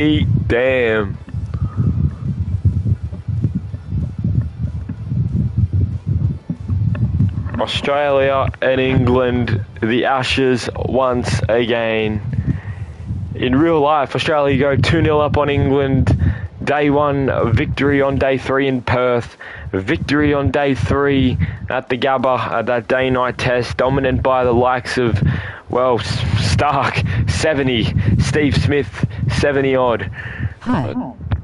Damn. Australia and England, the Ashes once again. In real life, Australia go 2-0 up on England. Day 1, victory on day 3 in Perth. Victory on day 3 at the Gabba at that day-night test, dominant by the likes of, well, Stark, 70, Steve Smith, 70-odd.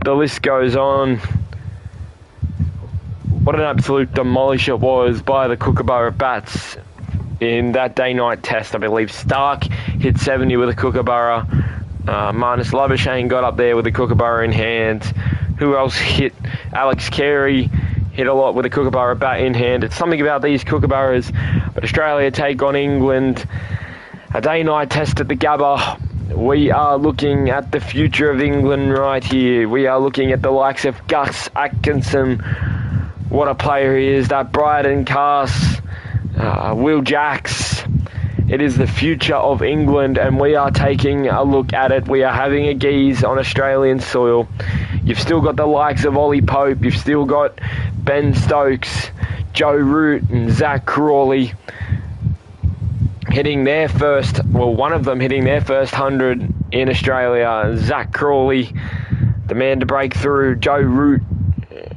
The list goes on. What an absolute demolish it was by the Kookaburra Bats in that day-night test. I believe Stark hit 70 with a Kookaburra. Marnus Labuschagne got up there with a Kookaburra in hand. Who else hit? Alex Carey hit a lot with a Kookaburra bat in hand. It's something about these Kookaburras. But Australia take on England. A day-night test at the Gabba. We are looking at the future of England right here. We are looking at the likes of Gus Atkinson. What a player he is, that Bryden Cass, Will Jacks. It is the future of England, and we are taking a look at it. We are having a geeze on Australian soil. You've still got the likes of Ollie Pope. You've still got Ben Stokes, Joe Root, and Zach Crawley hitting their first, well, one of them hitting their first 100 in Australia. Zach Crawley, the man to break through. Joe Root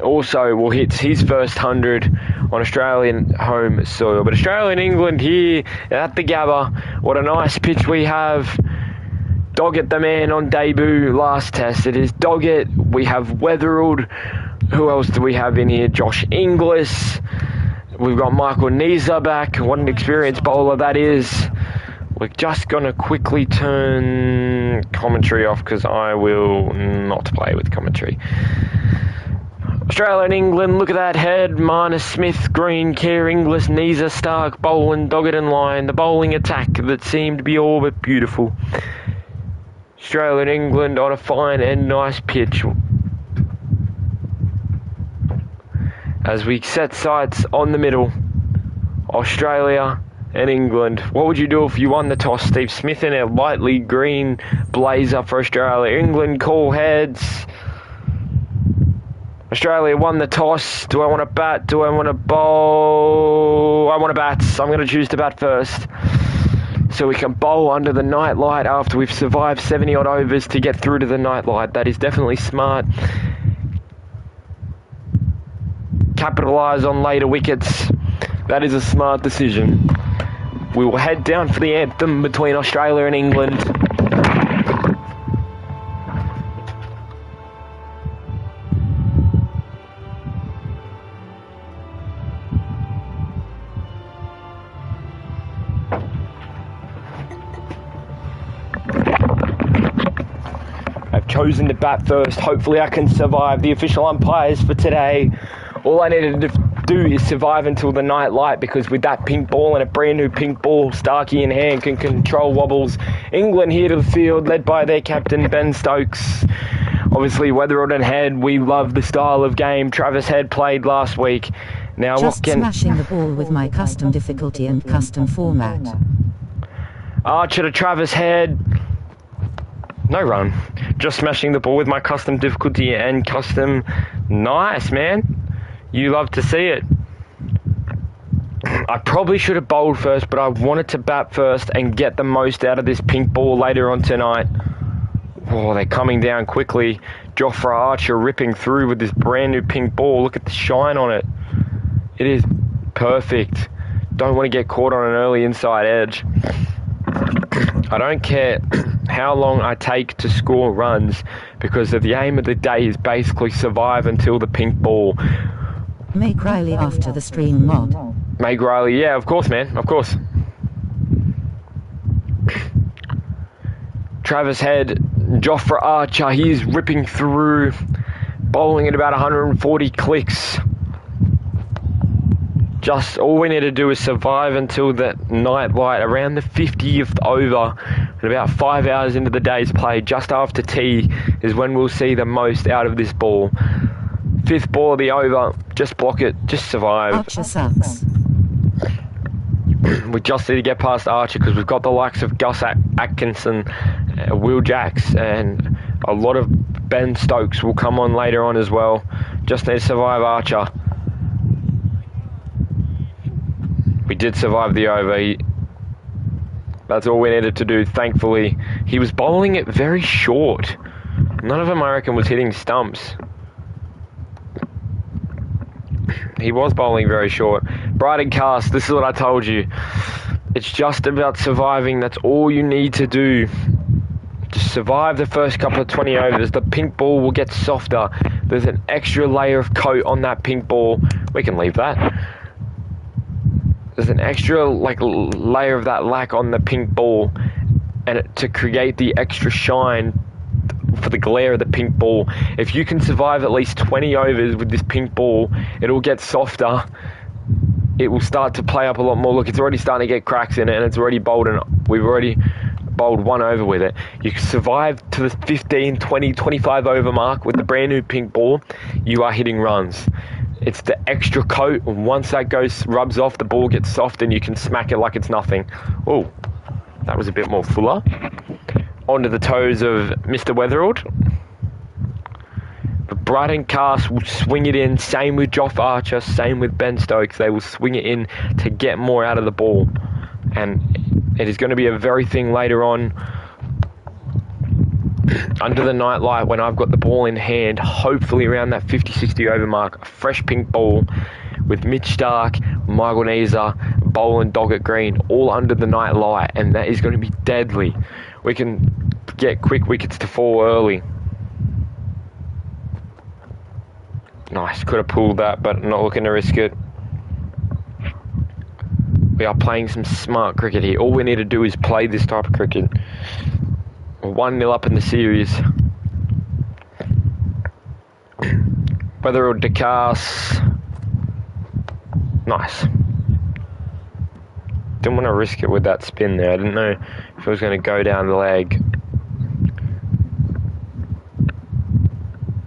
also will hit his first 100 on Australian home soil. But Australia and England here at the Gabba. What a nice pitch we have. Doggett, the man on debut last test. It is Doggett. We have Weatherald. Who else do we have in here? Josh Inglis. We've got Michael Neser back. What an experienced bowler that is. We're just going to quickly turn commentary off because I will not play with commentary. Australia and England, look at that head. Marnus, Smith, Green, Kerr, Inglis, Neser, Stark, Boland, Doggett and Lyon. The bowling attack that seemed to be all but beautiful. Australia and England on a fine and nice pitch. As we set sights on the middle. Australia and England. What would you do if you won the toss, Steve Smith, in a lightly green blazer for Australia? England call heads. Australia won the toss. Do I want to bat? Do I want to bowl? I want to bat. I'm going to choose to bat first. So we can bowl under the nightlight after we've survived 70-odd overs to get through to the nightlight. That is definitely smart. Capitalise on later wickets. That is a smart decision. We will head down for the anthem between Australia and England. Chosen to bat first. Hopefully I can survive. The official umpires for today, all I needed to do is survive until the night light, because with that pink ball and a brand new pink ball, Starkey in hand can control wobbles. England here to the field, led by their captain Ben Stokes. Obviously Weatherald and Head, we love the style of game Travis Head played last week. Now just smashing the ball with my custom difficulty and custom format. Archer to Travis Head. No run. Just smashing the ball with my custom difficulty and custom. Nice, man. You love to see it. I probably should have bowled first, but I wanted to bat first and get the most out of this pink ball later on tonight. Oh, they're coming down quickly. Jofra Archer ripping through with this brand new pink ball. Look at the shine on it. It is perfect. Don't want to get caught on an early inside edge. I don't care how long I take to score runs, because the aim of the day is basically survive until the pink ball. Make Riley after the stream mod. Make Riley, yeah, of course, man, of course. Travis Head, Jofra Archer, he's ripping through, bowling at about 140 clicks. Just all we need to do is survive until the night light, around the 50th over, and about 5 hours into the day's play, just after tea, is when we'll see the most out of this ball. 5th ball of the over, just block it, just survive. Archer sucks. We just need to get past Archer, because we've got the likes of Gus Atkinson, Will Jacks, and A lot of Ben Stokes will come on later on as well. Just need to survive Archer. We did survive the over. That's all we needed to do, thankfully. He was bowling it very short. None of them, I reckon, was hitting stumps. He was bowling very short. Brighton Cast, this is what I told you. It's just about surviving. That's all you need to do. Just survive the first couple of 20 overs. The pink ball will get softer. There's an extra layer of coat on that pink ball. We can leave that. There's an extra layer of that lac on the pink ball, and to create the extra shine for the glare of the pink ball. If you can survive at least 20 overs with this pink ball, it'll get softer. It will start to play up a lot more. Look, it's already starting to get cracks in it, and it's already bowled, and we've already bowled one over with it. You survive to the 15, 20, 25 over mark with the brand new pink ball, you are hitting runs. It's the extra coat, and once that rubs off, the ball gets soft and you can smack it like it's nothing. Oh, that was a bit more fuller. Onto the toes of Mr. Weatherald. But Brighton Cast will swing it in. Same with Joff Archer, same with Ben Stokes. They will swing it in to get more out of the ball. And it is going to be a very thing later on under the night light when I've got the ball in hand, hopefully around that 50-60 over mark, a fresh pink ball with Mitch Stark, Michael Neeser, Bowl and Doggett Green all under the night light, and that is going to be deadly. We can get quick wickets to fall early. Nice, could have pulled that, but not looking to risk it. We are playing some smart cricket here. All we need to do is play this type of cricket. 1-0 up in the series. Weatherald DeCas. Nice. Didn't want to risk it with that spin there. I didn't know if it was going to go down the leg.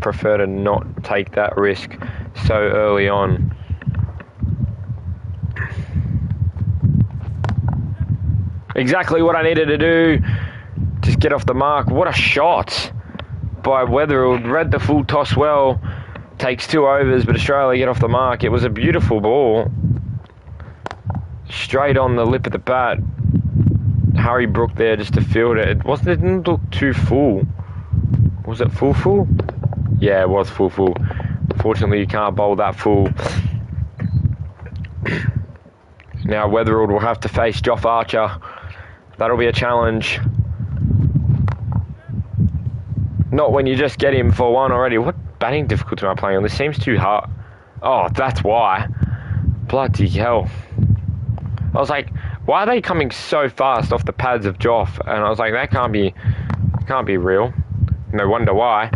Prefer to not take that risk so early on. Exactly what I needed to do. Just get off the mark. What a shot by Weatherald. Read the full toss well. Takes 2 overs, but Australia get off the mark. It was a beautiful ball. Straight on the lip of the bat. Harry Brook there just to field it. It didn't look too full. Was it full? Yeah, it was full. Unfortunately, you can't bowl that full. Now Weatherald will have to face Joff Archer. That'll be a challenge. Not when you just get him for one already. What batting difficulty am I playing on? This seems too hard. Oh, that's why. Bloody hell. I was like, why are they coming so fast off the pads of Joff? And I was like, that can't be real. No wonder why.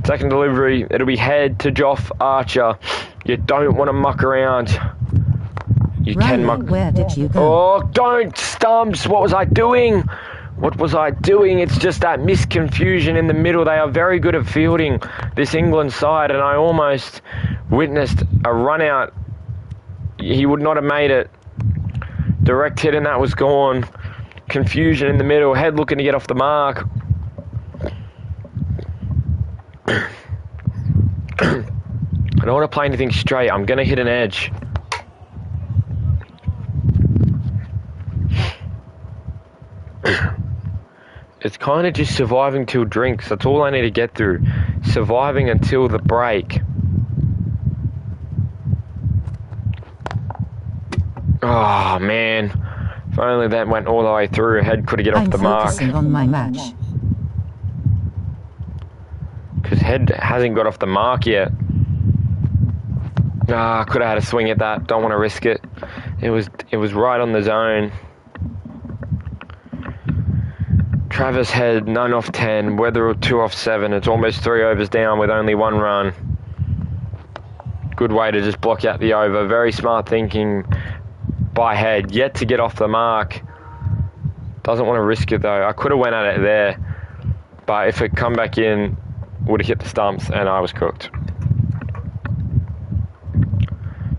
Second delivery, it'll be head to Joff Archer. You don't want to muck around. You can muck. Where did you go? Oh, don't stumps. What was I doing? It's just that misconfusion in the middle. They are very good at fielding, this England side, and I almost witnessed a run out. He would not have made it. Direct hit and that was gone. Confusion in the middle. Head looking to get off the mark. I don't want to play anything straight. I'm going to hit an edge. It's kind of just surviving till drinks. That's all I need to get through. Surviving until the break. Oh, man. If only that went all the way through. Head could have get off the mark. I'm focusing on my match. Because Head hasn't got off the mark yet. Ah, could have had a swing at that. Don't want to risk it. It was right on the zone. Travis Head, 9 off 10. Weatherald, 2 off 7. It's almost 3 overs down with only 1 run. Good way to just block out the over. Very smart thinking by Head. Yet to get off the mark. Doesn't want to risk it though. I could have went at it there. But if it come back in, would have hit the stumps and I was cooked.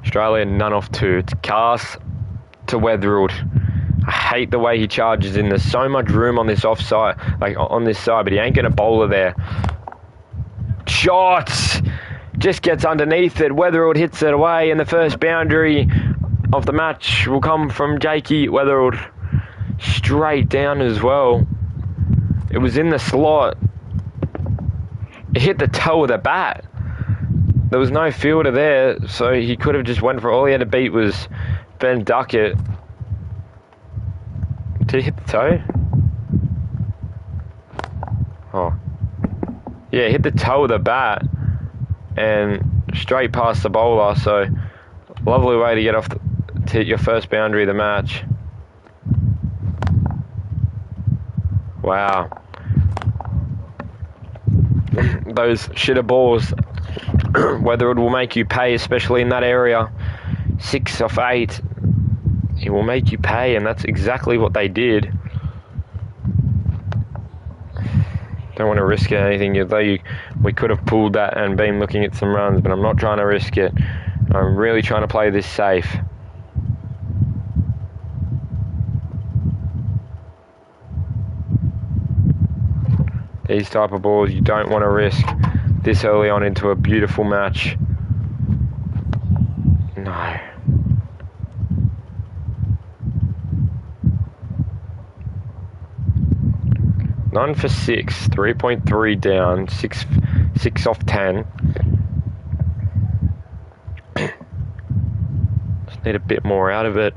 Australia, none off 2. It's Cast to Weatherald. I hate the way he charges in. There's so much room on this offside, like on this side, but he ain't gonna bowl it there. Shots! Just gets underneath it. Weatherald hits it away, and the first boundary of the match will come from Jakey Weatherald. Straight down as well. It was in the slot. It hit the toe of the bat. There was no fielder there, so he could have just went for all he had to beat was Ben Duckett. Did he hit the toe? Oh. Yeah, hit the toe of the bat and straight past the bowler, so lovely way to get off to hit your first boundary of the match. Wow. Those shitter balls, whether it will make you pay, especially in that area. 6 off 8. It will make you pay, and that's exactly what they did. Don't want to risk anything, although we could have pulled that and been looking at some runs, but I'm not trying to risk it. I'm really trying to play this safe. These type of balls you don't want to risk this early on into a beautiful match. No. None for 6, 3.3 down, 6 off 10. Just need a bit more out of it.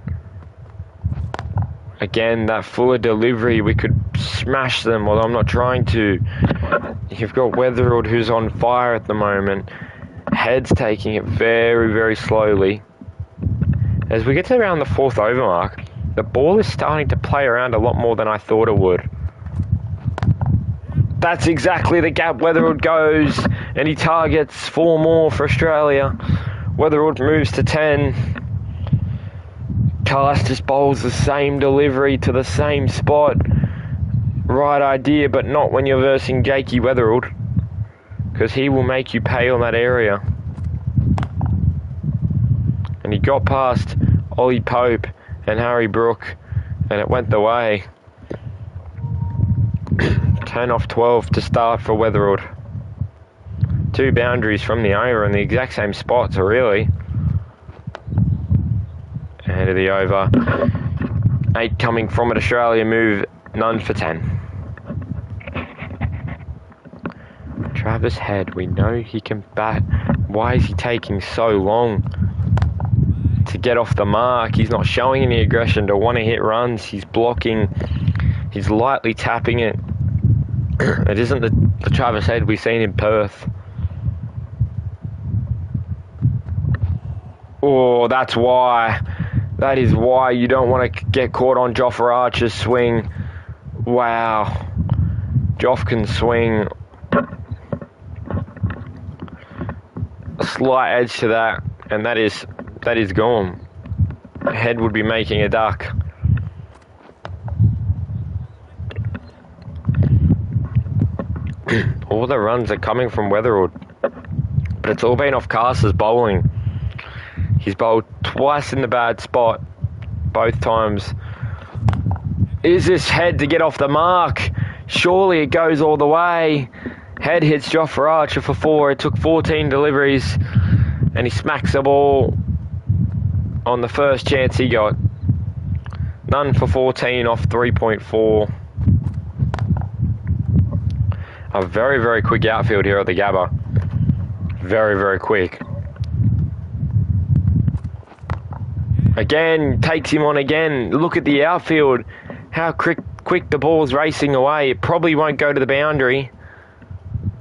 Again, that fuller delivery, we could smash them, although I'm not trying to. You've got Weatherald, who's on fire at the moment. Head's taking it very, very slowly. As we get to around the 4th over mark, the ball is starting to play around a lot more than I thought it would. That's exactly the gap Weatherald goes, and he targets 4 more for Australia. Weatherald moves to 10. Cast just bowls the same delivery to the same spot. Right idea, but not when you're versing Jakey Weatherald, because he will make you pay on that area. And he got past Ollie Pope and Harry Brook, and it went the way. 10 off 12 to start for Weatherald. 2 boundaries from the over in the exact same spots, really. End of the over. 8 coming from an Australia move, none for 10. Travis Head, we know he can bat. Why is he taking so long to get off the mark? He's not showing any aggression to want to hit runs. He's blocking. He's lightly tapping it. It isn't the Travis Head we've seen in Perth. Oh, that's why. That is why you don't want to get caught on Jofra Archer's swing. Wow. Joff can swing. A slight edge to that, and that is gone. Head would be making a duck. All the runs are coming from Weatherald, but it's all been off Carter's bowling. He's bowled twice in the bad spot, both times. Is this Head to get off the mark? Surely it goes all the way. Head hits Jofra Archer for 4. It took 14 deliveries, and he smacks the ball on the first chance he got. None for 14 off 3.4. A very, very quick outfield here at the Gabba. Very, very quick. Again, takes him on again. Look at the outfield. How quick the ball's racing away. It probably won't go to the boundary.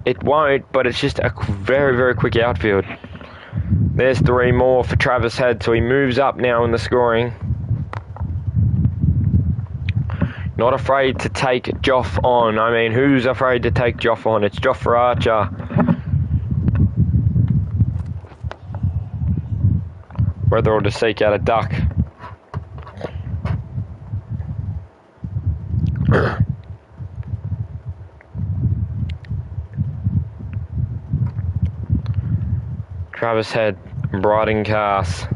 It won't, but it's just a very, very quick outfield. There's 3 more for Travis Head, so he moves up now in the scoring. Not afraid to take Joff on. I mean, who's afraid to take Joff on? It's Jofra Archer. Weatherald to seek out a duck. Travis Head, Brighton Cast.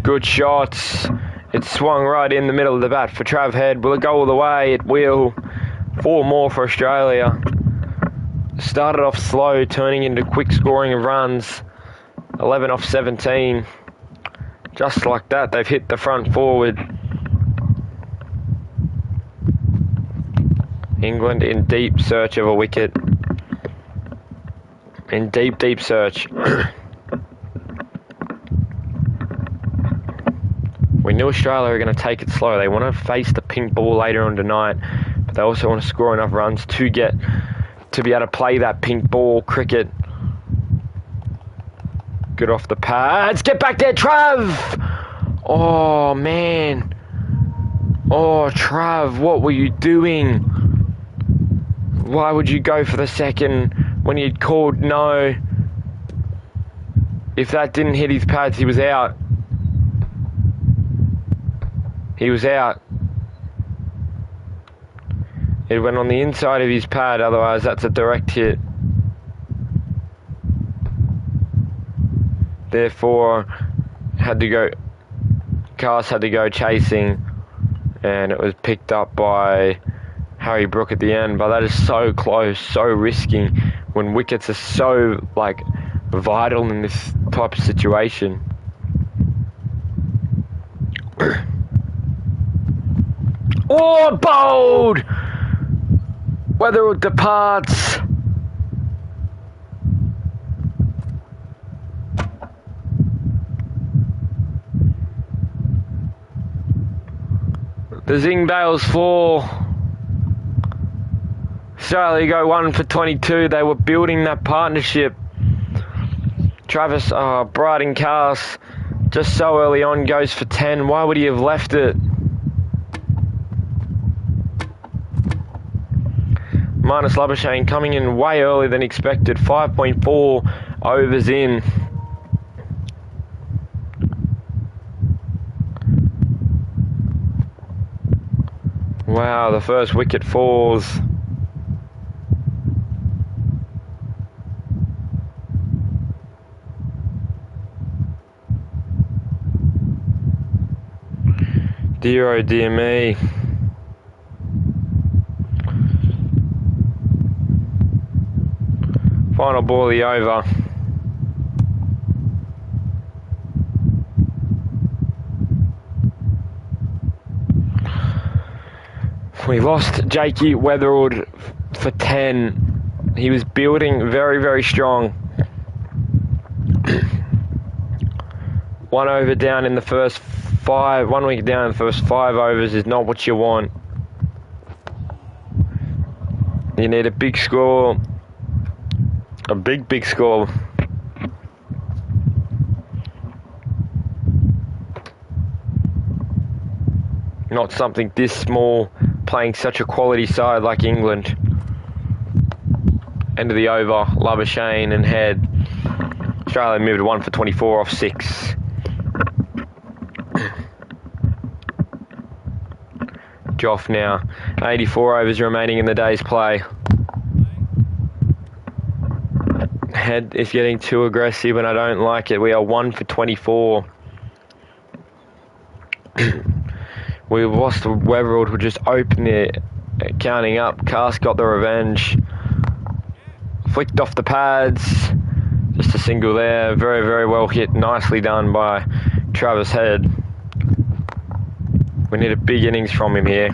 Good shots. It swung right in the middle of the bat for Trav Head. Will it go all the way? It will. 4 more for Australia. Started off slow, turning into quick scoring of runs. 11 off 17. Just like that, they've hit the front forward. England in deep search of a wicket. In deep, deep search. We knew Australia were going to take it slow. They want to face the pink ball later on tonight, but they also want to score enough runs to be able to play that pink ball cricket. Good off the pads. Get back there, Trav! Oh, man. Oh, Trav, what were you doing? Why would you go for the second when you'd called no? If that didn't hit his pads, he was out. He was out. It went on the inside of his pad, otherwise that's a direct hit. Therefore, Cast had to go chasing, and it was picked up by Harry Brook at the end. But that is so close, so risky when wickets are so vital in this type of situation. Oh, bowled! Weatherwood departs. The Zingdales fall. Australia go 1 for 22. They were building that partnership. Travis, Brighton Cast, just so early on, goes for 10. Why would he have left it? Marnus Labuschagne coming in way earlier than expected. 5.4 overs in. Wow, the first wicket falls. Dear oh dear me. Final ball of the over. We lost Jakey Weatherwood for 10. He was building very, very strong. 1 over down in the first 5. 1 wicket down in the first 5 overs is not what you want. You need a big score. A big, big score. Not something this small, playing such a quality side like England. End of the over, Labuschagne and Head. Australia moved to 1 for 24 off 6. Joff now. 84 overs remaining in the day's play. Head is getting too aggressive and I don't like it. We are 1 for 24. We lost Weatherwood, who just opened it, counting up. Cast got the revenge. Flicked off the pads. Just a single there. Very, very well hit. Nicely done by Travis Head. We need a big innings from him here.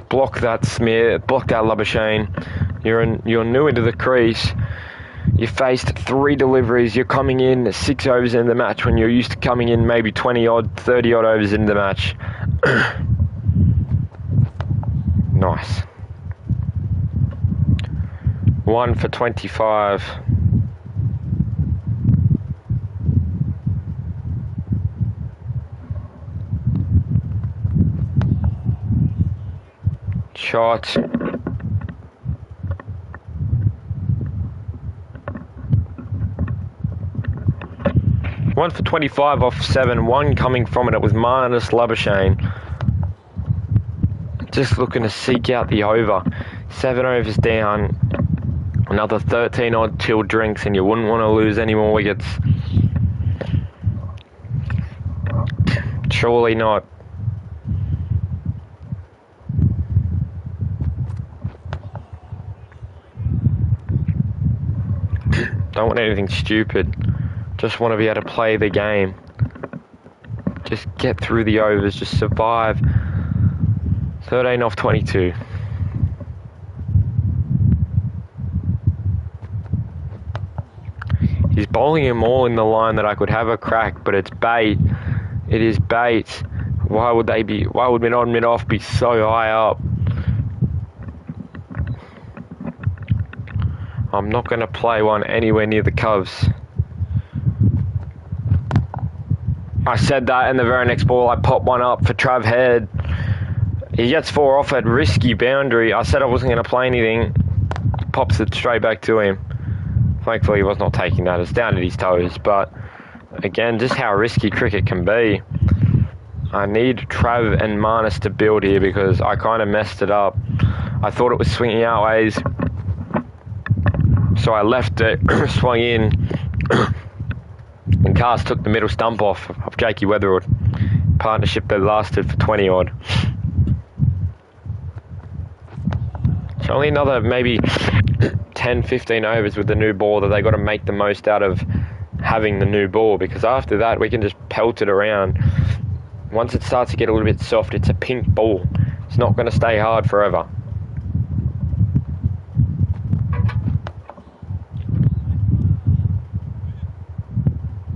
Block that smear, block that Labuschagne. You're new into the crease. You faced 3 deliveries. You're coming in 6 overs in the match when you're used to coming in maybe 20 odd, 30 odd overs in the match. Nice. 1 for 25. Shot. One for 25 off 7. 1 coming from it. It was Marnus Labuschagne. Just looking to seek out the over. 7 overs down. Another 13 odd till drinks, and you wouldn't want to lose any more wickets. Surely not. Don't want anything stupid. Just want to be able to play the game. Just get through the overs. Just survive. 13 off 22. He's bowling him all in the line that I could have a crack, but it's bait. It is bait. Why would mid-off be so high up? I'm not going to play one anywhere near the Cubs. I said that, and the very next ball I popped one up for Trav Head. He gets 4 off at risky boundary. I said I wasn't going to play anything. Pops it straight back to him. Thankfully, he was not taking that. It's down at his toes. But, again, just how risky cricket can be. I need Trav and Marnus to build here because I kind of messed it up. I thought it was swinging out ways. So I left it, swung in, and Cast took the middle stump off of Jakey Weatherwood. Partnership that lasted for 20 odd. So only another maybe 10, 15 overs with the new ball that they got to make the most out of having the new ball, because after that we can just pelt it around. Once it starts to get a little bit soft, it's a pink ball. It's not going to stay hard forever.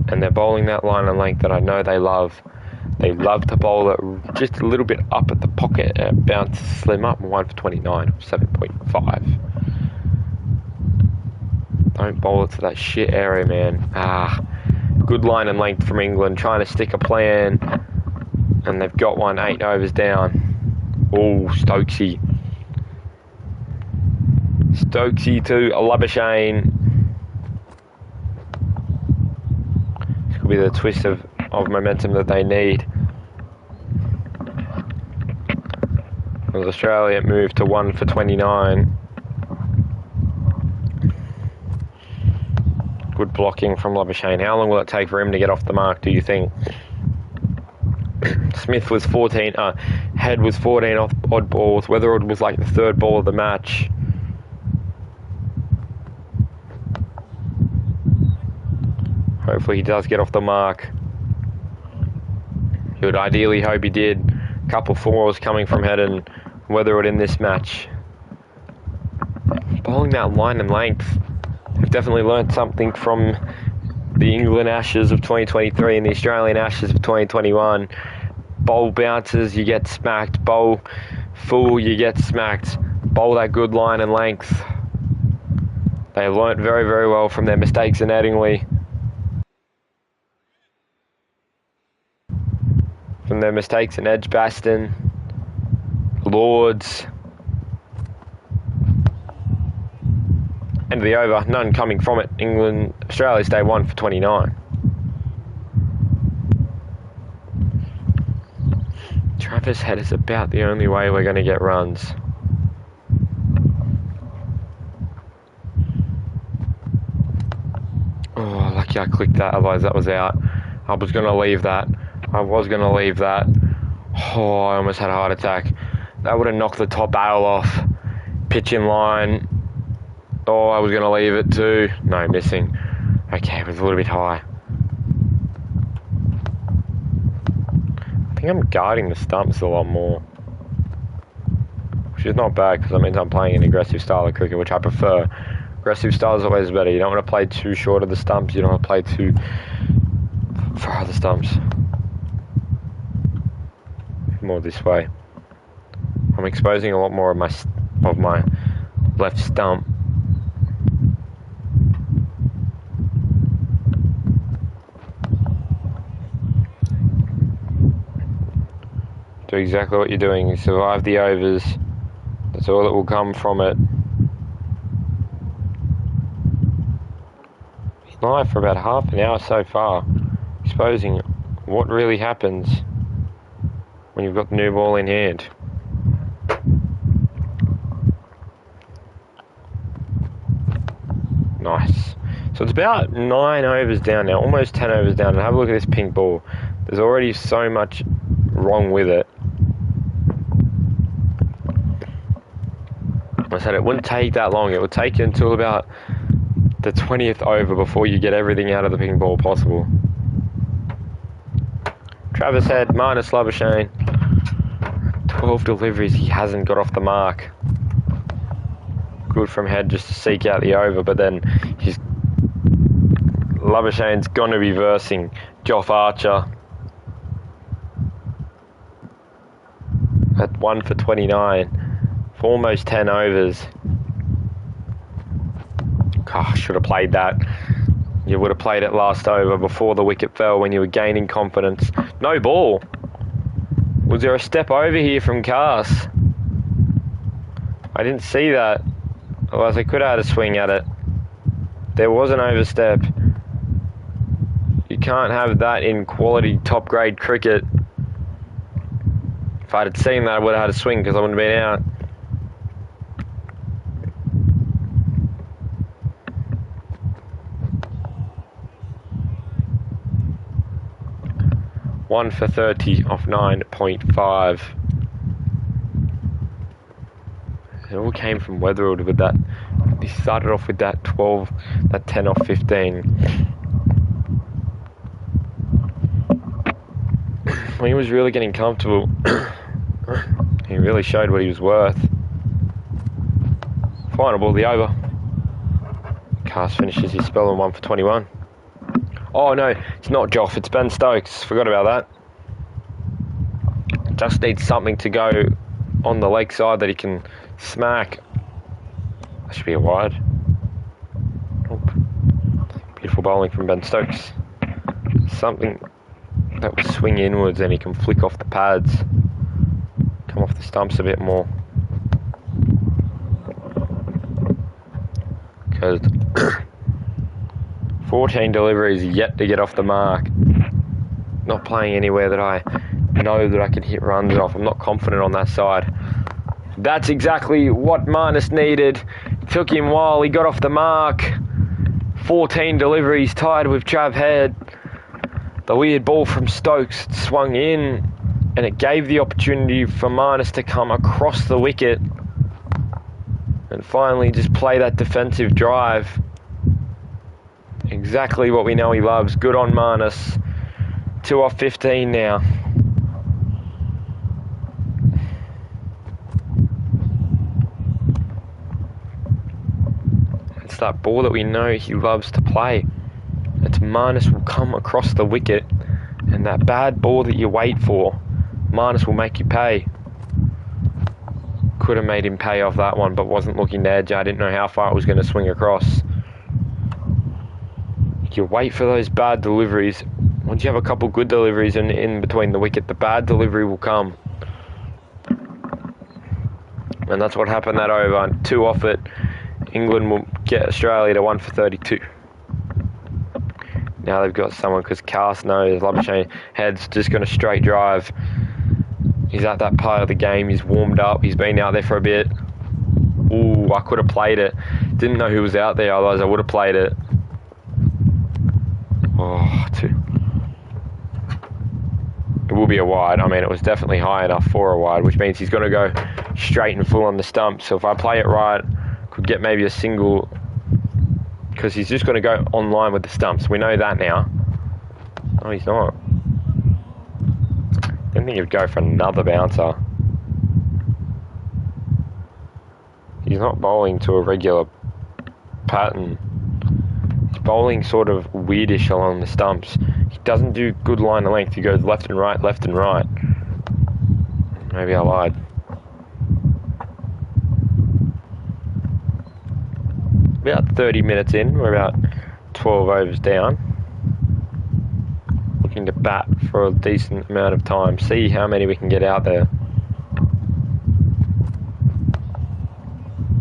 And they're bowling that line and length that I know they love. They love to bowl it just a little bit up at the pocket, bounce slim up, 1 for 29, 7.5. Don't bowl it to that shit area, man. Good line and length from England, trying to stick a plan, and they've got one 8 overs down. Oh, Stokesy. Stokesy to Labuschagne. Could be the twist of momentum that they need. As Australia moved to 1 for 29. Good blocking from Labuschagne. How long will it take for him to get off the mark, do you think? Smith was 14, Head was 14 off odd balls. Weatherwood was like the 3rd ball of the match. Hopefully he does get off the mark. You would ideally hope he did. A couple 4s coming from Head and Weatherwood in this match. Bowling that line and length. They've definitely learnt something from the England Ashes of 2023 and the Australian Ashes of 2021. Bowl bounces, you get smacked. Bowl full, you get smacked. Bowl that good line and length. They learnt very, very well from their mistakes in Headingley. From their mistakes in Edgbaston, Lords. End of the over, none coming from it. England, Australia stay 1 for 29. Travis Head is about the only way we're going to get runs. Oh, lucky I clicked that, otherwise that was out. I was going to leave that. Oh, I almost had a heart attack. That would have knocked the top barrel off. Pitch in line. Oh, I was going to leave it too. No, missing. Okay, it was a little bit high. I think I'm guarding the stumps a lot more. Which is not bad, because that means I'm playing an aggressive style of cricket, which I prefer. Aggressive style is always better. You don't want to play too short of the stumps. You don't want to play too far of the stumps. More this way. I'm exposing a lot more of my left stump. Do exactly what you're doing. You survive the overs. That's all that will come from it. Been live for about half an hour so far, exposing what really happens when you've got the new ball in hand. Nice. So it's about 9 overs down now, almost 10 overs down. And have a look at this pink ball. There's already so much wrong with it. I said it wouldn't take that long. It would take you until about the 20th over before you get everything out of the pink ball possible. Travis Head minus Labuschagne. 12 deliveries, he hasn't got off the mark. Good from Head just to seek out the over, but then Labuschagne's going to be versing Joff Archer at 1 for 29 for almost 10 overs. Gosh, should have played that. You would have played it last over before the wicket fell when you were gaining confidence. No ball. Was there a step over here from Cast? I didn't see that. Otherwise I could have had a swing at it. There was an overstep. You can't have that in quality top grade cricket. If I had seen that, I would have had a swing because I wouldn't have been out. One for 30 off 9.5. It all came from Weatherald with that. He started off with that 12, that 10 off 15. When he was really getting comfortable, he really showed what he was worth. Final ball, the over. Cast finishes his spell on 1 for 21. Oh no, it's not Joff, it's Ben Stokes. Forgot about that. Just needs something to go on the leg side that he can smack. That should be a wide. Oh. Beautiful bowling from Ben Stokes. Something that will swing inwards and he can flick off the pads. Come off the stumps a bit more. Because 14 deliveries yet to get off the mark. Not playing anywhere that I know that I can hit runs off. I'm not confident on that side. That's exactly what Marnus needed. It took him a while. He got off the mark. 14 deliveries tied with Trav Head. The weird ball from Stokes swung in and it gave the opportunity for Marnus to come across the wicket and finally just play that defensive drive. Exactly what we know he loves. Good on Marnus. 2 off 15 now. It's that ball that we know he loves to play. It's Marnus will come across the wicket, and that bad ball that you wait for, Marnus will make you pay. Could have made him pay off that one, but wasn't looking to edge. I didn't know how far it was going to swing across. You wait for those bad deliveries. Once you have a couple good deliveries in between the wicket, the bad delivery will come. And that's what happened that over. 2 off it. England will get Australia to 1 for 32. Now they've got someone, because Cast knows Labuschagne Head's just going to straight drive. He's at that part of the game. He's warmed up. He's been out there for a bit. Ooh, I could have played it. Didn't know who was out there, otherwise I would have played it. Oh, 2. It will be a wide. I mean, it was definitely high enough for a wide, which means he's going to go straight and full on the stump. So if I play it right, could get maybe a single, because he's just going to go on line with the stumps. We know that now. No, he's not. I didn't think he'd go for another bouncer. He's not bowling to a regular pattern. He's bowling sort of weirdish along the stumps. He doesn't do good line of length. He goes left and right, left and right. Maybe I lied. About 30 minutes in, we're about 12 overs down. Looking to bat for a decent amount of time. See how many we can get out there.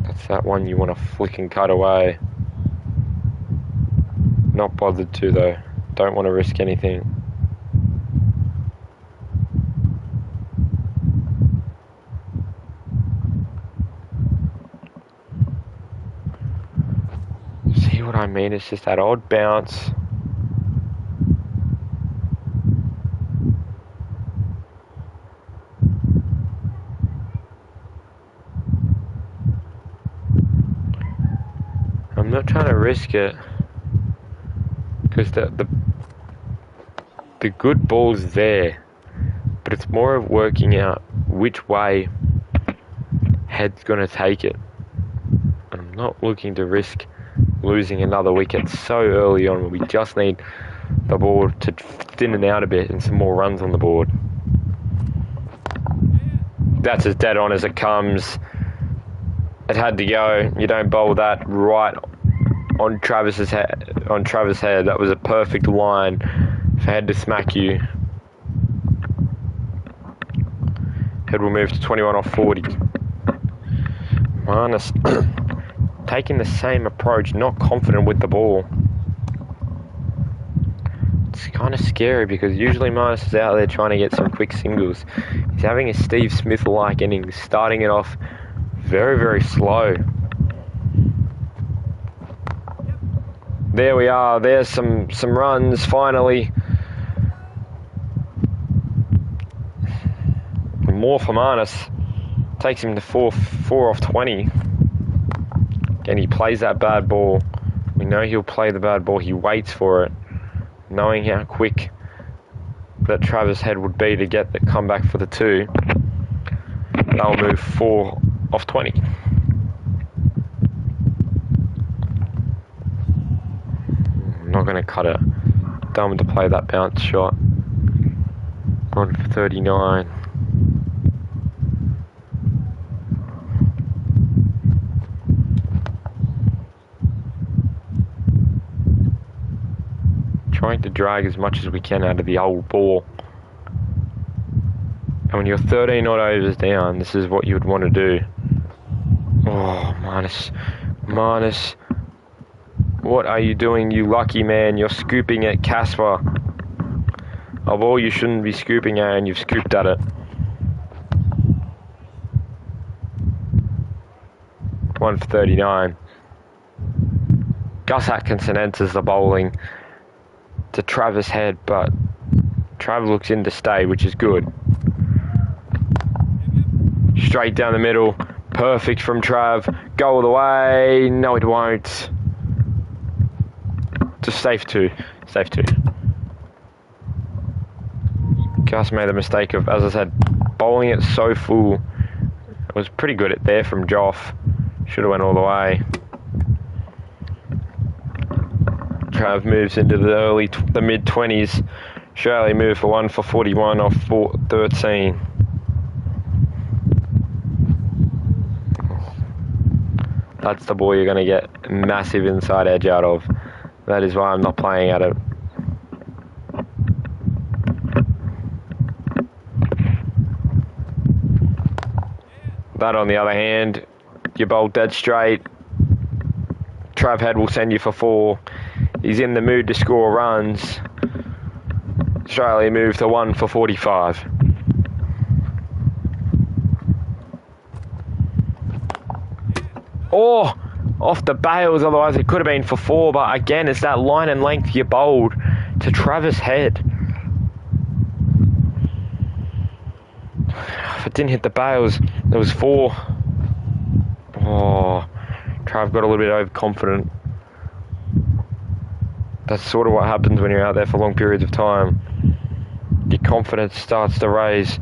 That's that one you want to flick and cut away. Not bothered to though. Don't want to risk anything. See see what I mean? It's just that odd bounce. I'm not trying to risk it because the good ball's there, but it's more of working out which way head's gonna take it. I'm not looking to risk losing another wicket so early on when we just need the board to thin it out a bit and some more runs on the board. That's as dead on as it comes. It had to go. You don't bowl that right on Travis's head. On Travis' head, that was a perfect line for head to smack you. Head will move to 21 off 40. Marnus taking the same approach, not confident with the ball. It's kind of scary because usually Marnus is out there trying to get some quick singles. He's having a Steve Smith-like innings, starting it off very, very slow. There we are. There's some runs finally. More for Marnus. Takes him to 4 off 20. Again, he plays that bad ball. We know he'll play the bad ball. He waits for it, knowing how quick that Travis Head would be to get the comeback for the 2. They'll move 4 off 20. Not going to cut it. Dumb to play that bounce shot. On for 39. Trying to drag as much as we can out of the old ball. And when you're 13 odd overs down, this is what you would want to do. Oh, Marnus. What are you doing, you lucky man? You're scooping at Casper. A ball you shouldn't be scooping at, and you've scooped at it. One for 39. Gus Atkinson enters the bowling to Travis Head, but Trav looks in to stay, which is good. Straight down the middle. Perfect from Trav. Go all the way. No, it won't. Just safe 2. Safe 2. Gus made the mistake of, as I said, bowling it so full. It was pretty good at there from Joff. Should have went all the way. Trav moves into the mid-20s. Australia move for 1 for 41 off 13. That's the ball you're going to get massive inside edge out of. That is why I'm not playing at it. That, on the other hand, you bowl dead straight. Trav Head will send you for 4. He's in the mood to score runs. Australia move to 1 for 45. Oh, off the bails, otherwise it could have been for 4, but again, it's that line and length you bowled to Travis Head. If it didn't hit the bails, there was 4. Oh, Trav got a little bit overconfident. That's sort of what happens when you're out there for long periods of time. Your confidence starts to raise.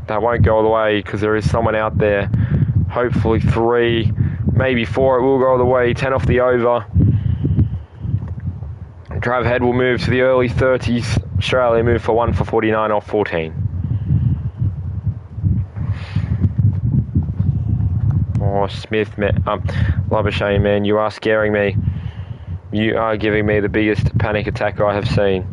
That won't go all the way because there is someone out there. Hopefully 3, maybe 4. It will go all the way. 10 off the over. Trav Head will move to the early 30s. Australia move for 1 for 49 off 14. Oh, Smith, Labuschagne, man, you are scaring me. You are giving me the biggest panic attack I have seen.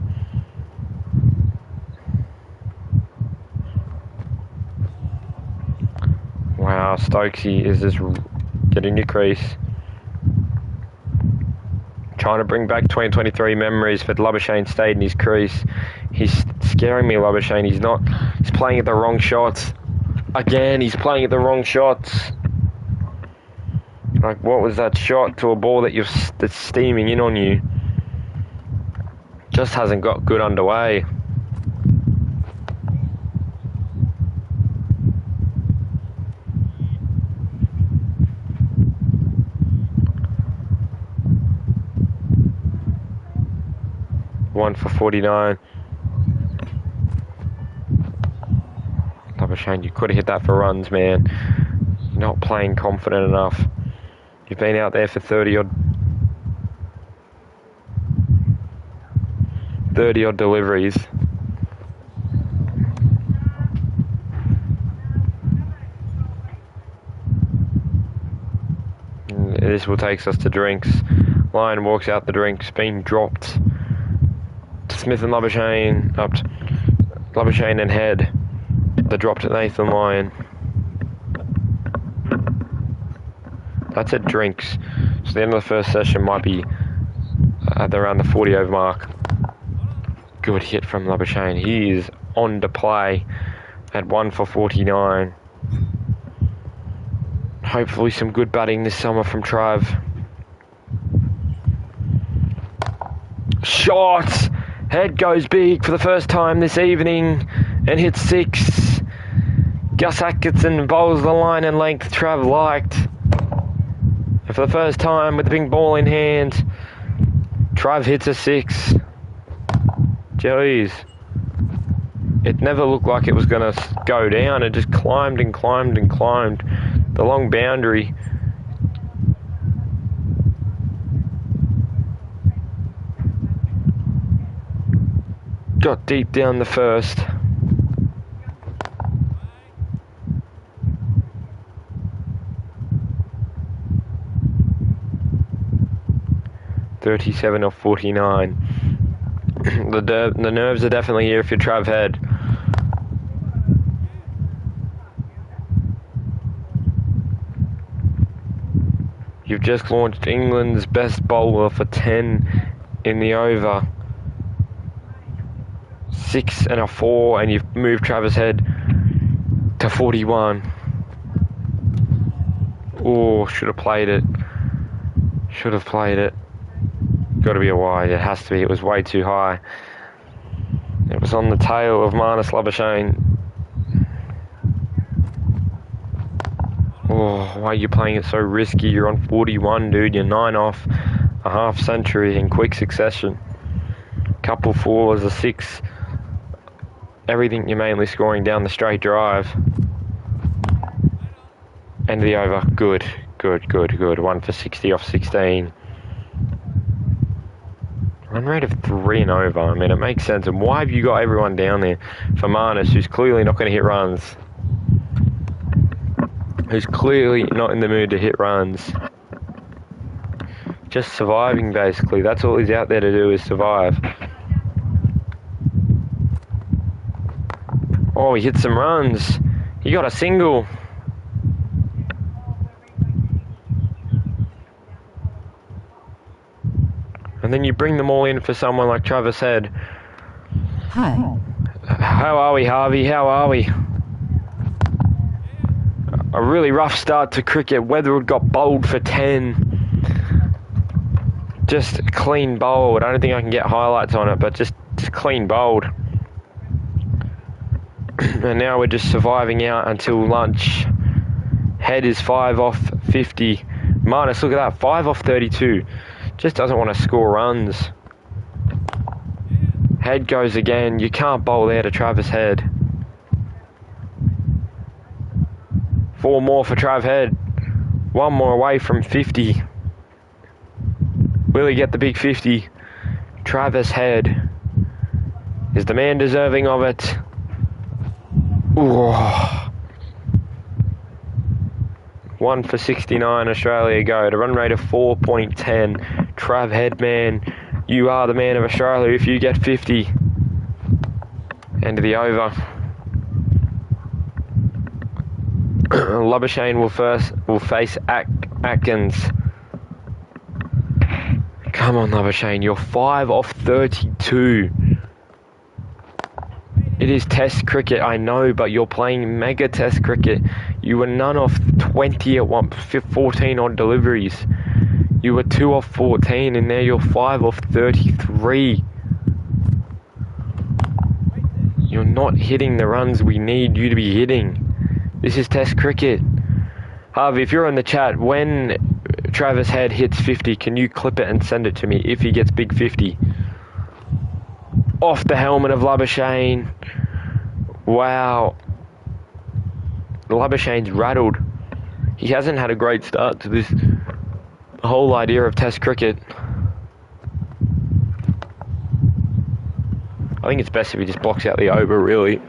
Wow, Stokesy is just getting your crease. Trying to bring back 2023 memories, but Labuschagne stayed in his crease. He's scaring me, Labuschagne. He's playing at the wrong shots. Again, he's playing at the wrong shots. Like, what was that shot to a ball that's steaming in on you? Just hasn't got good underway. One for 49. Shane, you could have hit that for runs, man. You're not playing confident enough. You've been out there for 30 odd deliveries. And this will take us to drinks. Lion walks out the drinks, being dropped to Smith and Labuschagne, up to Labuschagne and Head. The drop to Nathan Lyon. That's at drinks. So the end of the first session might be around the 40 over mark. Good hit from Labuschagne. He is on to play at 1 for 49. Hopefully some good batting this summer from Trav. Shots! Head goes big for the first time this evening and hits 6. Gus Atkinson bowls the line and length Trav liked. And for the first time with the pink ball in hand, Trav hits a 6. Jeez. It never looked like it was going to go down. It just climbed and climbed and climbed. The long boundary. Got deep down the first. .37 or 49. The nerves are definitely here if you're Trav Head. You've just launched England's best bowler for 10 in the over. 6 and a 4, and you've moved Travis Head to 41. Oh, should have played it. Should have played it. Got to be a wide. It has to be. It was way too high. It was on the tail of Marnus Labuschagne. Oh, why are you playing it so risky? You're on 41, dude. You're 9 off a half century in quick succession. Couple 4s, a 6. Everything you're mainly scoring down the straight drive. End of the over. Good. 1 for 60 off 16. Run rate of 3 and over. I mean, it makes sense. And why have you got everyone down there for Marnus, who's clearly not going to hit runs? Who's clearly not in the mood to hit runs. Just surviving, basically. That's all he's out there to do, is survive. Oh, he hit some runs. He got a single. And then you bring them all in for someone like Travis Head. Hi. How are we, Harvey? How are we? A really rough start to cricket. Weatherwood got bowled for 10. Just clean bowled. I don't think I can get highlights on it, but just clean bowled. And now we're just surviving out until lunch. Head is 5 off 50. Marnus, look at that. 5 off 32. Just doesn't want to score runs. Head goes again. You can't bowl there to Travis Head. 4 more for Trav Head. 1 more away from 50. Will he get the big 50? Travis Head. Is the man deserving of it? Ooh. 1 for 69, Australia go. To run rate of 4.10. Trav Head, man. You are the man of Australia if you get 50. End of the over. Labuschagne will face Atkins. Come on, Labuschagne. You're 5 off 32. It is test cricket, I know, but you're playing mega test cricket. You were none off 20 at 14 odd deliveries. You were 2 off 14, and now you're 5 off 33. You're not hitting the runs we need you to be hitting. This is Test cricket. Harvey, if you're in the chat, when Travis Head hits 50, can you clip it and send it to me if he gets big 50? Off the helmet of Labuschagne. Wow. Labuschagne's rattled. He hasn't had a great start to this whole idea of Test cricket. I think it's best if he just blocks out the over, really.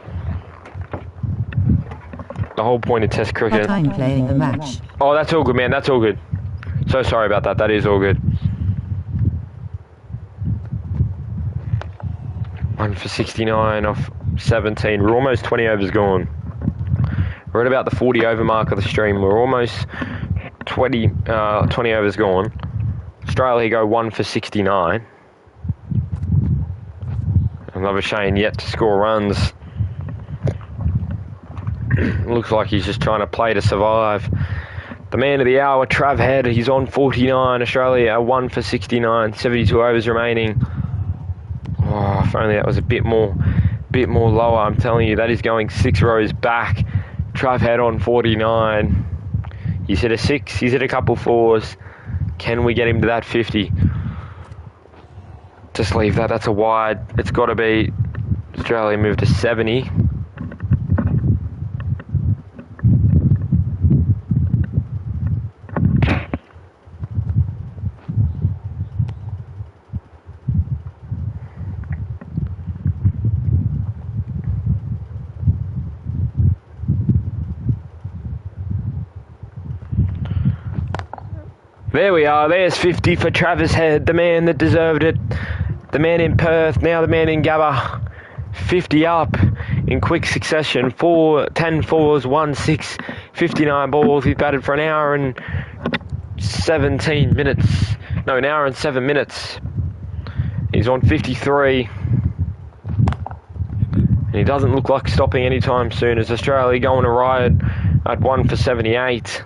The whole point of Test cricket. I'm playing the match. Oh, that's all good, man. That's all good. So sorry about that. That is all good. 1 for 69 off 17. We're almost 20 overs gone. We're at about the 40 over mark of the stream. We're almost 20 overs gone. Australia go 1 for 69. Another Shane yet to score runs. Looks like he's just trying to play to survive. The man of the hour, Trav Head, he's on 49. Australia 1 for 69. 72 overs remaining. Oh, if only that was a bit more lower. I'm telling you, that is going 6 rows back. Trav Head on 49. He's hit a 6. He's hit a couple 4s. Can we get him to that 50? Just leave that. That's a wide. It's got to be. Australia move to 70. There we are. There's 50 for Travis Head, the man that deserved it. The man in Perth, now the man in Gabba. 50 up in quick succession. 10 fours, 1 6, 59 balls. He's batted for an hour and 17 minutes. No, an hour and 7 minutes. He's on 53. And he doesn't look like stopping anytime soon as Australia going to riot at 1 for 78.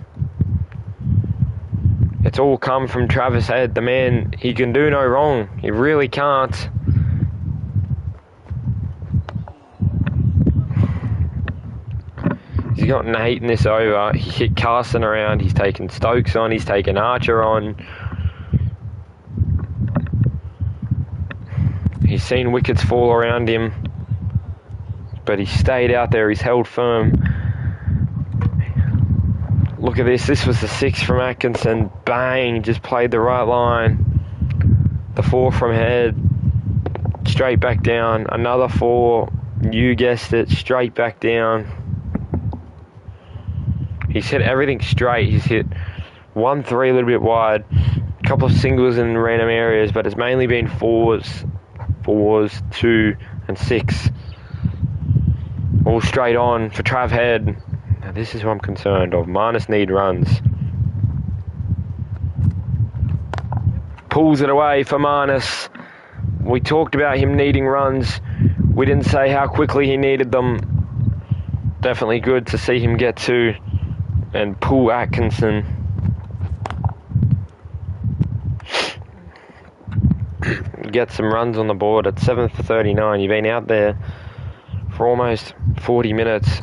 It's all come from Travis Head, the man. He can do no wrong. He really can't. He's gotten 8 in this over. He hit Carson around. He's taken Stokes on. He's taken Archer on. He's seen wickets fall around him. But he stayed out there. He's held firm. Look at this. This was the 6 from Atkinson. Bang. Just played the right line. The 4 from Head. Straight back down. Another 4. You guessed it. Straight back down. He's hit everything straight. He's hit 1 3 a little bit wide. A couple of singles in random areas, but it's mainly been 4s, 2 and 6. All straight on for Trav Head. Now this is what I'm concerned of. Marnus need runs. Pulls it away for Marnus. We talked about him needing runs. We didn't say how quickly he needed them. Definitely good to see him get 2 and pull Atkinson. Get some runs on the board at 7 for 39. You've been out there for almost 40 minutes.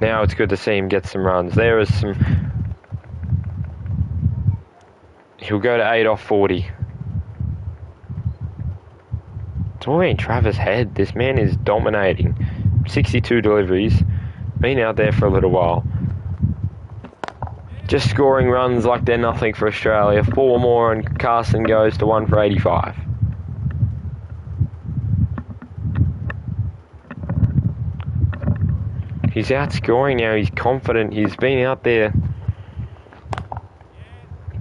Now it's good to see him get some runs. There is some. He'll go to 8 off 40. It's all been Travis Head. This man is dominating. 62 deliveries. Been out there for a little while. Just scoring runs like they're nothing for Australia. 4 more and Carson goes to 1 for 85. He's outscoring now. He's confident. He's been out there.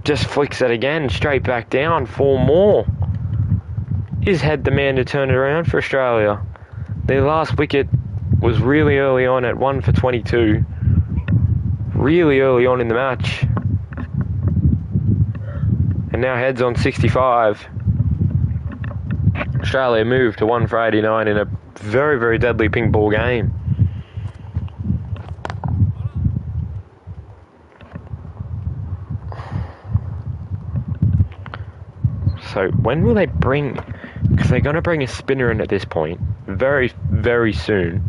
Just flicks it again. Straight back down. 4 more. Is Head the man to turn it around for Australia? Their last wicket was really early on at 1 for 22. Really early on in the match. And now Head's on 65. Australia moved to 1 for 89 in a very, very deadly pink ball game. So when will they bring... Because they're going to bring a spinner in at this point. Very, very soon.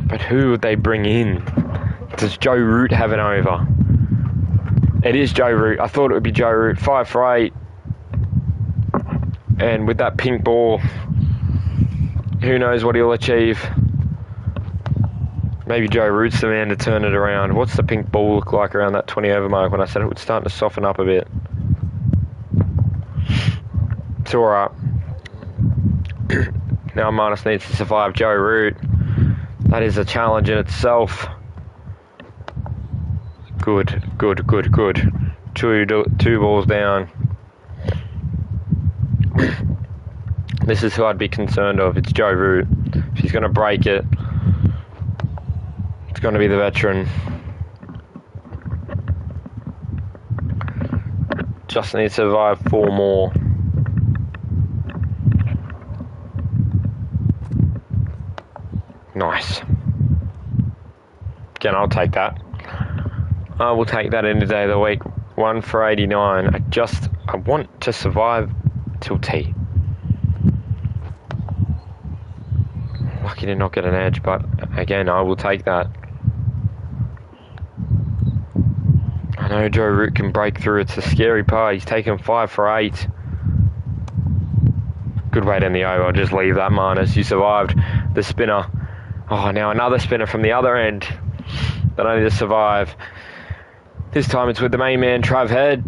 But who would they bring in? Does Joe Root have an over? It is Joe Root. I thought it would be Joe Root. 5 for 8. And with that pink ball, who knows what he'll achieve. Maybe Joe Root's the man to turn it around. What's the pink ball look like around that 20 over mark when I said it would start to soften up a bit? It's alright. Now Marnus needs to survive Joe Root. That is a challenge in itself. Good. Two balls down. This is who I'd be concerned of. It's Joe Root. If he's going to break it, it's going to be the veteran. Just need to survive 4 more. Nice. Again, I'll take that. I will take that any day of the week. 1 for 89. I want to survive till tea. Lucky to not get an edge, but again, I will take that. I know Joe Root can break through. It's a scary part. He's taken 5 for 8. Good weight in the over. I'll just leave that, Marnus. You survived the spinner. Oh, now another spinner from the other end that I need to survive. This time it's with the main man, Trav Head.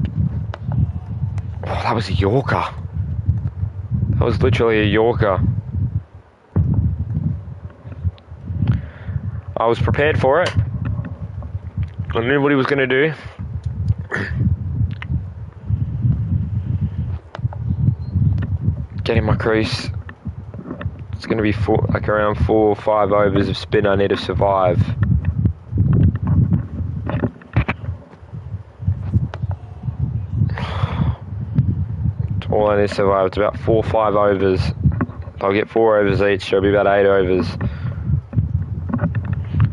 Oh, that was a Yorker. That was literally a Yorker. I was prepared for it. I knew what he was going to do. Getting my crease. It's going to be around 4 or 5 overs of spin I need to survive. It's all I need to survive. It's about 4 or 5 overs. I'll get 4 overs each, so it'll be about 8 overs.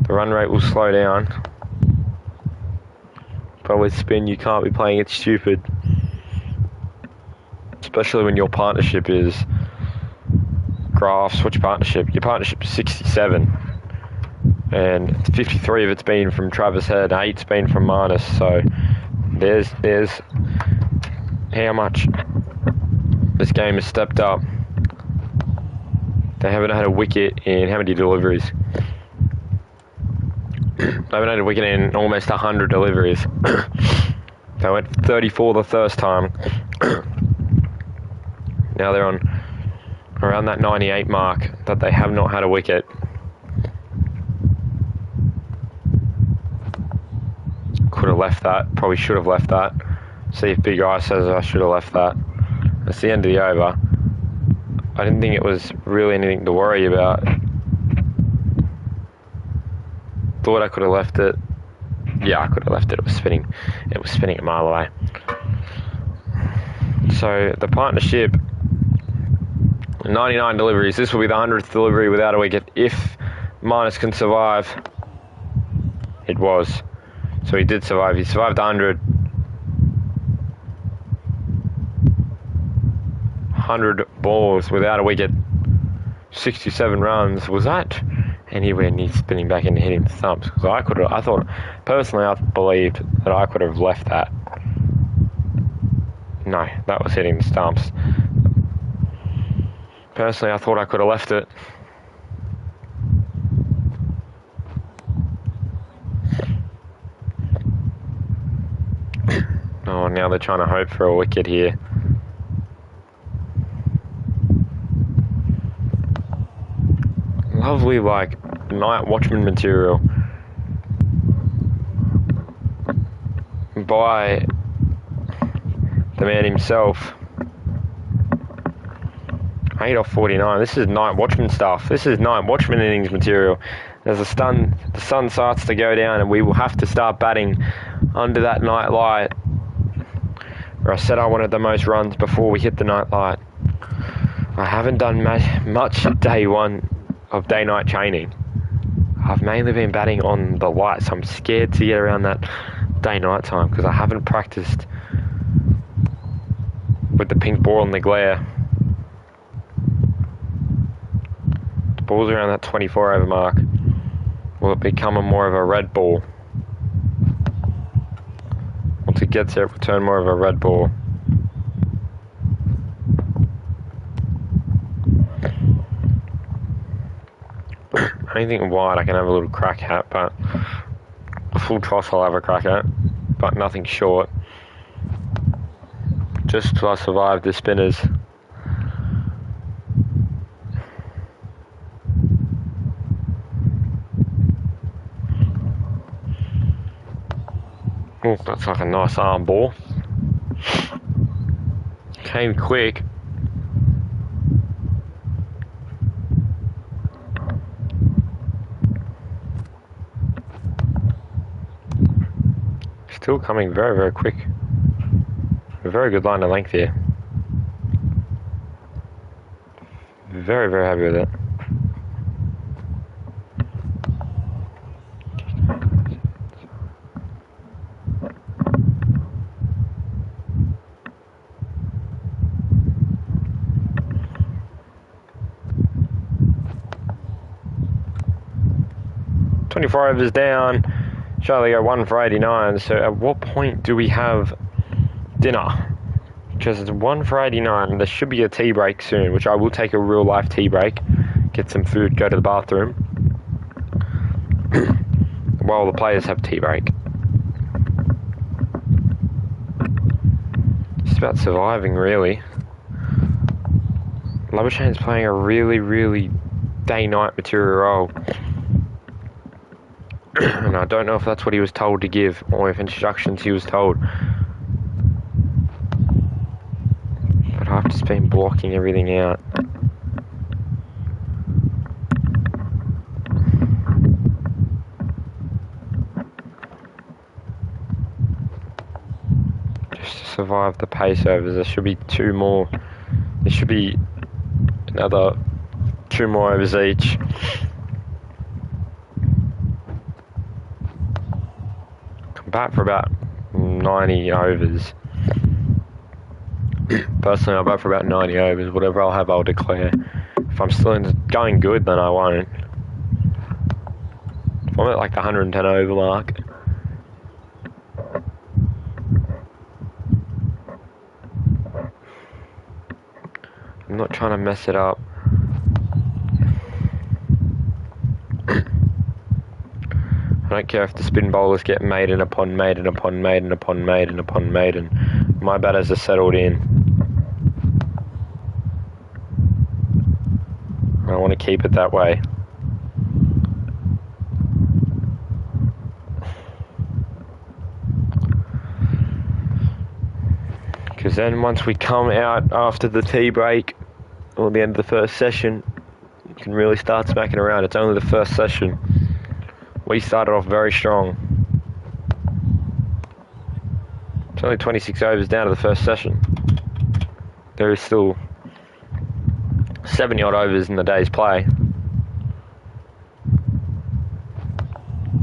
The run rate will slow down. But with spin, you can't be playing it stupid. Especially when your partnership is graphs. What's your partnership? Your partnership is 67. And 53 of it's been from Travis Head, 8's been from Marnus. So there's how much this game has stepped up. They haven't had a wicket in how many deliveries? They haven't had a wicket in almost 100 deliveries. They went 34 the first time. Now they're on around that 98 mark that they have not had a wicket. Could have left that. Probably should have left that. See if Big Eye says I should have left that. That's the end of the over. I didn't think it was really anything to worry about. Thought I could have left it. Yeah, I could have left it. It was spinning. It was spinning a mile away. So the partnership, 99 deliveries. This will be the 100th delivery without a wicket. If Marnus can survive, it was. So he did survive. He survived 100. 100 balls without a wicket. 67 runs. Was that anywhere near spinning back and hitting the stumps? Because I thought, personally, I believed that I could have left that. No, that was hitting the stumps. Personally, I thought I could have left it. Oh, now they're trying to hope for a wicket here. Lovely, like, night watchman material by the man himself. 8 off 49. This is night watchman stuff. This is night watchman innings material. As the sun starts to go down and we will have to start batting under that night light. Where I said I wanted the most runs before we hit the night light. I haven't done much day one of day-night training. I've mainly been batting on the lights. I'm scared to get around that day-night time because I haven't practiced with the pink ball and the glare. The ball's around that 24 over mark. Will it become more of a red ball? Once it gets there, it will turn more of a red ball. Anything wide I can have a little crack at, but a full toss I'll have a crack at, but nothing short. Just till I survive the spinners. Oh, that's like a nice arm ball. Came quick. Still coming very, very quick. A very good line of length here. Very, very happy with it. .24 overs down. Charlie go 1 for 89. So at what point do we have dinner? Because it's 1 for 89. There should be a tea break soon, which I will take a real life tea break. Get some food, go to the bathroom. While the players have tea break. It's about surviving, really. Labuschagne's playing a really, really day-night material role. And I don't know if that's what he was told to give, or if instructions he was told. But I've just been blocking everything out. Just to survive the pace overs. There should be 2 more. There should be another 2 more overs each. Bat for about 90 overs. Personally, I'll bat for about 90 overs. Whatever I'll have, I'll declare. If I'm still going good, then I won't. If I'm at like the 110 over mark, I'm not trying to mess it up. I don't care if the spin bowlers get maiden upon maiden upon maiden upon maiden upon maiden. My batters are settled in. I want to keep it that way. Because then once we come out after the tea break, or the end of the first session, you can really start smacking around. It's only the first session. We started off very strong. It's only 26 overs down to the first session. There is still 70 odd overs in the day's play.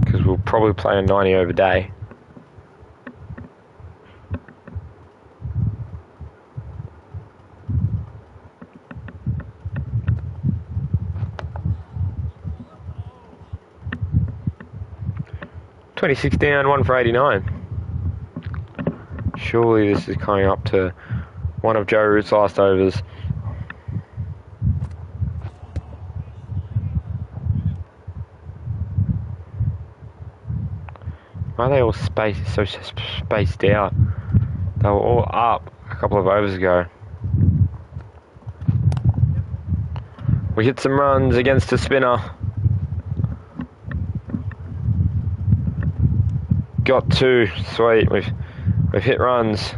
Because we'll probably play a 90 over day. .26 down, 1 for 89. Surely this is coming up to one of Joe Root's last overs. Why are they all so spaced out? They were all up a couple of overs ago. We hit some runs against a spinner. Got 2, sweet. We've hit runs.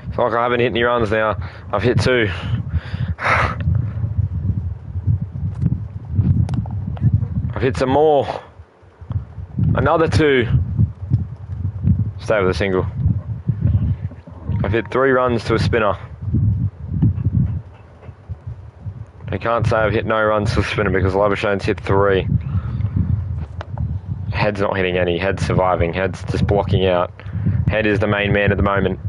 It's like I haven't hit any runs now. I've hit 2. I've hit some more. Another 2. Stay with a single. I've hit 3 runs to a spinner. I can't say I've hit no runs to a spinner because Labuschagne's hit 3. Head's not hitting any. Head's surviving. Head's just blocking out. Head is the main man at the moment.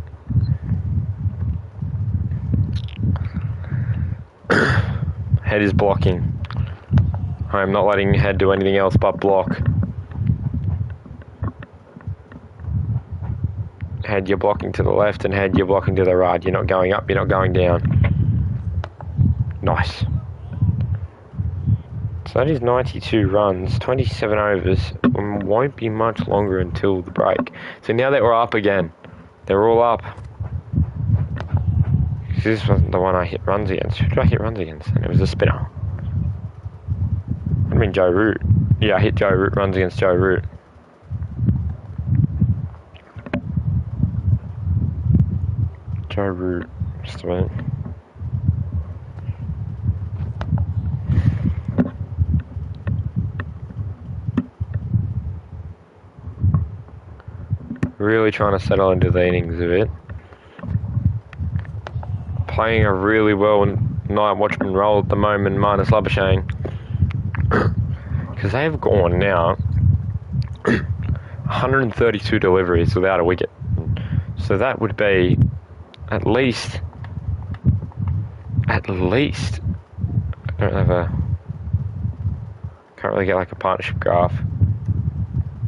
Head is blocking. I'm not letting head do anything else but block. Head, you're blocking to the left, and head, you're blocking to the right. You're not going up, you're not going down. Nice. So that is 92 runs, 27 overs, and won't be much longer until the break. So now that we're up again, they're all up. This wasn't the one I hit runs against. Who did I hit runs against? And it was a spinner. I mean Joe Root. Yeah, I hit Joe Root, runs against Joe Root. Joe Root. Just a minute. Really trying to settle into the innings a bit. Playing a really well night watchman role at the moment, minus Labuschagne. Because they have gone now 132 deliveries without a wicket. So that would be at least, I don't have can't really get like a partnership graph.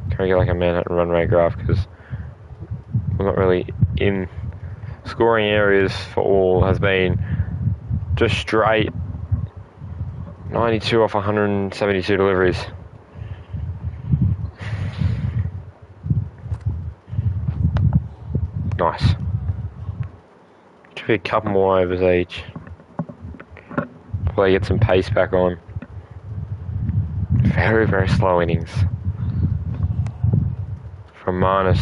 Can't really get like a Manhattan run rate graph because we're not really in scoring areas for all. Has been just straight 92 off 172 deliveries. Nice. Should be a couple more overs each. Probably get some pace back on. Very, very slow innings. From minus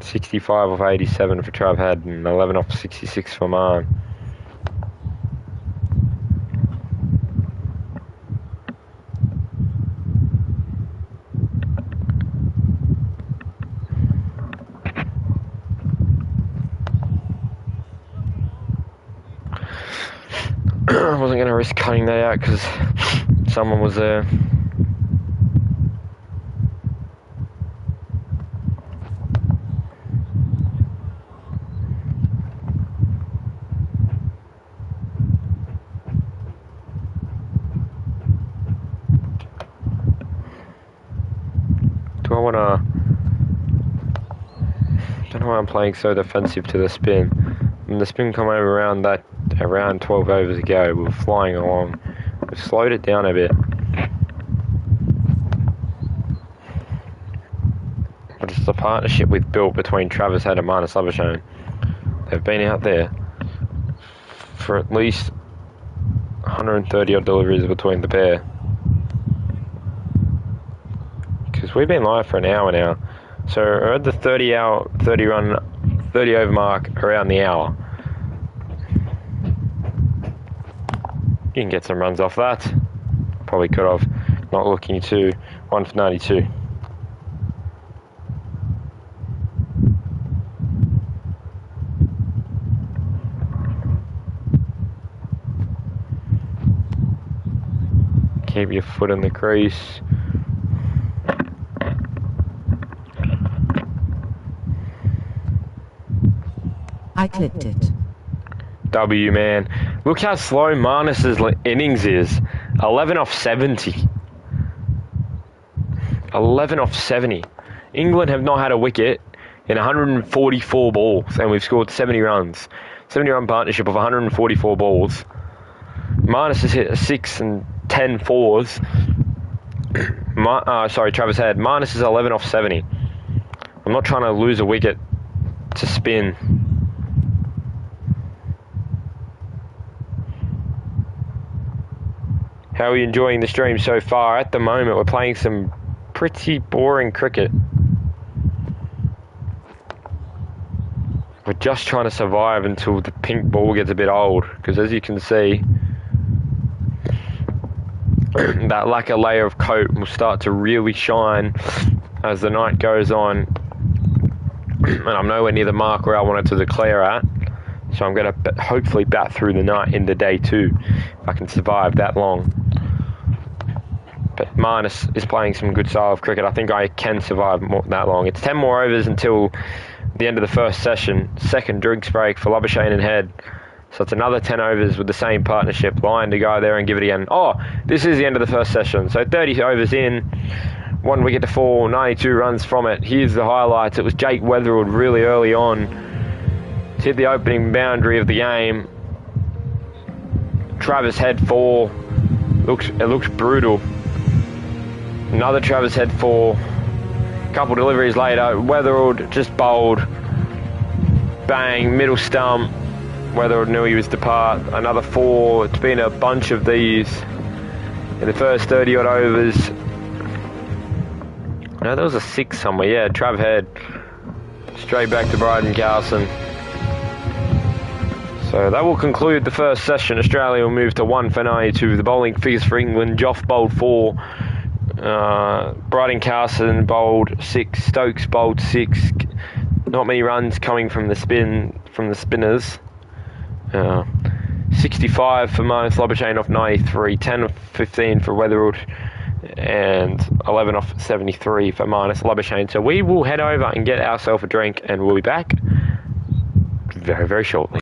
65 off 87 for Trav Head and 11 off 66 for Marn. I wasn't going to risk cutting that out because someone was there. Do I want to... I don't know why I'm playing so defensive to the spin. When the spin come over around 12 overs ago, we were flying along. We've slowed it down a bit. But it's the partnership we've built between Travis Head and Marnus Labuschagne. They've been out there for at least 130 odd deliveries between the pair. Because we've been live for an hour now. So we're at the 30 over mark around the hour. You can get some runs off that. Probably could have. Not looking to 1 for 92. Keep your foot in the crease. I clicked it. W, man. Look how slow Marnus's innings is. 11 off 70. 11 off 70. England have not had a wicket in 144 balls, and we've scored 70 runs. 70-run partnership of 144 balls. Marnus has hit 6 and 10 fours. Travis Head. Marnus is 11 off 70. I'm not trying to lose a wicket to spin. How are you enjoying the stream so far? At the moment, we're playing some pretty boring cricket. We're just trying to survive until the pink ball gets a bit old. Because as you can see, that lacquer layer of coat will start to really shine as the night goes on. And I'm nowhere near the mark where I wanted to declare at. So I'm going to hopefully bat through the night into day 2 if I can survive that long. But Marnus is playing some good style of cricket. I think I can survive that long. It's 10 more overs until the end of the first session. Second drinks break for Labuschagne and Head. So it's another 10 overs with the same partnership. Lyon to go there and give it again. Oh, this is the end of the first session. So 30 overs in, 1 wicket to fall, 92 runs from it. Here's the highlights. It was Jake Weatherald really early on to hit the opening boundary of the game. Travis Head 4. It looks brutal. Another Travis Head 4. Couple deliveries later, Weatherald just bowled. Bang, middle stump. Weatherald knew he was to part. Another 4. It's been a bunch of these in the first 30 odd overs. I know there was a 6 somewhere. Yeah, Trav Head. Straight back to Bryden Carlson. So that will conclude the first session. Australia will move to 1 for 92. The bowling figures for England. Joff bowled 4. Bryden Carlson bowled 6. Stokes bowled 6. Not many runs coming from the spinners. 65 for Marnus Labuschagne off 93. 10 of 15 for Weatherald. And 11 off 73 for Marnus Labuschagne. So we will head over and get ourselves a drink, and we'll be back very, very shortly.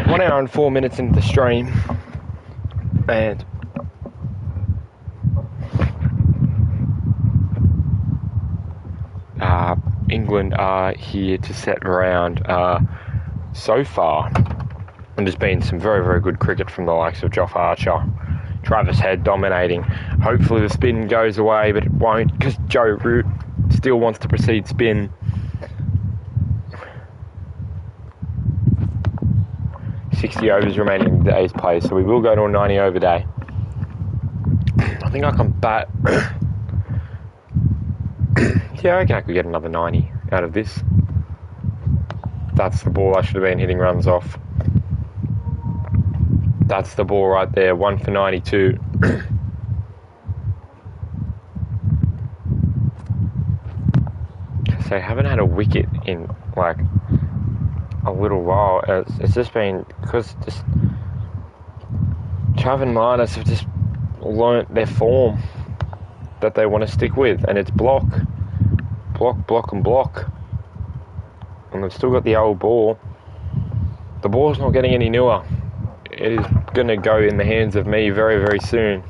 One hour and 4 minutes into the stream, and England are here to set around. So far, and there's been some very, very good cricket from the likes of Joff Archer, Travis Head dominating. Hopefully the spin goes away, but it won't, because Joe Root still wants to proceed spin. 60 overs remaining in the day's play, so we will go to a 90 over day. I think I can bat. Yeah, I reckon I could get another 90 out of this. That's the ball I should have been hitting runs off. That's the ball right there, 1 for 92. So I haven't had a wicket in like a little while. It's just been because just Trav and Marnus have just learnt their form that they want to stick with, and it's block, and block. And they've still got the old ball. The ball's not getting any newer. It is going to go in the hands of me very, very soon.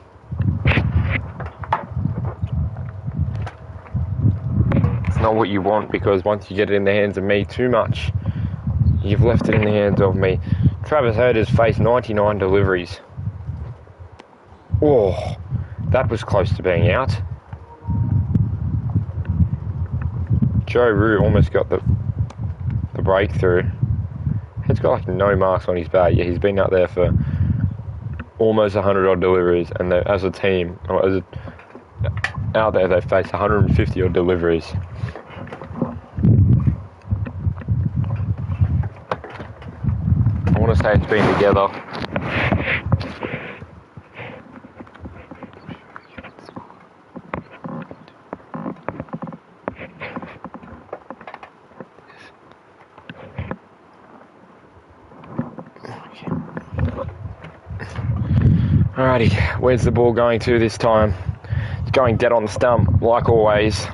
It's not what you want, because once you get it in the hands of me too much, you've left it in the hands of me. Travis Heard has faced 99 deliveries. Oh, that was close to being out. Joe Root almost got the breakthrough. He's got like no marks on his bat. Yeah, he's been out there for almost 100 odd deliveries, and as a team, or out there, they faced 150 odd deliveries. I want to say it's been together. Alrighty, where's the ball going to this time? It's going dead on the stump, like always.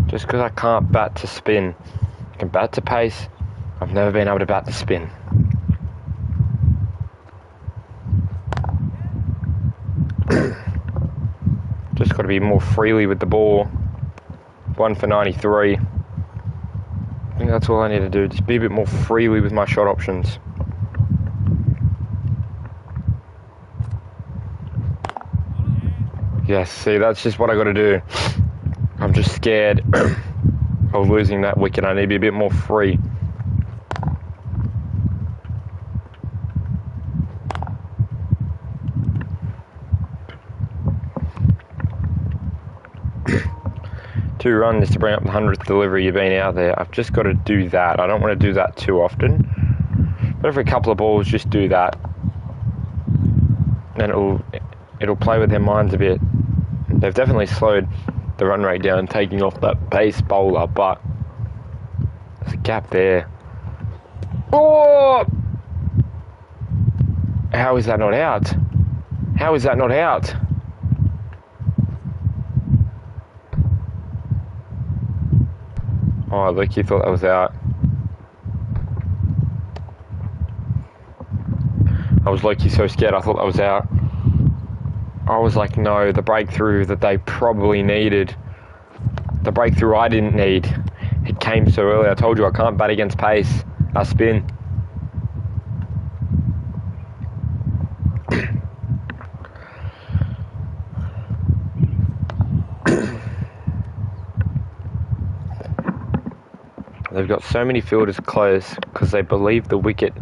Just because I can't bat to spin. I can bat to pace. I've never been able to bat to spin. Just got to be more freely with the ball. 1 for 93. I think that's all I need to do. Just be a bit more freely with my shot options. Yes, see, that's just what I got to do. I'm just scared of losing that wicket. I need to be a bit more free. Two runs to bring up the 100th delivery. You've been out there. I've just got to do that. I don't want to do that too often. But every couple of balls, just do that. And it'll play with their minds a bit. They've definitely slowed the run rate down, taking off that pace bowler, but there's a gap there. Oh! How is that not out? How is that not out? Oh, look, you thought that was out. I was like, you're so scared, I thought that was out. I was like, no, the breakthrough that they probably needed, the breakthrough I didn't need, it came so early. I told you I can't bat against pace. I spin. They've got so many fielders close because they believe the wicket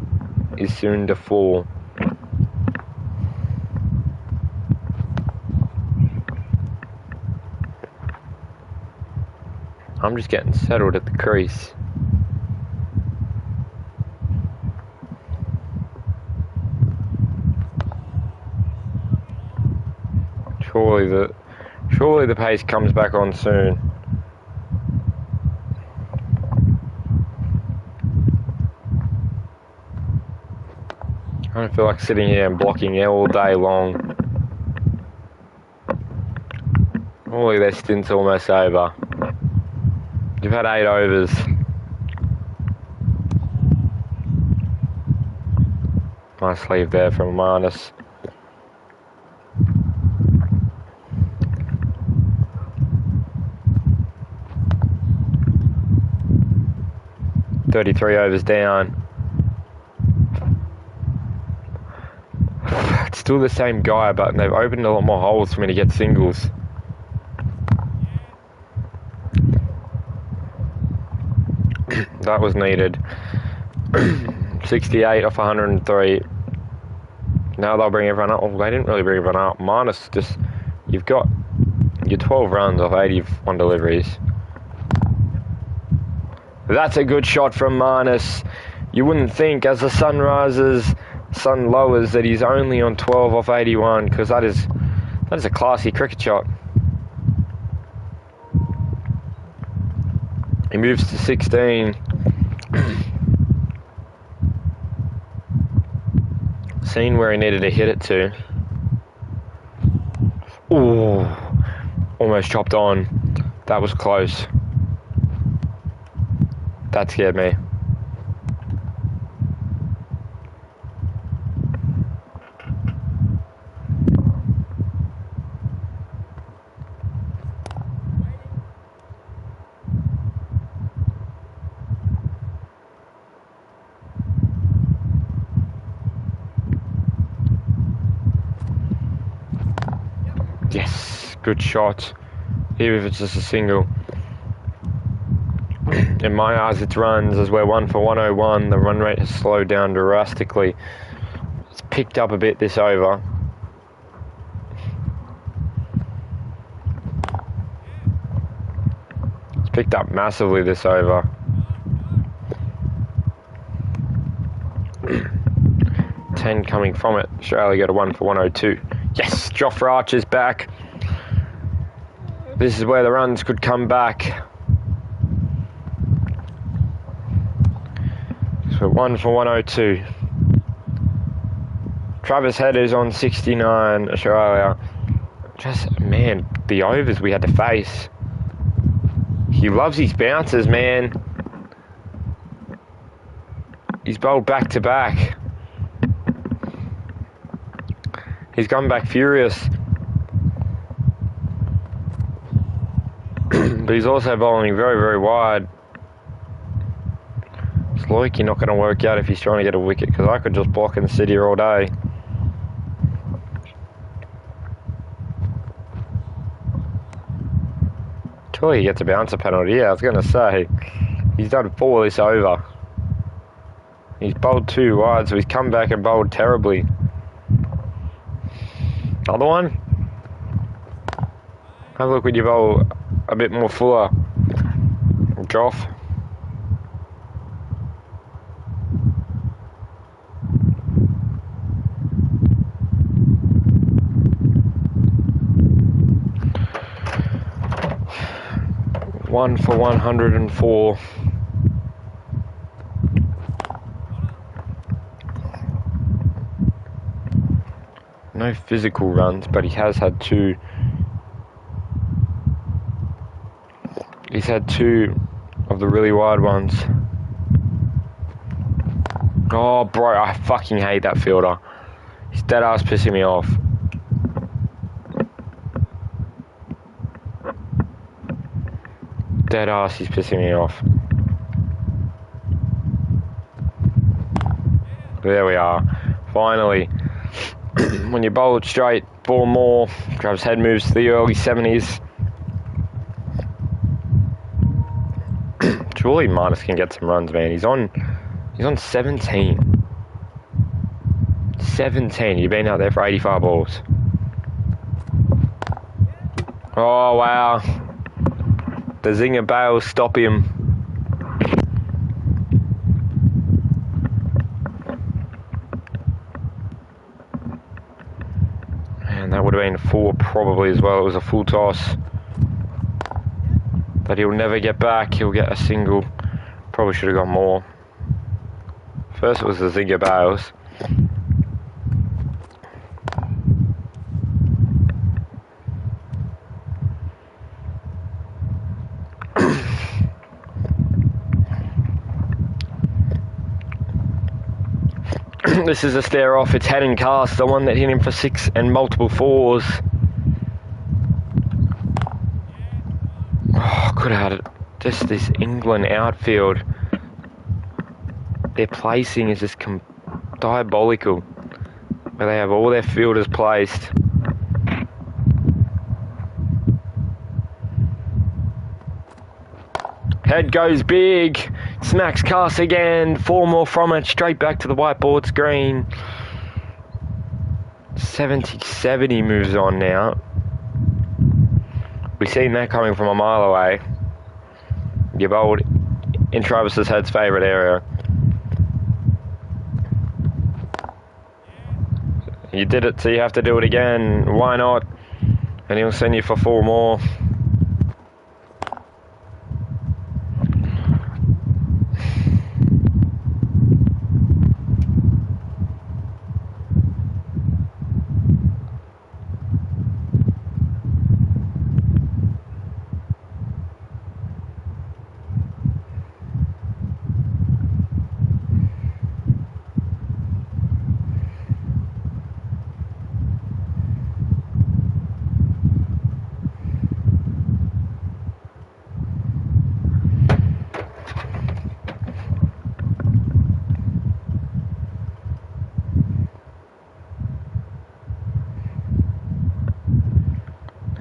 is soon to fall. I'm just getting settled at the crease. Surely the pace comes back on soon. I don't feel like sitting here and blocking all day long. Surely their stint's almost over. You've had 8 overs. Nice leave there from Marnus. .33 overs down. It's still the same guy, but they've opened a lot more holes for me to get singles. That was needed. 68 off 103. Now they'll bring everyone up. Well, they didn't really bring everyone up. Minus just, you've got your 12 runs off 81 deliveries. That's a good shot from Marnus. You wouldn't think as the sun rises, sun lowers, that he's only on 12 off 81, because that is a classy cricket shot. He moves to 16. Seen where he needed to hit it to. Ooh, almost chopped on. That was close. That scared me. Yes, good shot. Even if it's just a single. In my eyes, it's runs, as we're 1 for 101. The run rate has slowed down drastically. It's picked up a bit this over. It's picked up massively this over. 10 coming from it. Australia get a 1 for 102. Yes, Jofra Archer's back. This is where the runs could come back. So 1 for 102. Travis Head is on 69, Australia. Just, man, the overs we had to face. He loves his bounces, man. He's bowled back to back. He's come back furious. But he's also bowling very, very wide. It's like you're not going to work out if he's trying to get a wicket, because I could just block and sit here all day. Surely he gets a bouncer penalty. Yeah, I was going to say. He's done 4 this over. He's bowled 2 wide, so he's come back and bowled terribly. Another one? Have a look when you bowl a bit more fuller. Joff. One for 104. No physical runs, but he has had 2. He's had 2 of the really wide ones. Oh, bro, I fucking hate that fielder. He's dead ass pissing me off. Dead ass, he's pissing me off. There we are. Finally. When you bowl it straight, ball more. Travis Head moves to the early 70s. Surely Marnus can get some runs, man. He's on 17. 17. You've been out there for 85 balls. Oh, wow. The zinger bails stop him. And that would have been 4 probably as well. It was a full toss. But he'll never get back. He'll get a single. Probably should have got more. First it was the zinger bails. This is a stare off. It's Head and Cast, the one that hit him for 6 and multiple 4s. Oh, could have had it. Just this England outfield. Their placing is just diabolical. Where they have all their fielders placed. Head goes big. Smacks cast again. 4 more from it. Straight back to the whiteboard screen. 70-70 moves on now. We've seen that coming from a mile away. You bowled in Travis's head's favourite area. You did it, so you have to do it again. Why not? And he'll send you for 4 more.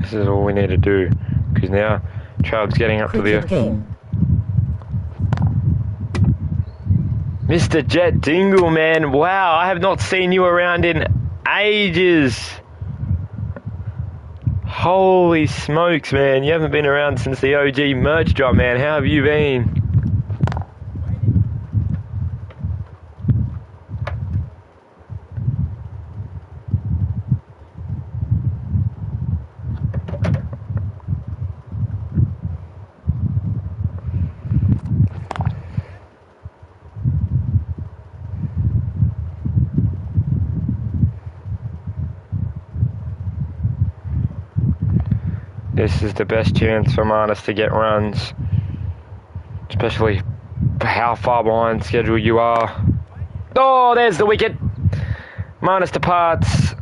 This is all we need to do, because now Trav's getting up Cricket to the... game. Mr. Jet Dingle, man. Wow, I have not seen you around in ages. Holy smokes, man. You haven't been around since the OG merch drop, man. How have you been? This is the best chance for Marnus to get runs, especially for how far behind schedule you are. Oh, there's the wicket. Marnus departs.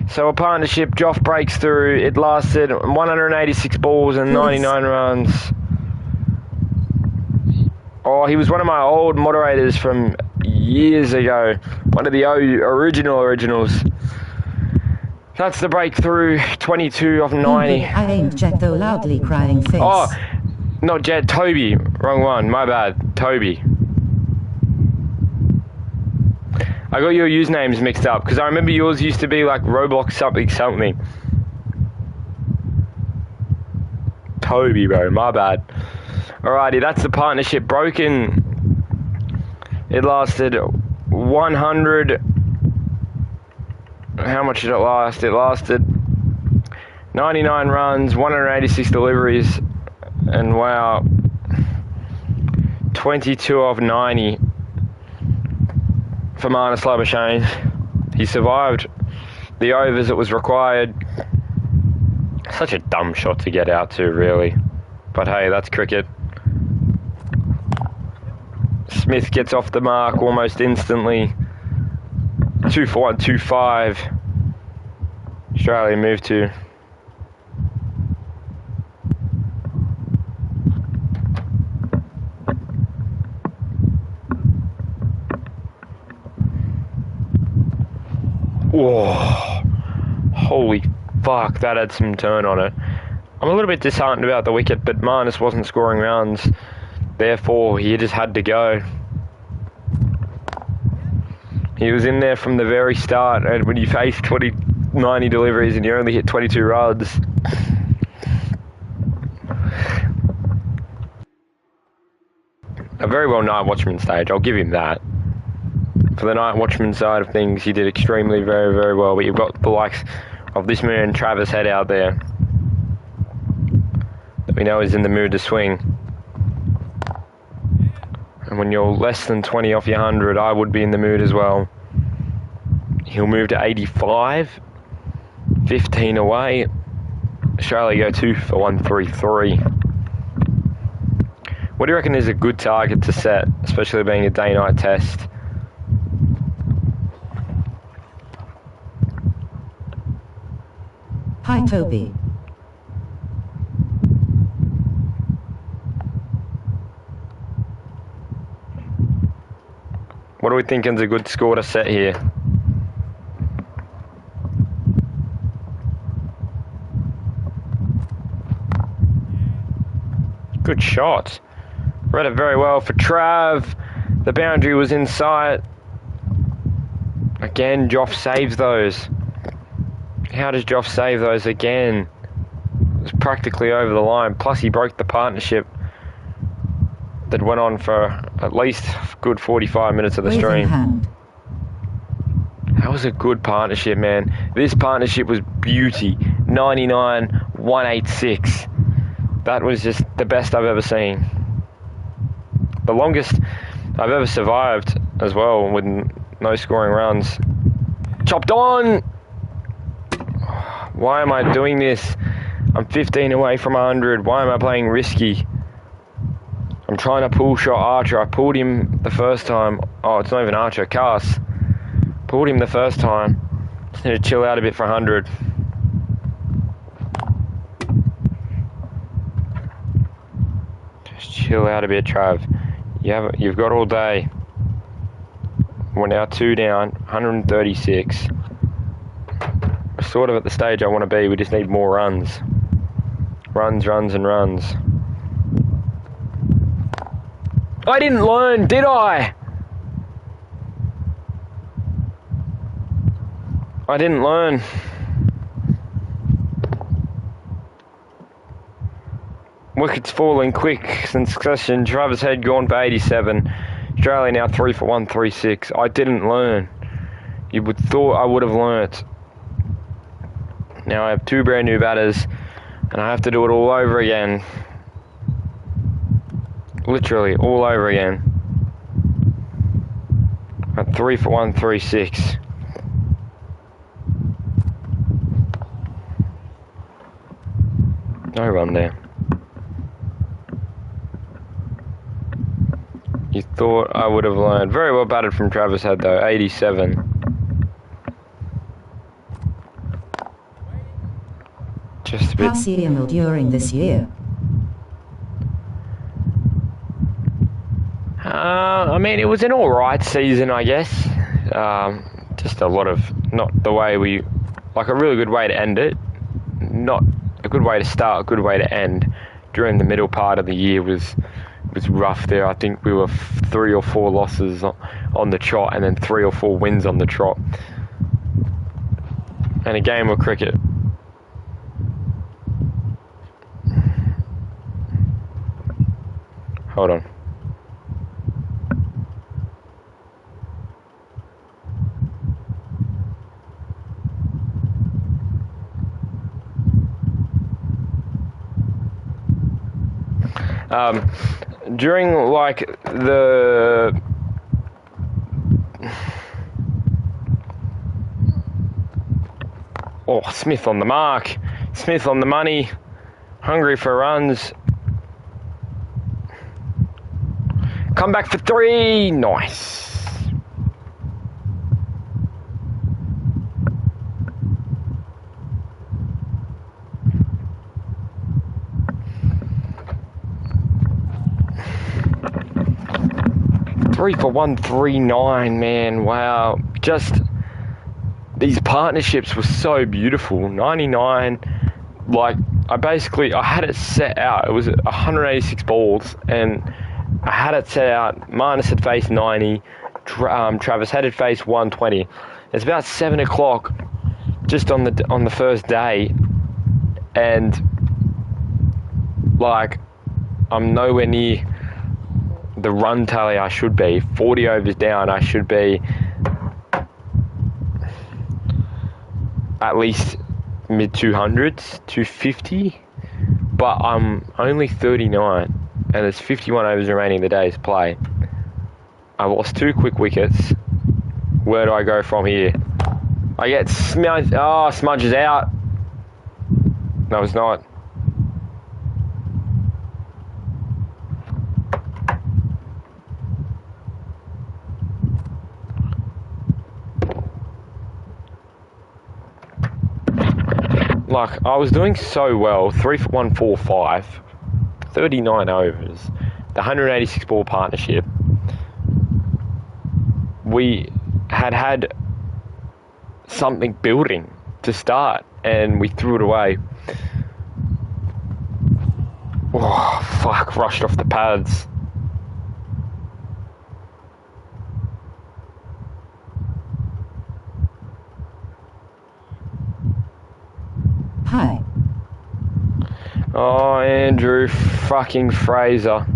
So a partnership, Joff breaks through. It lasted 186 balls and 99 runs. Oh, he was one of my old moderators from years ago. One of the originals. That's the breakthrough, 22 off 90. I ain't Jet though, loudly crying face. Oh, not Jet, Toby. Wrong one, my bad. Toby. I got your usernames mixed up, because I remember yours used to be like Roblox something. Toby, bro, my bad. Alrighty, that's the partnership broken. It lasted 100... How much did it last? It lasted 99 runs, 186 deliveries, and wow, 22 of 90 for Marnus Labuschagne. He survived the overs that was required. Such a dumb shot to get out to, really. But hey, that's cricket. Smith gets off the mark almost instantly. 2 for 1, 2-5. Australia move to. Whoa. Holy fuck, that had some turn on it. I'm a little bit disheartened about the wicket, but Marnus wasn't scoring runs. Therefore, he just had to go. He was in there from the very start, and when you face 90 deliveries and you only hit 22 runs. A very well night watchman stage, I'll give him that. For the night watchman side of things, he did extremely very, very well, but you've got the likes of this man, Travis Head, out there that we know is in the mood to swing. And when you're less than 20 off your 100, I would be in the mood as well. He'll move to 85. 15 away. Australia go 2 for 133. What do you reckon is a good target to set, especially being a day-night test? Hi, Toby. What are we thinking is a good score to set here? Good shot. Read it very well for Trav. The boundary was in sight. Again, Joff saves those. How does Joff save those again? It was practically over the line. Plus, he broke the partnership that went on for at least a good 45 minutes of the stream. That was a good partnership, man. This partnership was beauty. 99, 186. That was just the best I've ever seen. The longest I've ever survived as well, with no scoring runs. Chopped on! Why am I doing this? I'm 15 away from 100. Why am I playing risky? I'm trying to pull shot Archer. I pulled him the first time. Oh, it's not even Archer, Cast. Pulled him the first time. Just need to chill out a bit for 100. Just chill out a bit, Trav. You've got all day. We're now 2 down, 136. We're sort of at the stage I want to be. We just need more runs. Runs, and runs. I didn't learn, did I? I didn't learn. Wickets falling quick in succession. Travis Head gone for 87. Australia now 3 for 136. I didn't learn. You would thought I would have learnt. Now I have 2 brand new batters, and I have to do it all over again. Literally all over again. At 3 for 136. No run there. You thought I would have learned. Very well batted from Travis Head though, 87. Just a bit. How's during this year? I mean, it was an alright season, I guess. Just a lot of, not the way we, like a really good way to end it. Not a good way to start, a good way to end. During the middle part of the year was rough there. I think we were 3 or 4 losses on the trot, and then 3 or 4 wins on the trot. And a game of cricket. Hold on. During like the Smith on the mark, Smith on the money, hungry for runs, come back for 3, nice. Three for 139, man. Wow. Just these partnerships were so beautiful. 99, like I had it set out. It was 186 balls, and I had it set out. Marnus had faced 90. Travis had faced 120. It's about 7 o'clock, just on the first day, and like I'm nowhere near the run tally I should be. 40 overs down, I should be at least mid 200s, 250, but I'm only 39 and there's 51 overs remaining in the day's play. I lost 2 quick wickets. Where do I go from here? I get Smudge is out. No, it's not. Like, I was doing so well, 3 for 145, 39 overs, the 186 ball partnership. We had something building to start, and we threw it away. Oh, fuck, rushed off the pads. Oh, Andrew fucking Fraser.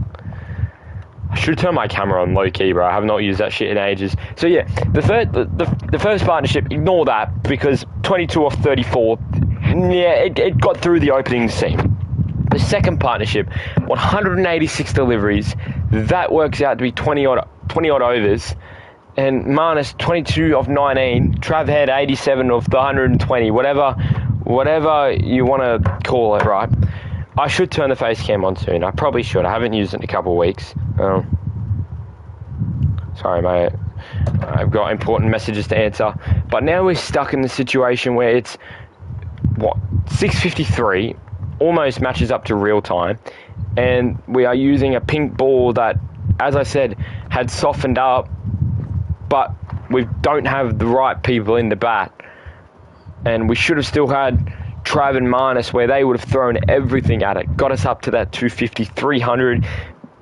I should turn my camera on low key, bro. I have not used that shit in ages. So yeah, the first partnership, ignore that because 22 off 34. Yeah, it got through the opening scene. The second partnership, 186 deliveries. That works out to be 20 odd overs. And Marnus 22 of 19. Trav had 87 of the 120. Whatever you want to call it, right? I should turn the face cam on soon. I probably should. I haven't used it in a couple of weeks. Sorry, mate. I've got important messages to answer. But now we're stuck in the situation where it's, 6:53, almost matches up to real time. And we are using a pink ball that, as I said, had softened up. But we don't have the right people in the bat. And we should have still had Trav and Marnus where they would have thrown everything at it. Got us up to that 250, 300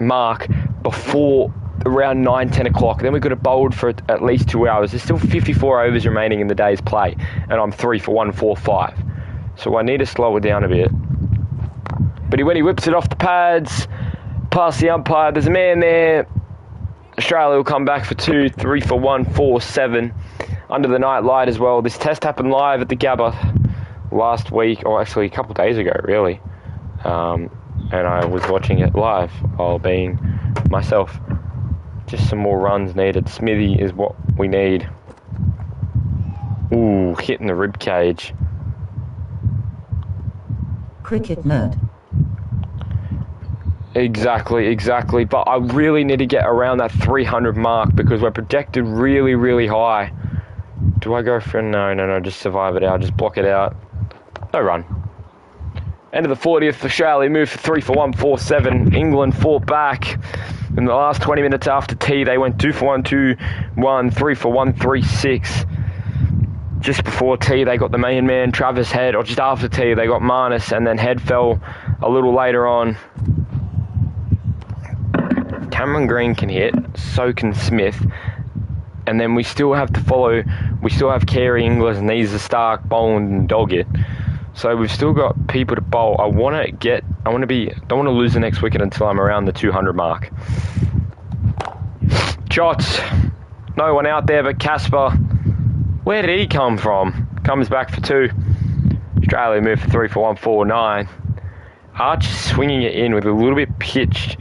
mark before around 9, 10 o'clock. Then we could have bowled for at least 2 hours. There's still 54 overs remaining in the day's play. And I'm 3 for 145. So I need to slow it down a bit. But when he whips it off the pads, past the umpire, there's a man there. Australia will come back for 2, 3 for 147. Under the night light as well. This test happened live at the Gabba last week, or actually a couple of days ago, really. And I was watching it live while being myself. Just some more runs needed. Smithy is what we need. Ooh, hitting the rib cage. Cricket nerd. Exactly. But I really need to get around that 300 mark because we're projected really, really high. Do I go for no, just survive it out, just block it out. No run. End of the 40th, Australia moved for 3 for 147. England fought back. In the last 20 minutes after tea, they went 2 for 121, 3 for 136. Just before tea, they got the main man, Travis Head, or just after tea, they got Marnus, and then Head fell a little later on. Cameron Green can hit, so can Smith. And then we still have to follow, we still have Carey Inglis, Neeza Stark, Boland and Doggett. So we've still got people to bowl. don't want to lose the next wicket until I'm around the 200 mark. Shots. No one out there but Casper. Where did he come from? Comes back for 2. Australia moved for 3 for 149. Arch swinging it in with a little bit pitched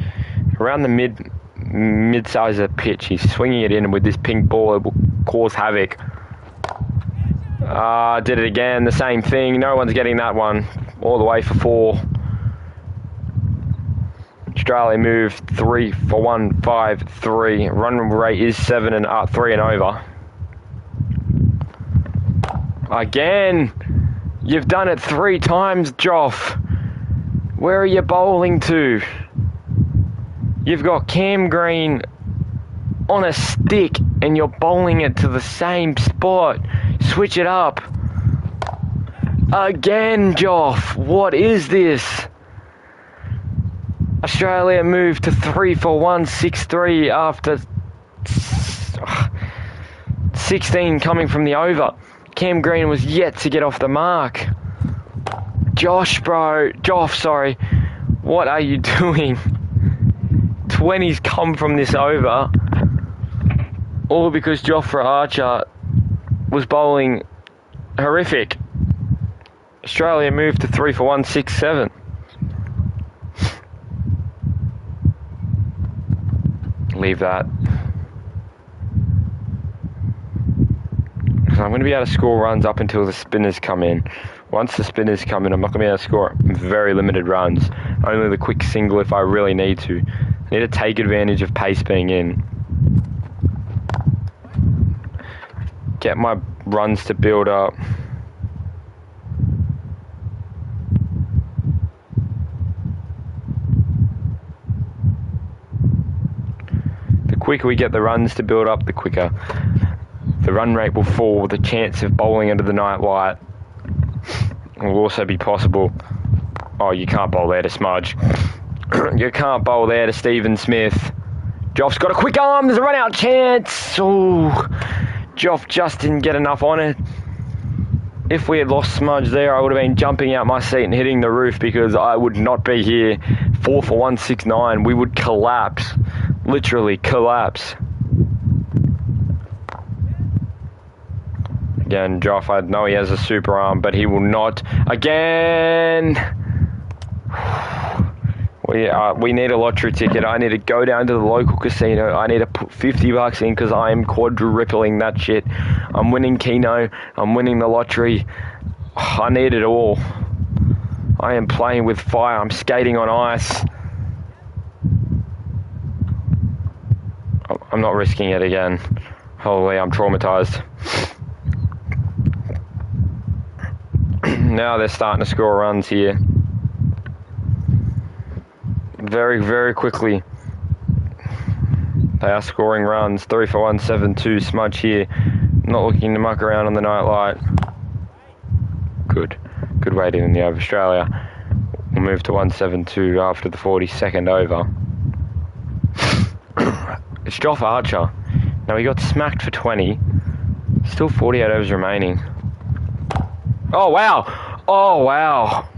around the mid-size of the pitch. He's swinging it in with this pink ball. It will cause havoc. Did it again. The same thing. No one's getting that one. All the way for 4. Australia moved 3 for 153. Run rate is 3 and over. Again. You've done it 3 times, Joff. Where are you bowling to? You've got Cam Green on a stick and you're bowling it to the same spot. Switch it up. Again, Joff. What is this? Australia moved to 3 for 163 after 16 coming from the over. Cam Green was yet to get off the mark. Joff, sorry. What are you doing? 20's come from this over. All because Jofra Archer was bowling horrific. Australia moved to 3 for 167. Leave that. So I'm going to be able to score runs up until the spinners come in. Once the spinners come in, I'm not going to be able to score very limited runs. Only the quick single if I really need to. I need to take advantage of pace being in. Get my runs to build up. The quicker we get the runs to build up, the quicker the run rate will fall. The chance of bowling under the night light will also be possible. Oh, you can't bowl there to Smudge. You can't bowl there to Stephen Smith. Joff's got a quick arm. There's a run-out chance. Oh, Joff just didn't get enough on it. If we had lost Smudge there, I would have been jumping out my seat and hitting the roof because I would not be here. 4 for 169. We would collapse. Literally collapse. Again, Joff, I know he has a super arm, but he will not. Again! We need a lottery ticket. I need to go down to the local casino. I need to put $50 in because I am quadrupling that shit. I'm winning Keno. I'm winning the lottery. I need it all. I am playing with fire. I'm skating on ice. I'm not risking it again. Holy, I'm traumatized. Now they're starting to score runs here. Very, very quickly. They are scoring runs. 3 for 172. Smudge here. Not looking to muck around on the night light. Good. Good waiting in the over Australia. We'll move to 172 after the 42nd over. It's Joff Archer. Now he got smacked for 20. Still 48 overs remaining. Oh, wow. Oh, wow.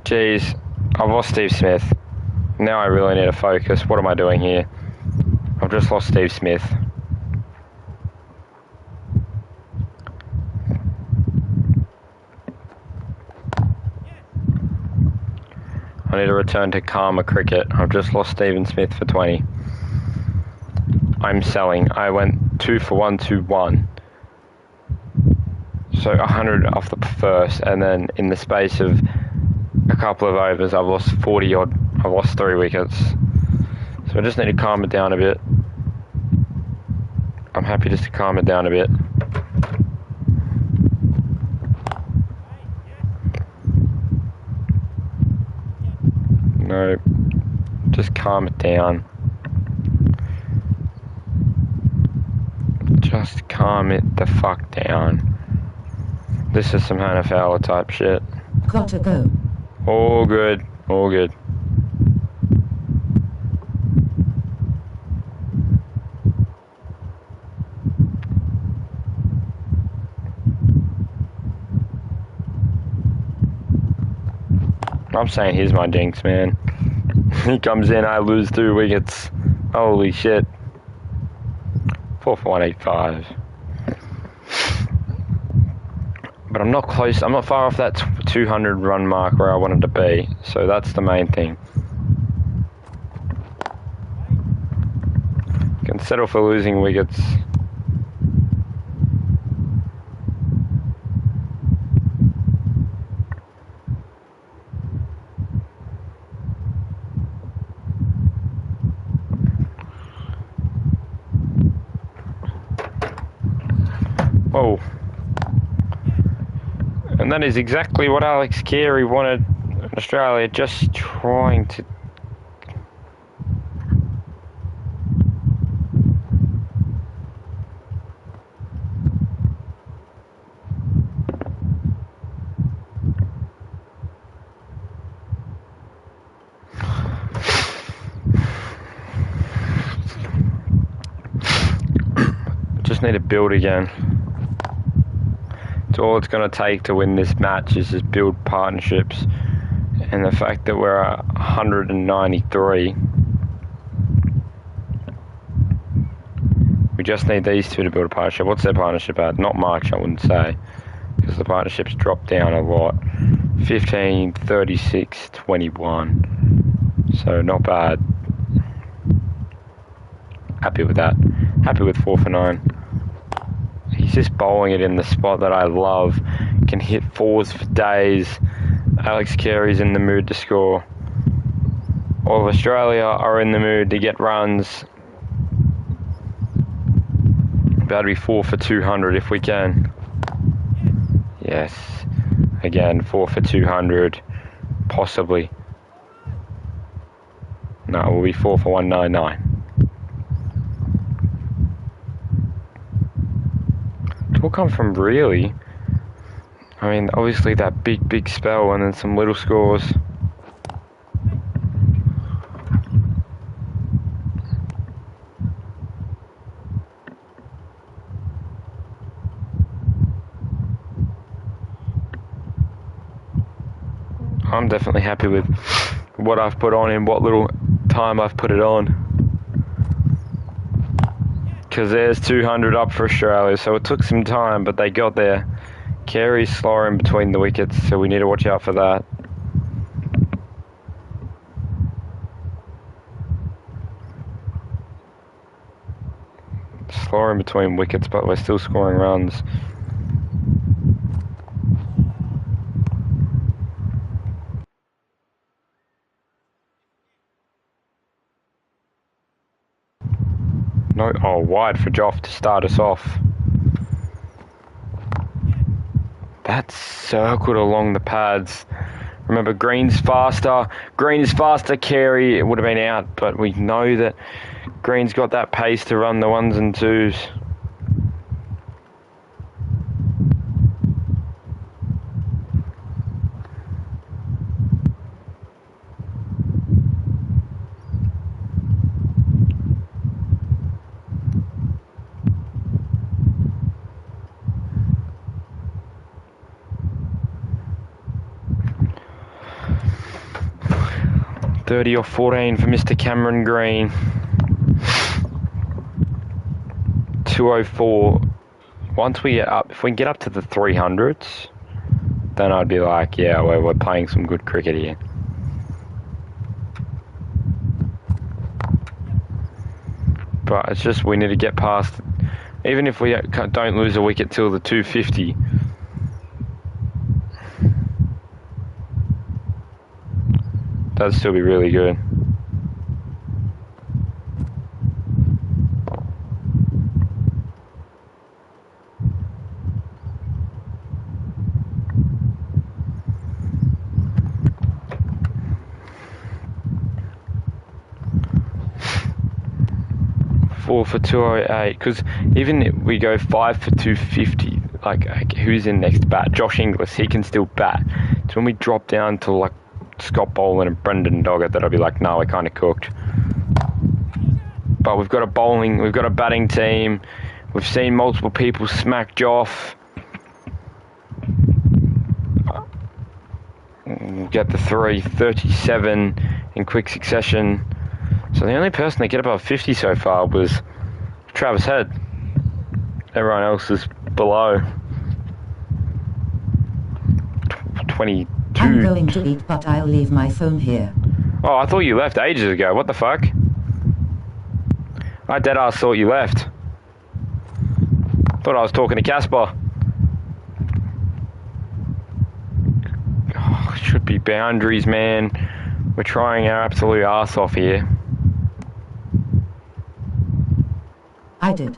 Jeez, I've lost Steve Smith. Now I really need to focus. What am I doing here? I've just lost Steve Smith. I need to return to calmer cricket. I've just lost Stephen Smith for 20. I'm selling. I went 2 for 121. So 100 off the first, and then in the space of a couple of overs, I've lost 40 odd. I've lost 3 wickets. So I just need to calm it down a bit. I'm happy just to calm it down a bit. No, just calm it down. Just calm it the fuck down. This is some Hannah Fowler type shit. Gotta go. All good, all good. I'm saying here's my jinx, man. He comes in, I lose 2 wickets. Holy shit. 4 for 185. But I'm not close. I'm not far off that 200 run mark where I wanted to be. So that's the main thing. Can settle for losing wickets. Whoa. And that is exactly what Alex Carey wanted in Australia, just trying to... Just need to build again. All it's going to take to win this match is just build partnerships, and the fact that we're at 193, we just need these two to build a partnership. What's their partnership at? Not much, I wouldn't say, because the partnerships dropped down a lot. 15, 36, 21, so not bad. Happy with that. Happy with 4 for 9. He's just bowling it in the spot that I love. Can hit 4s for days. Alex Carey's in the mood to score. All of Australia are in the mood to get runs. About to be 4 for 200 if we can. Yes. Again, 4 for 200. Possibly. No, it will be 4 for 199. It will come from really. I mean, obviously that big spell and then some little scores. I'm definitely happy with what I've put on and what little time I've put it on. Because there's 200 up for Australia, so it took some time, but they got there. Carey's slower in between the wickets, so we need to watch out for that. Slower in between wickets, but we're still scoring runs. No, oh, wide for Joff to start us off. That's circled along the pads. Remember, Green's faster. Green is faster. Carey, it would have been out, but we know that Green's got that pace to run the ones and twos. $30 or $14 for Mr. Cameron Green. 204. Once we get up, if we can get up to the 300s, then I'd be like, yeah, we're playing some good cricket here. But it's just we need to get past, even if we don't lose a wicket till the 250. That'd still be really good. Four for 208, because even if we go 5 for 250, like who's in next bat? Josh Inglis, he can still bat. So when we drop down to like Scott Boland and Brendan Doggett, that'll be like, no, we're kind of cooked. But we've got a batting team. We've seen multiple people smack Joff. We'll get the 337 in quick succession. So the only person that get above 50 so far was Travis Head. Everyone else is below 22. I'm going to eat, but I'll leave my phone here. Oh, I thought you left ages ago. What the fuck? I deadass thought you left. Thought I was talking to Casper. Oh, should be boundaries, man. We're trying our absolute arse off here. I did.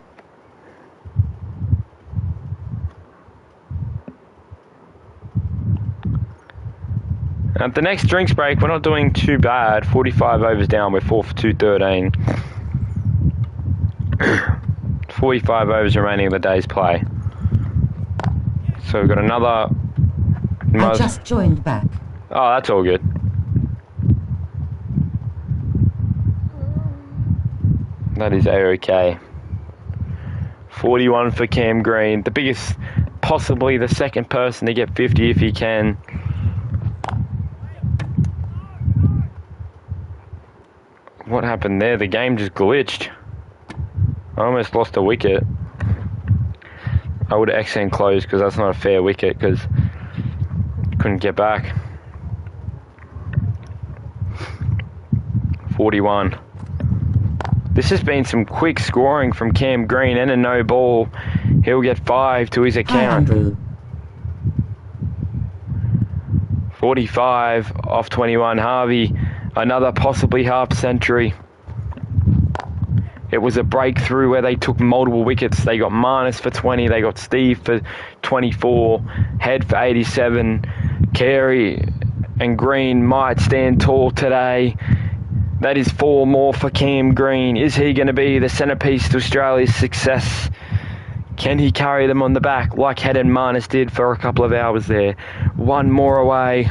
At the next drinks break, we're not doing too bad. 45 overs down, we're 4 for 213. 45 overs remaining of the day's play. So we've got another... I just joined back. Oh, that's all good. That is A-OK. 41 for Cam Green. The biggest, possibly the second person to get 50 if he can. What happened there? The game just glitched. I almost lost a wicket. I would have accent closed because that's not a fair wicket because couldn't get back. 41. This has been some quick scoring from Cam Green and a no ball. He'll get 5 to his account. 45 off 21. Harvey, another possibly half century. It was a breakthrough where they took multiple wickets. They got Marnus for 20. They got Steve for 24. Head for 87. Carey and Green might stand tall today. That is 4 more for Cam Green. Is he going to be the centrepiece to Australia's success? Can he carry them on the back like Head and Marnus did for a couple of hours there? 1 more away.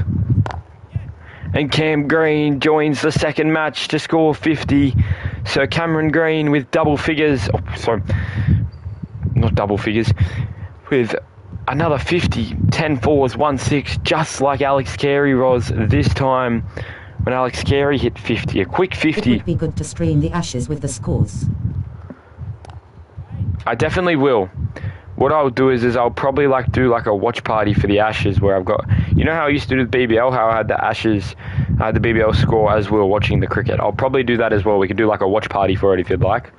And Cam Green joins the second match to score 50. So Cameron Green with double figures. Oh, sorry. Not double figures. With Another 50, 10 fours, 1-6, just like Alex Carey was this time when Alex Carey hit 50. A quick 50. It would be good to stream the Ashes with the scores. I definitely will. What I'll do is I'll probably do a watch party for the Ashes where I've got, you know how I used to do the BBL, how I had the Ashes, I had the BBL score as we were watching the cricket. I'll probably do that as well. We could do a watch party for it if you'd like.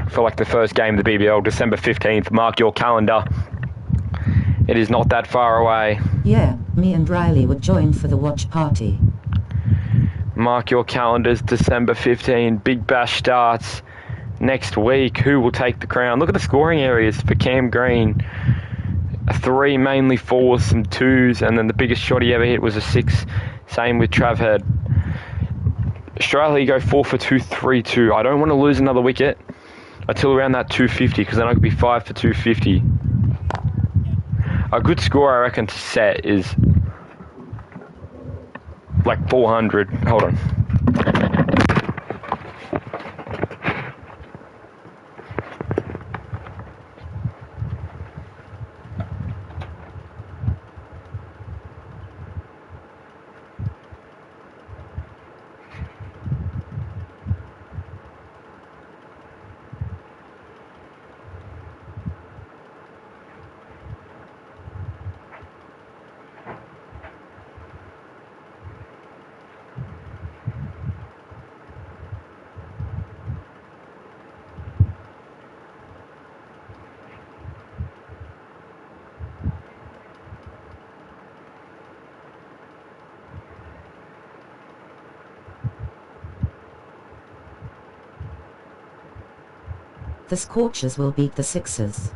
For the first game of the BBL, December 15th. Mark your calendar. It is not that far away. Yeah, me and Riley would join for the watch party. Mark your calendars, December 15. Big Bash starts next week. Who will take the crown? Look at the scoring areas for Cam Green. 3, mainly 4s, some 2s, and then the biggest shot he ever hit was a 6. Same with Trav Head. Australia go 4 for 232. I don't want to lose another wicket until around that 250, because then I could be 5 for 250. A good score, I reckon, to set is 400. Hold on. The Scorchers will beat the Sixers.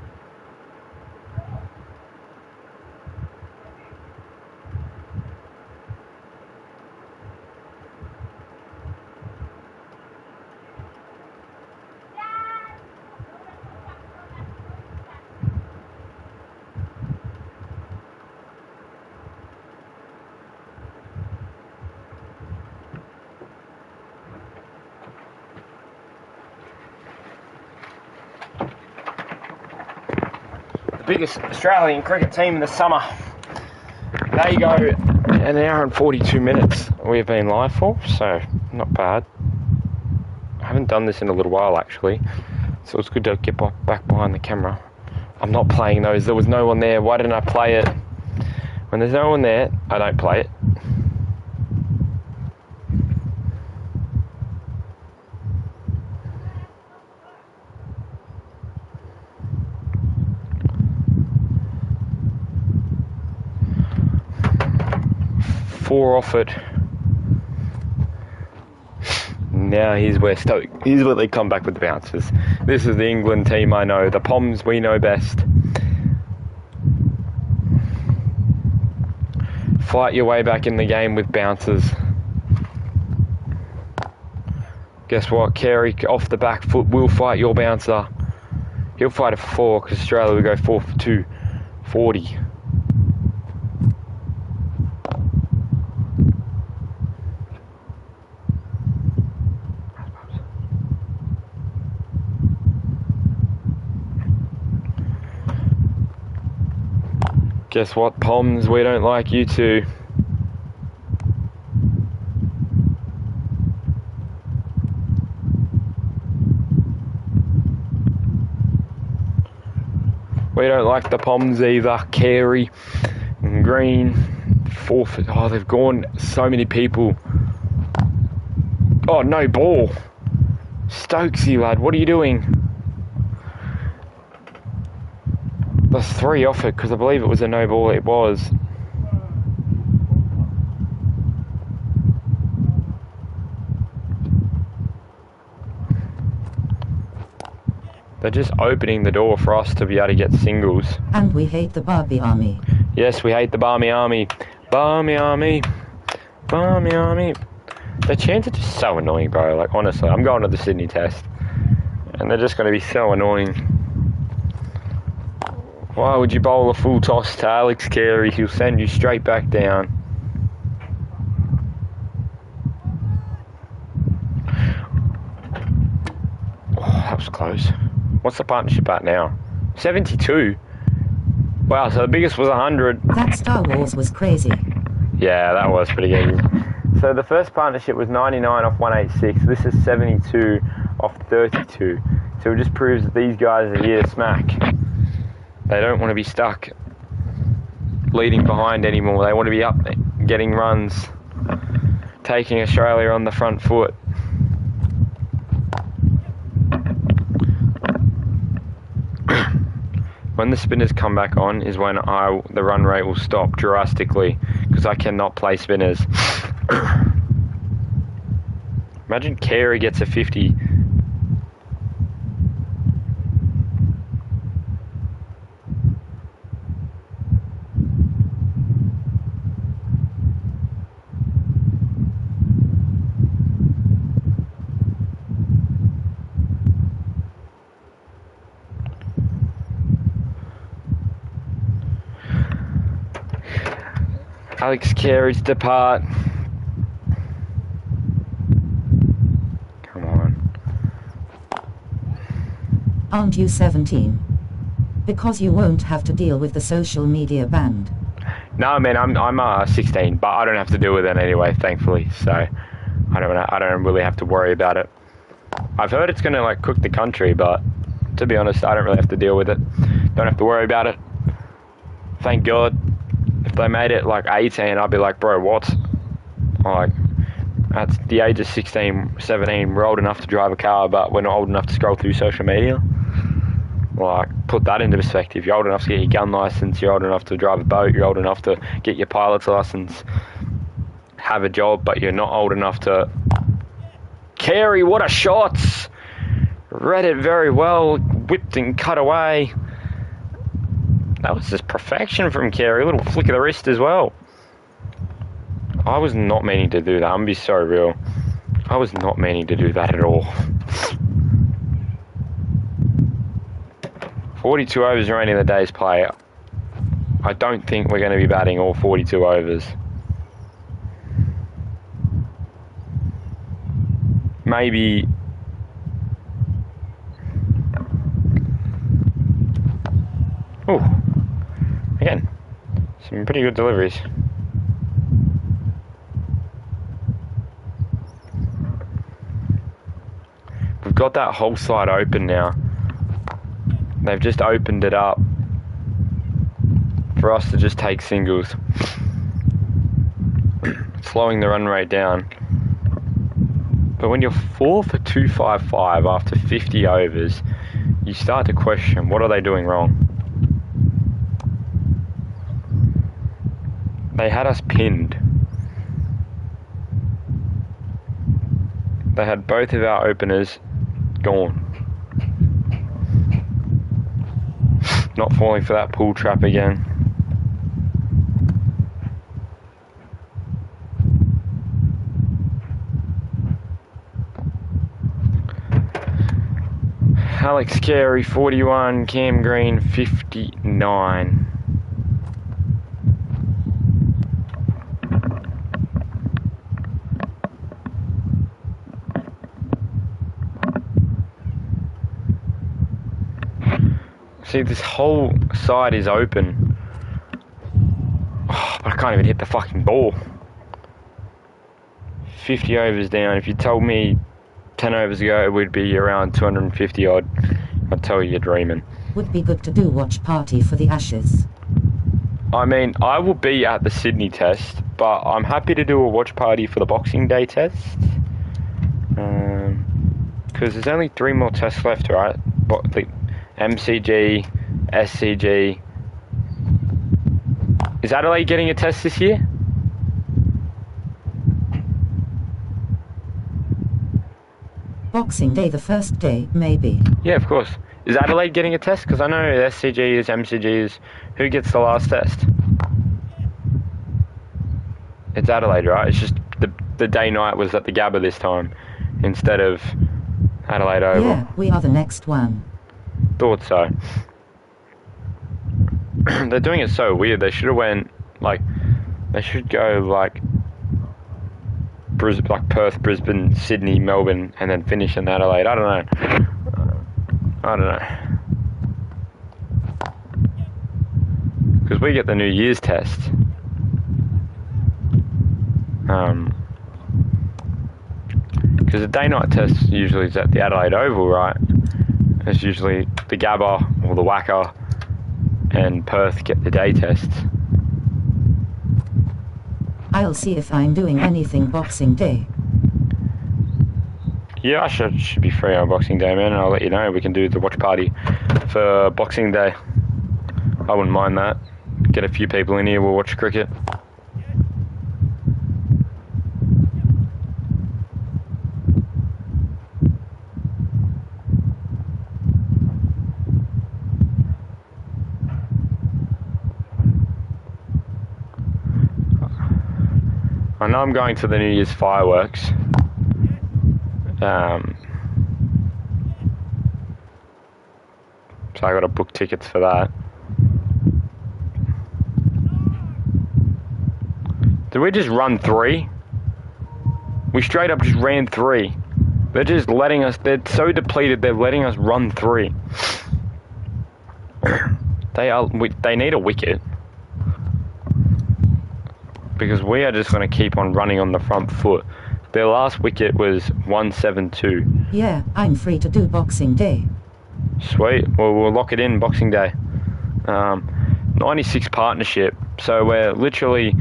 Biggest Australian cricket team in the summer. They go an hour and 42 minutes we've been live for, so not bad. I haven't done this in a little while actually, so it's good to get back behind the camera. I'm not playing those. There was no one there. Why didn't I play it? When there's no one there, I don't play it. Four off it. Now here's where here's where they come back with the bouncers. This is the England team I know. The Poms we know best. Fight your way back in the game with bouncers. Guess what? Carey off the back foot will fight your bouncer. He'll fight it for 4 because Australia will go 4 for 240. Guess what, Poms? We don't like you too. We don't like the Poms either. Carey and Green. 4 for... Oh, they've gone so many people. Oh, no ball. Stokesy, lad, what are you doing? There's 3 off it because I believe it was a no ball. It was. They're just opening the door for us to be able to get singles. And we hate the Barbie Army. Yes, we hate the Barmy Army. Barmy Army. Barmy Army. The chants are just so annoying, bro. Like, honestly, I'm going to the Sydney Test. And they're just going to be so annoying. Why would you bowl a full toss to Alex Carey? He'll send you straight back down. Oh, that was close. What's the partnership at now? 72. Wow, so the biggest was 100. That Star Wars was crazy. Yeah, that was pretty good. So the first partnership was 99 off 186. This is 72 off 32. So it just proves that these guys are here to smack. They don't want to be stuck leading behind anymore. They want to be up getting runs, taking Australia on the front foot. When the spinners come back on is when the run rate will stop drastically, because I cannot play spinners. Imagine Carey gets a 50. Alex Carey's depart. Come on. Aren't you 17? Because you won't have to deal with the social media band. No, man, I'm 16, but I don't have to deal with it anyway, thankfully. So I don't really have to worry about it. I've heard it's gonna like cook the country, but to be honest, I don't really have to deal with it. Don't have to worry about it. Thank God. If they made it like 18, I'd be like, bro, what? Like, at the age of 16, 17, we're old enough to drive a car, but we're not old enough to scroll through social media. Like, put that into perspective. You're old enough to get your gun license, you're old enough to drive a boat, you're old enough to get your pilot's license, have a job, but you're not old enough to... Carey, what a shot! Read it very well, whipped and cut away. That was just perfection from Carey. A little flick of the wrist as well. I was not meaning to do that. I'm going to be so real. I was not meaning to do that at all. 42 overs remaining in the day's play. I don't think we're going to be batting all 42 overs. Maybe... Ooh. Again, some pretty good deliveries. We've got that whole side open now. They've just opened it up for us to just take singles. Slowing the run rate down. But when you're 4 for 255 after 50 overs, you start to question, what are they doing wrong? They had us pinned. They had both of our openers gone. Not falling for that pull trap again. Alex Carey 41, Cam Green 59. See, this whole side is open. Oh, but I can't even hit the fucking ball. 50 overs down. If you told me 10 overs ago it would be around 250 odd, I'd tell you you're dreaming. Would be good to do watch party for the Ashes. I mean, I will be at the Sydney test, but I'm happy to do a watch party for the Boxing Day test. Because there's only 3 more tests left, right? But the MCG, SCG. Is Adelaide getting a test this year? Boxing Day, the first day, maybe. Yeah, of course. Is Adelaide getting a test? Because I know SCG is, MCG is. Who gets the last test? It's Adelaide, right? It's just the day-night was at the Gabba this time instead of Adelaide Oval. Yeah, we are the next one. Thought so. They're doing it so weird. They should have went, like, they should go, like Perth, Brisbane, Sydney, Melbourne, and then finish in Adelaide. I don't know. Because we get the New Year's test. Because the day-night test usually is at the Adelaide Oval, right? It's usually the Gabba or the Wacker and Perth get the day tests. I'll see if I'm doing anything Boxing Day. Yeah, I should be free on Boxing Day, man, and I'll let you know. We can do the watch party for Boxing Day. I wouldn't mind that. Get a few people in here, we'll watch cricket. I know I'm going to the New Year's fireworks. So I got to book tickets for that. Did we just run 3? We straight up just ran 3. They're just letting us, they're so depleted, they're letting us run 3. They need a wicket. Because we are just going to keep on running on the front foot. Their last wicket was 172. Yeah, I'm free to do Boxing Day. Sweet. Well, we'll lock it in Boxing Day. 96 partnership. So we're literally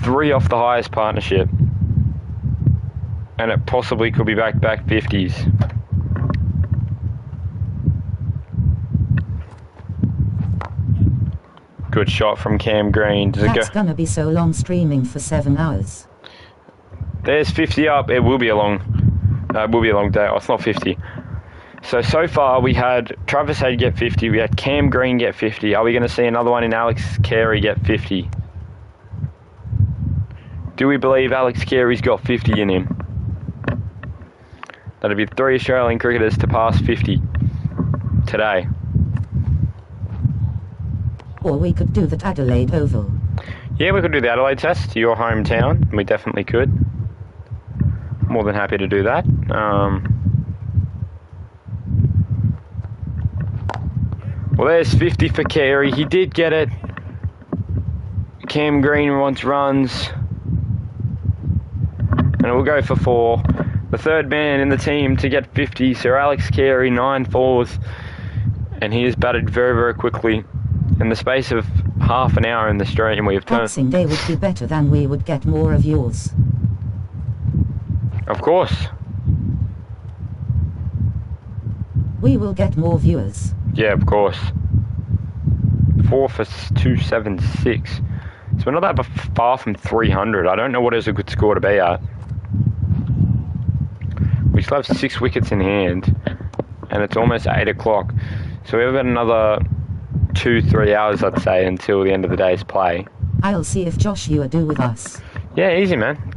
3 off the highest partnership. And it possibly could be back-to-back 50s. Good shot from Cam Green. Does That's gonna be so long streaming for 7 hours. There's 50 up. It will be a long day. Oh, it's not 50. So far we had Travis Head get 50. We had Cam Green get 50. Are we going to see another one in Alex Carey get 50? Do we believe Alex Carey's got 50 in him? That'd be 3 Australian cricketers to pass 50 today. Or we could do that Adelaide Oval. Yeah, we could do the Adelaide test, your hometown. We definitely could. More than happy to do that. Well, there's 50 for Carey. He did get it. Cam Green wants runs. And it will go for 4. The third man in the team to get 50, Sir Alex Carey, 9 fours. And he has batted very, very quickly. In the space of half an hour in the stream, we have turned... Boxing Day would be better than we would get more of yours. Of course. We will get more viewers. Yeah, of course. 4 for 276. So we're not that far from 300. I don't know what is a good score to be at. We still have 6 wickets in hand. And it's almost 8 o'clock. So we have got another 2-3 hours, I'd say, until the end of the day's play. I'll see if Josh you do with us. Yeah, easy, man.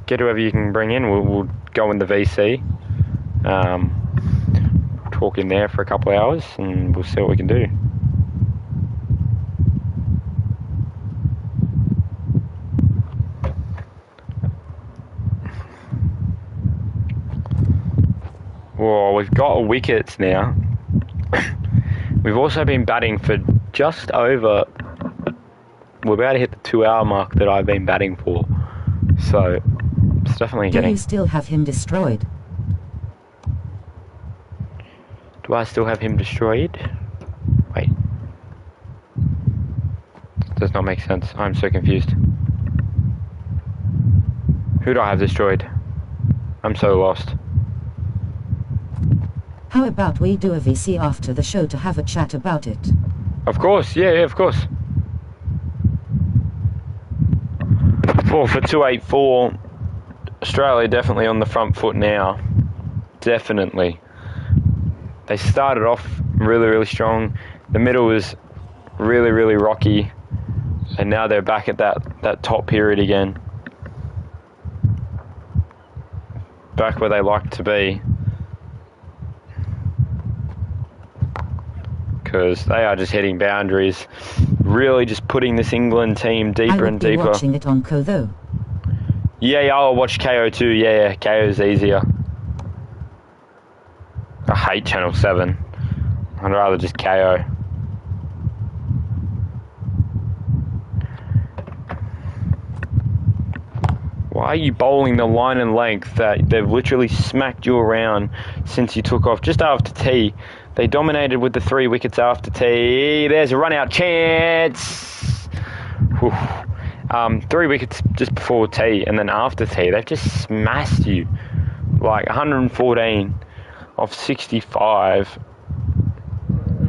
Get whoever you can bring in. We'll go in the VC. Talk in there for a couple of hours and we'll see what we can do. Whoa, we've got wickets now. We've also been batting for just over... We're about to hit the 2-hour mark that I've been batting for. So, it's definitely getting... Do you still have him destroyed? Do I still have him destroyed? Wait. Does not make sense. I'm so confused. Who do I have destroyed? I'm so lost. How about we do a VC after the show to have a chat about it? Of course, yeah, of course. 4 for 284. Australia definitely on the front foot now. Definitely. They started off really, really strong. The middle was really, really rocky. And now they're back at that top period again. Back where they like to be. Because they are just hitting boundaries. Really just putting this England team deeper and deeper. I would be watching it on KO though. Yeah, I'll watch KO too. Yeah, KO's easier. I hate Channel 7. I'd rather just KO. Why are you bowling the line and length that they've literally smacked you around since you took off just after tea? They dominated with the 3 wickets after tea. There's a run-out chance. Whew. 3 wickets just before tea, and then after tea, they've just smashed you. Like 114 off 65.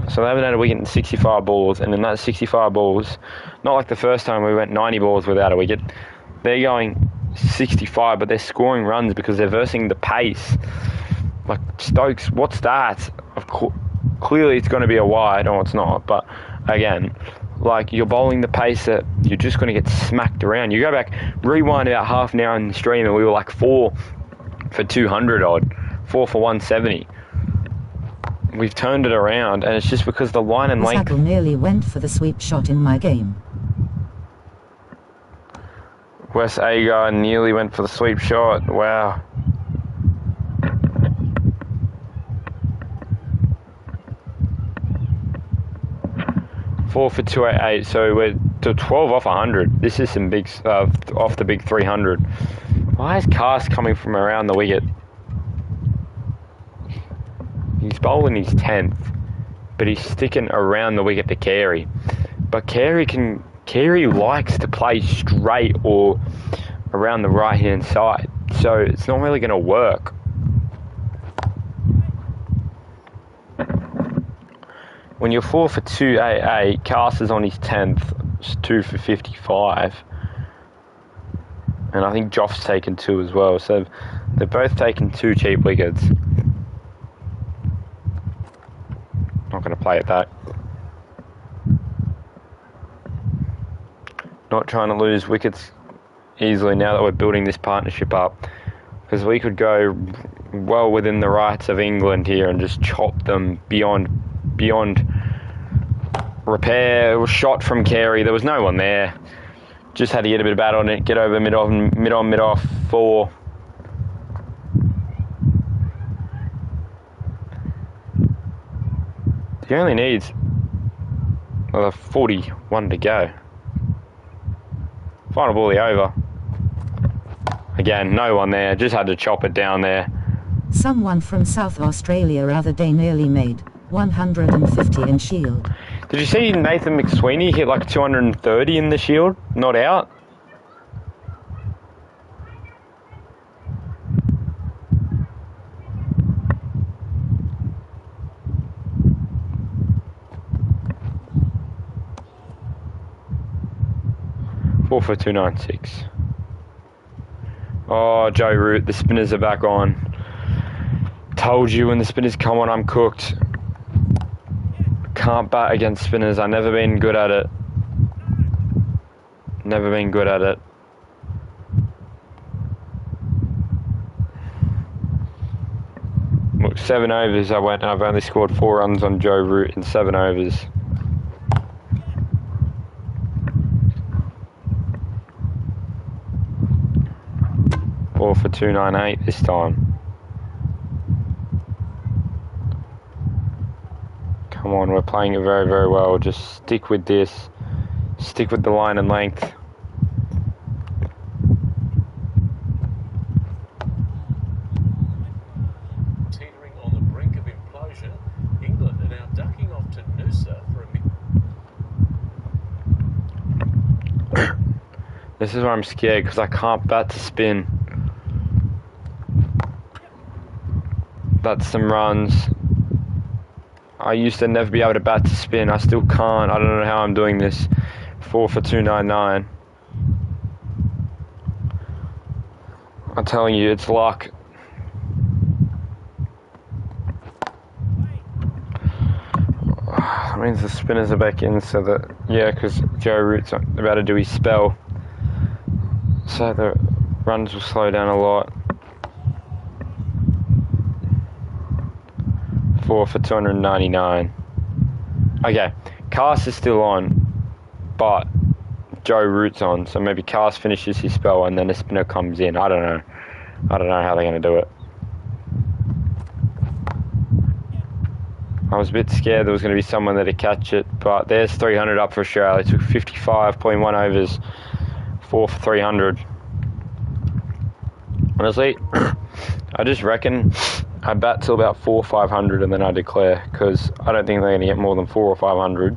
So they haven't had a wicket in 65 balls, and in that 65 balls, not like the first time we went 90 balls without a wicket. They're going 65, but they're scoring runs because they're versing the pace. Like Stokes, what's that? Clearly it's going to be a wide, or it's not. But again, like you're bowling the pace that you're just going to get smacked around. You go back, rewind about half an hour in the stream, and we were like 4 for 200 odd, 4 for 170. We've turned it around, and it's just because the line and length. Sackle nearly went for the sweep shot in my game. Wes Agar nearly went for the sweep shot. Wow. Four for 288, so we're to 12 off 100. This is some big off the big 300. Why is Cast coming from around the wicket? He's bowling his 10th, but he's sticking around the wicket to Carey. But Carey likes to play straight or around the right hand side, so it's not really going to work. When you're 4 for 288, Cast is on his 10th, it's 2 for 55. And I think Joff's taken 2 as well, so they've both taken 2 cheap wickets. Not going to play at that. Not trying to lose wickets easily now that we're building this partnership up, because we could go well within the rights of England here and just chop them beyond repair. It was shot from Carey. There was no one there. Just had to get a bit of bat on it, get over mid off 4. He only needs 41 to go. Final ball, the over. Again, no one there. Just had to chop it down there. Someone from South Australia other day nearly made 150 in Shield. Did you see Nathan McSweeney hit like 230 in the Shield? Not out? Four for 296. Oh, Joe Root, the spinners are back on. Told you when the spinners come on, I'm cooked. Can't bat against spinners. I've never been good at it. Never been good at it. Look, 7 overs I went, and I've only scored 4 runs on Joe Root in 7 overs. Four for 298 this time. Come on, we're playing it very, very well. Just stick with this. Stick with the line and length. Teetering on the brink of implosion, England are now ducking off to Noosa for a This is where I'm scared, because I can't bat to spin. That's some runs. I used to never be able to bat to spin. I still can't. I don't know how I'm doing this. 4 for 299. I'm telling you, it's luck. That means the spinners are back in, so that, yeah, because Joe Root's about to do his spell. So the runs will slow down a lot. 4 for 299. Okay, Cast is still on, but Joe Root's on, so maybe Cast finishes his spell and then a spinner comes in. I don't know. I don't know how they're going to do it. I was a bit scared there was going to be someone there to catch it, but there's 300 up for Australia. They took 55.1 overs, 4 for 300. Honestly, I just reckon I bat till about 400 or 500 and then I declare, because I don't think they're going to get more than 400 or 500.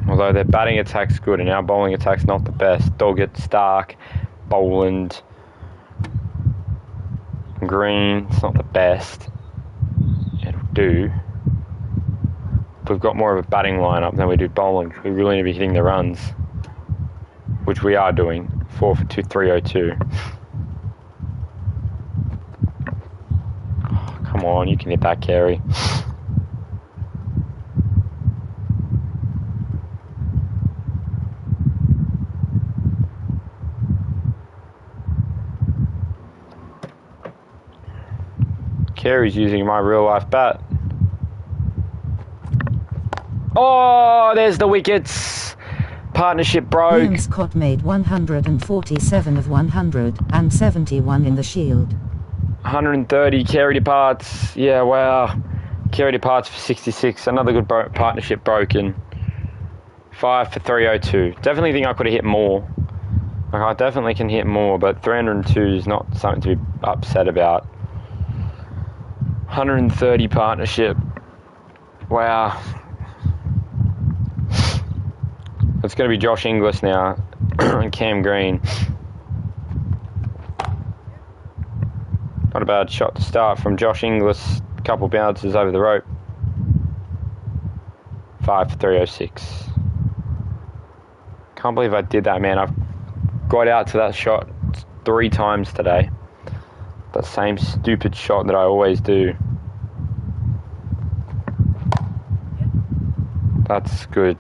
Although their batting attack's good and our bowling attack's not the best. Doggett, Stark, Boland, Green, it's not the best. It'll do. We've got more of a batting lineup than we do bowling. We really need to be hitting the runs, which we are doing. 4 for 302. Oh, come on, you can hit that, Carey. Carey's using my real life bat. Oh, there's the wickets. Partnership broke. Ian Scott made 147 of 171 in the Shield. 130, Carey departs. Yeah, wow. Carey departs for 66. Another good partnership broken. 5 for 302. Definitely think I could have hit more. Like, I definitely can hit more, but 302 is not something to be upset about. 130 partnership. Wow. It's going to be Josh Inglis now and Cam Green. Not a bad shot to start from Josh Inglis. A couple bounces over the rope. 5 for 306. Can't believe I did that, man. I've got out to that shot 3 times today. That same stupid shot that I always do. That's good.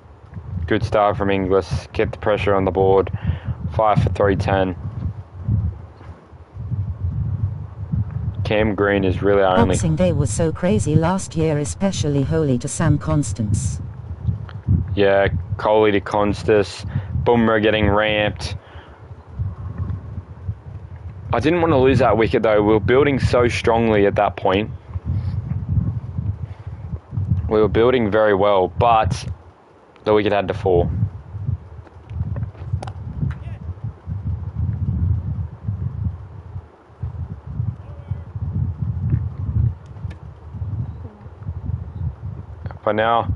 Good start from Inglis. Kept the pressure on the board. 5 for 310. Cam Green is really our only... Boxing Day was so crazy last year, especially holy to Sam Constance. Yeah, Kohli to Constance. Bumrah getting ramped. I didn't want to lose that wicket though. We were building so strongly at that point. We were building very well, but the wicket had to fall. But now,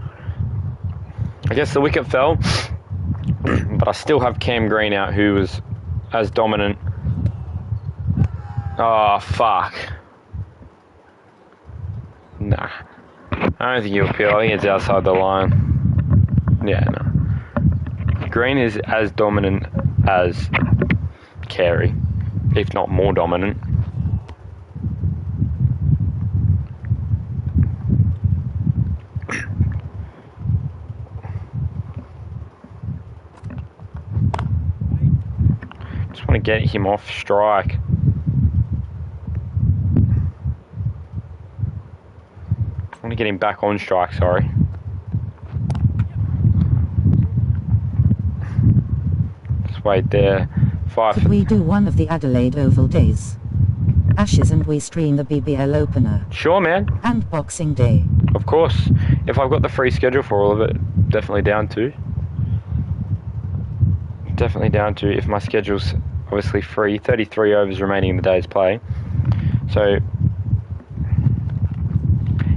I guess the wicket fell, but I still have Cam Green out, who was as dominant. Oh, fuck. Nah. I don't think he'll appeal. I think it's outside the line. Yeah, no. Green is as dominant as Carey, if not more dominant. Just want to get him off strike. I want to get him back on strike, sorry. Just wait there. 5. Could we do one of the Adelaide Oval days? Ashes and we stream the BBL opener. Sure, man. And Boxing Day. Of course. If I've got the free schedule for all of it, definitely down to. Definitely down to if my schedule's obviously free. 33 overs remaining in the day's play. So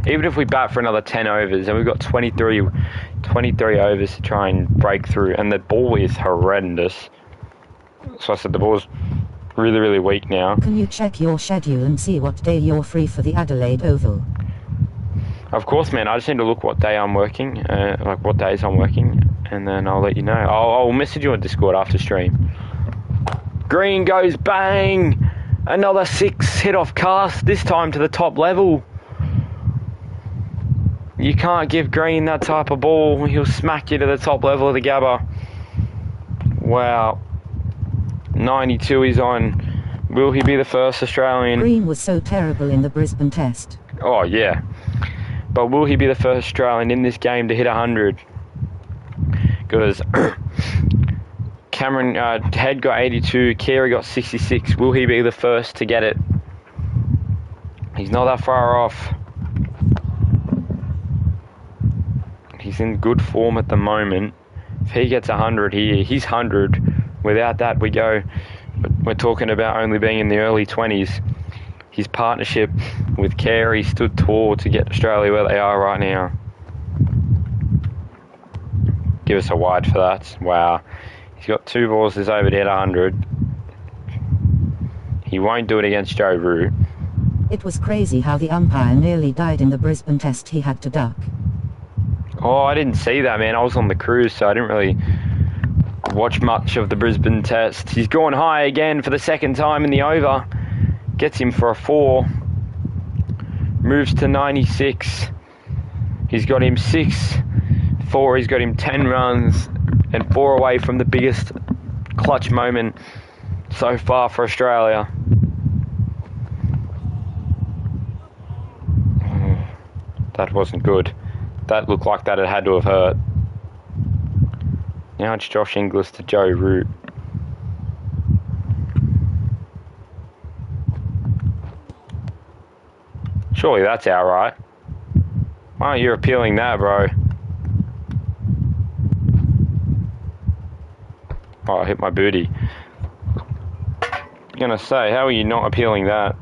even if we bat for another 10 overs and we've got 23 overs to try and break through, and the ball is horrendous. So I said the ball's really, really weak now. Can you check your schedule and see what day you're free for the Adelaide Oval? Of course, man. I just need to look what day I'm working, like what days I'm working, and then I'll let you know. I'll message you on Discord after stream. Green goes bang! Another 6 hit off cast, this time to the top level. You can't give Green that type of ball. He'll smack you to the top level of the Gabba. Wow. 92 he's on. Will he be the first Australian? Green was so terrible in the Brisbane Test. Oh, yeah. But will he be the first Australian in this game to hit 100? Because Cameron Head got 82, Carey got 66. Will he be the first to get it? He's not that far off. He's in good form at the moment. If he gets 100 here, he's 100. Without that, we're talking about only being in the early 20s. His partnership with Carey stood tall to get Australia where they are right now. Give us a wide for that. Wow. He's got 2 balls this over to hit 100. He won't do it against Joe Root. It was crazy how the umpire nearly died in the Brisbane Test. He had to duck. Oh, I didn't see that, man. I was on the cruise, so I didn't really watch much of the Brisbane Test. He's gone high again for the second time in the over. Gets him for a 4. Moves to 96. He's got him 6-4. He's got him 10 runs and 4 away from the biggest clutch moment so far for Australia. That wasn't good. That looked like that it had to have hurt. Now it's Josh Inglis to Joe Root. Surely that's outright. Why aren't you appealing that, bro? Oh, I hit my booty. I'm gonna say, how are you not appealing that?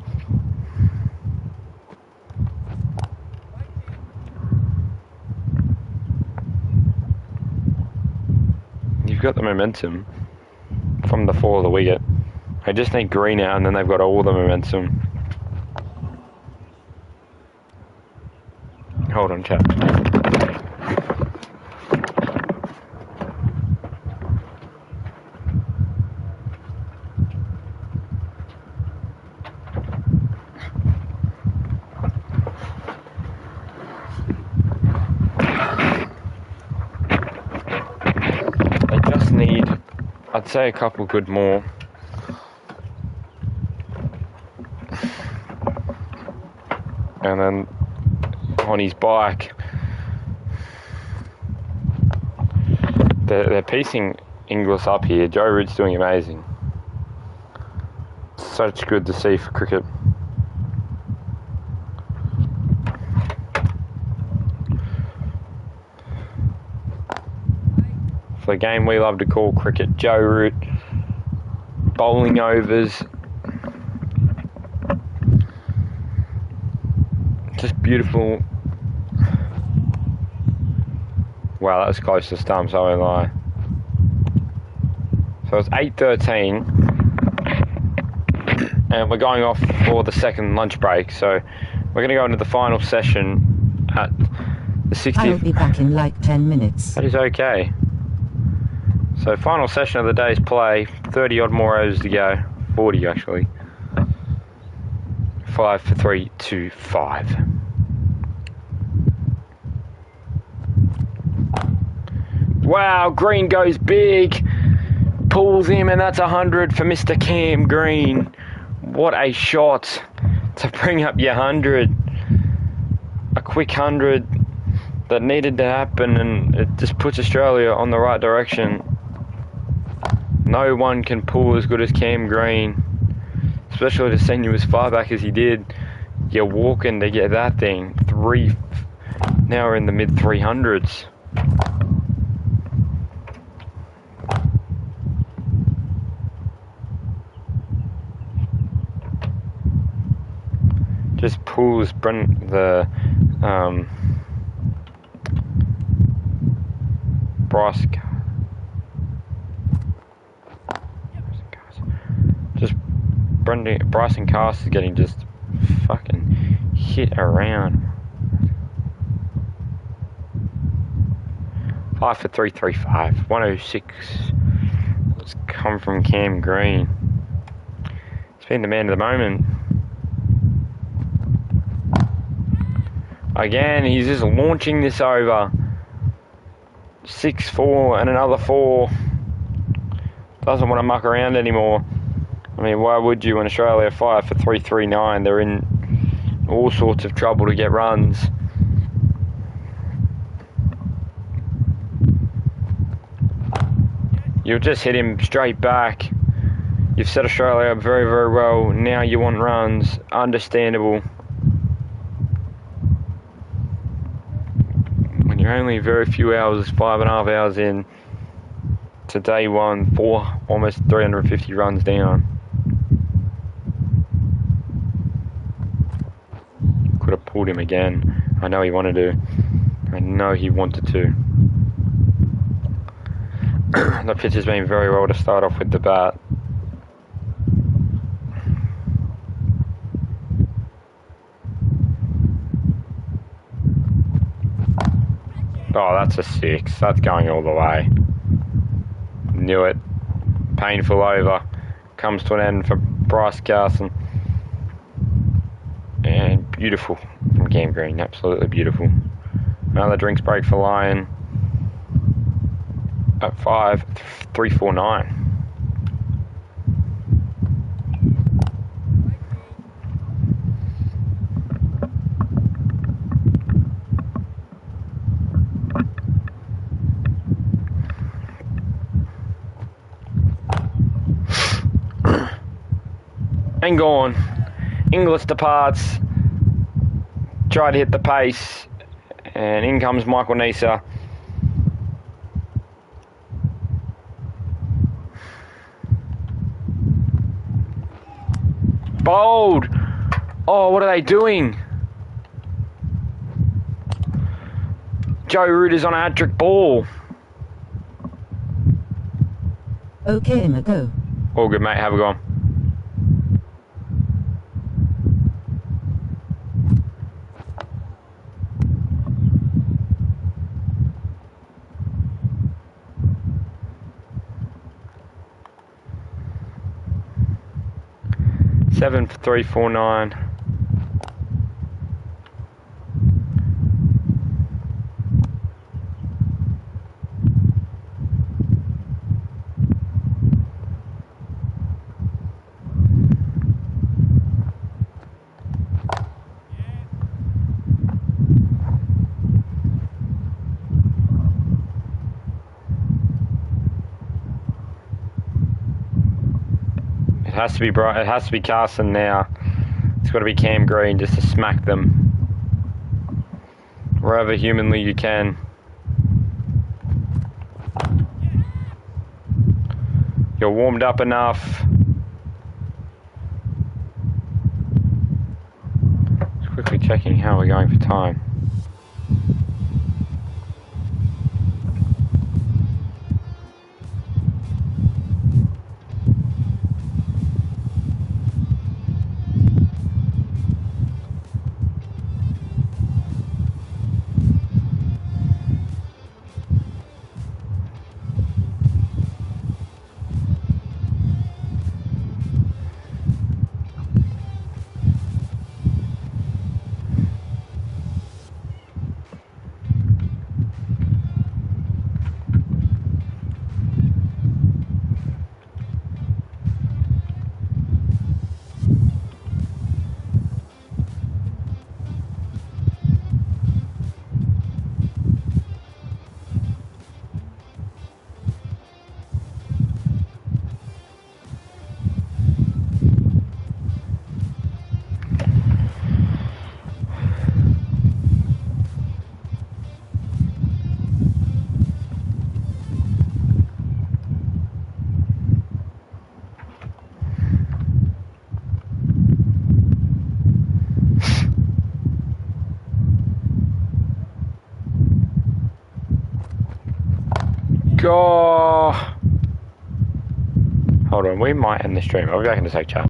You've got the momentum from the 4 of the wicket. They just need green out and then they've got all the momentum. Hold on, chat. They just need, I'd say, a couple good more. And then on his bike, they're piecing Inglis up here. Joe Root's doing amazing. Such good to see for cricket. For the game we love to call cricket, Joe Root bowling overs. Just beautiful. Wow, that was close to stumps, I won't lie. So it's 8:13, and we're going off for the second lunch break. So we're going to go into the final session at the 60th. I'll be back in like 10 minutes. That is okay. So final session of the day's play. 30 odd more overs to go. 40 actually. 5 for 3 to 5. Wow, Green goes big, pulls him, and that's 100 for Mr. Cam Green. What a shot to bring up your 100. A quick 100 that needed to happen, and it just puts Australia on the right direction. No one can pull as good as Cam Green, especially to send you as far back as he did. You're walking to get that thing. Now we're in the mid 300s. Just pulls Bryce Bryson Cast is getting just fucking hit around. 5 for 335, 106. Let's come from Cam Green. He's been the man of the moment. Again, he's just launching this over. 6-4 and another 4. Doesn't want to muck around anymore. I mean, why would you when Australia are 5 for 339? They're in all sorts of trouble to get runs. You'll just hit him straight back. You've set Australia up very, very well. Now you want runs. Understandable. When you're We're only very few hours, 5.5 hours in to day one, almost 350 runs down. Could have pulled him again. I know he wanted to. I know he wanted to. The pitch has been very well to start off with the bat. Oh, that's a 6. That's going all the way. Knew it. Painful over. Comes to an end for Bryce Carson. And beautiful from Cam Green. Absolutely beautiful. Another drinks break for Lyon. At 5.349. And gone. Inglis departs. Tried to hit the pace. And in comes Michael Nisa. Bold. Oh, what are they doing? Joe Root is on a hat-trick ball. Okay, go. All good, mate. Have a go on. Seven for 349. It has to be bright. It has to be Carson now. It's got to be Cam Green just to smack them wherever humanly you can. You're warmed up enough. Just quickly checking how we're going for time. Go. Hold on, we might end the stream. I'll be back in a sec, chat.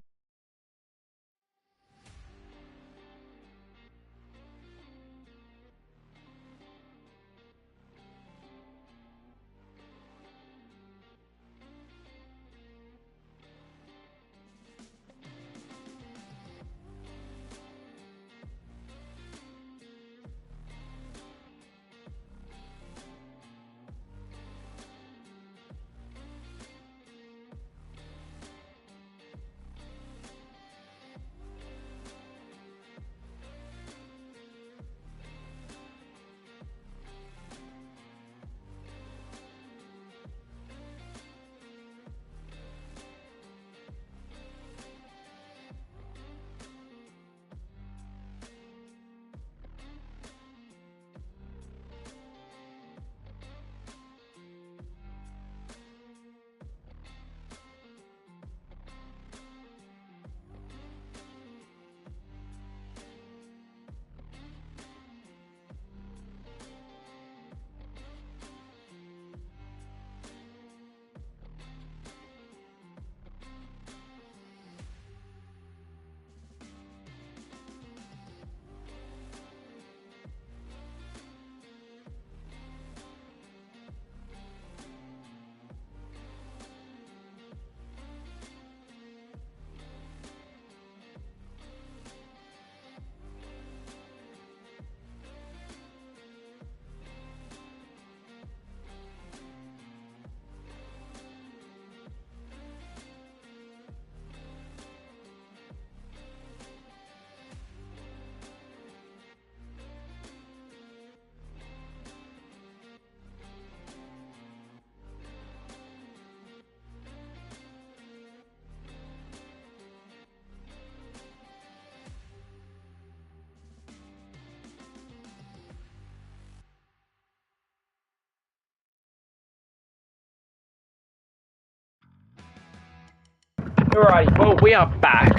Alright, well, we are back.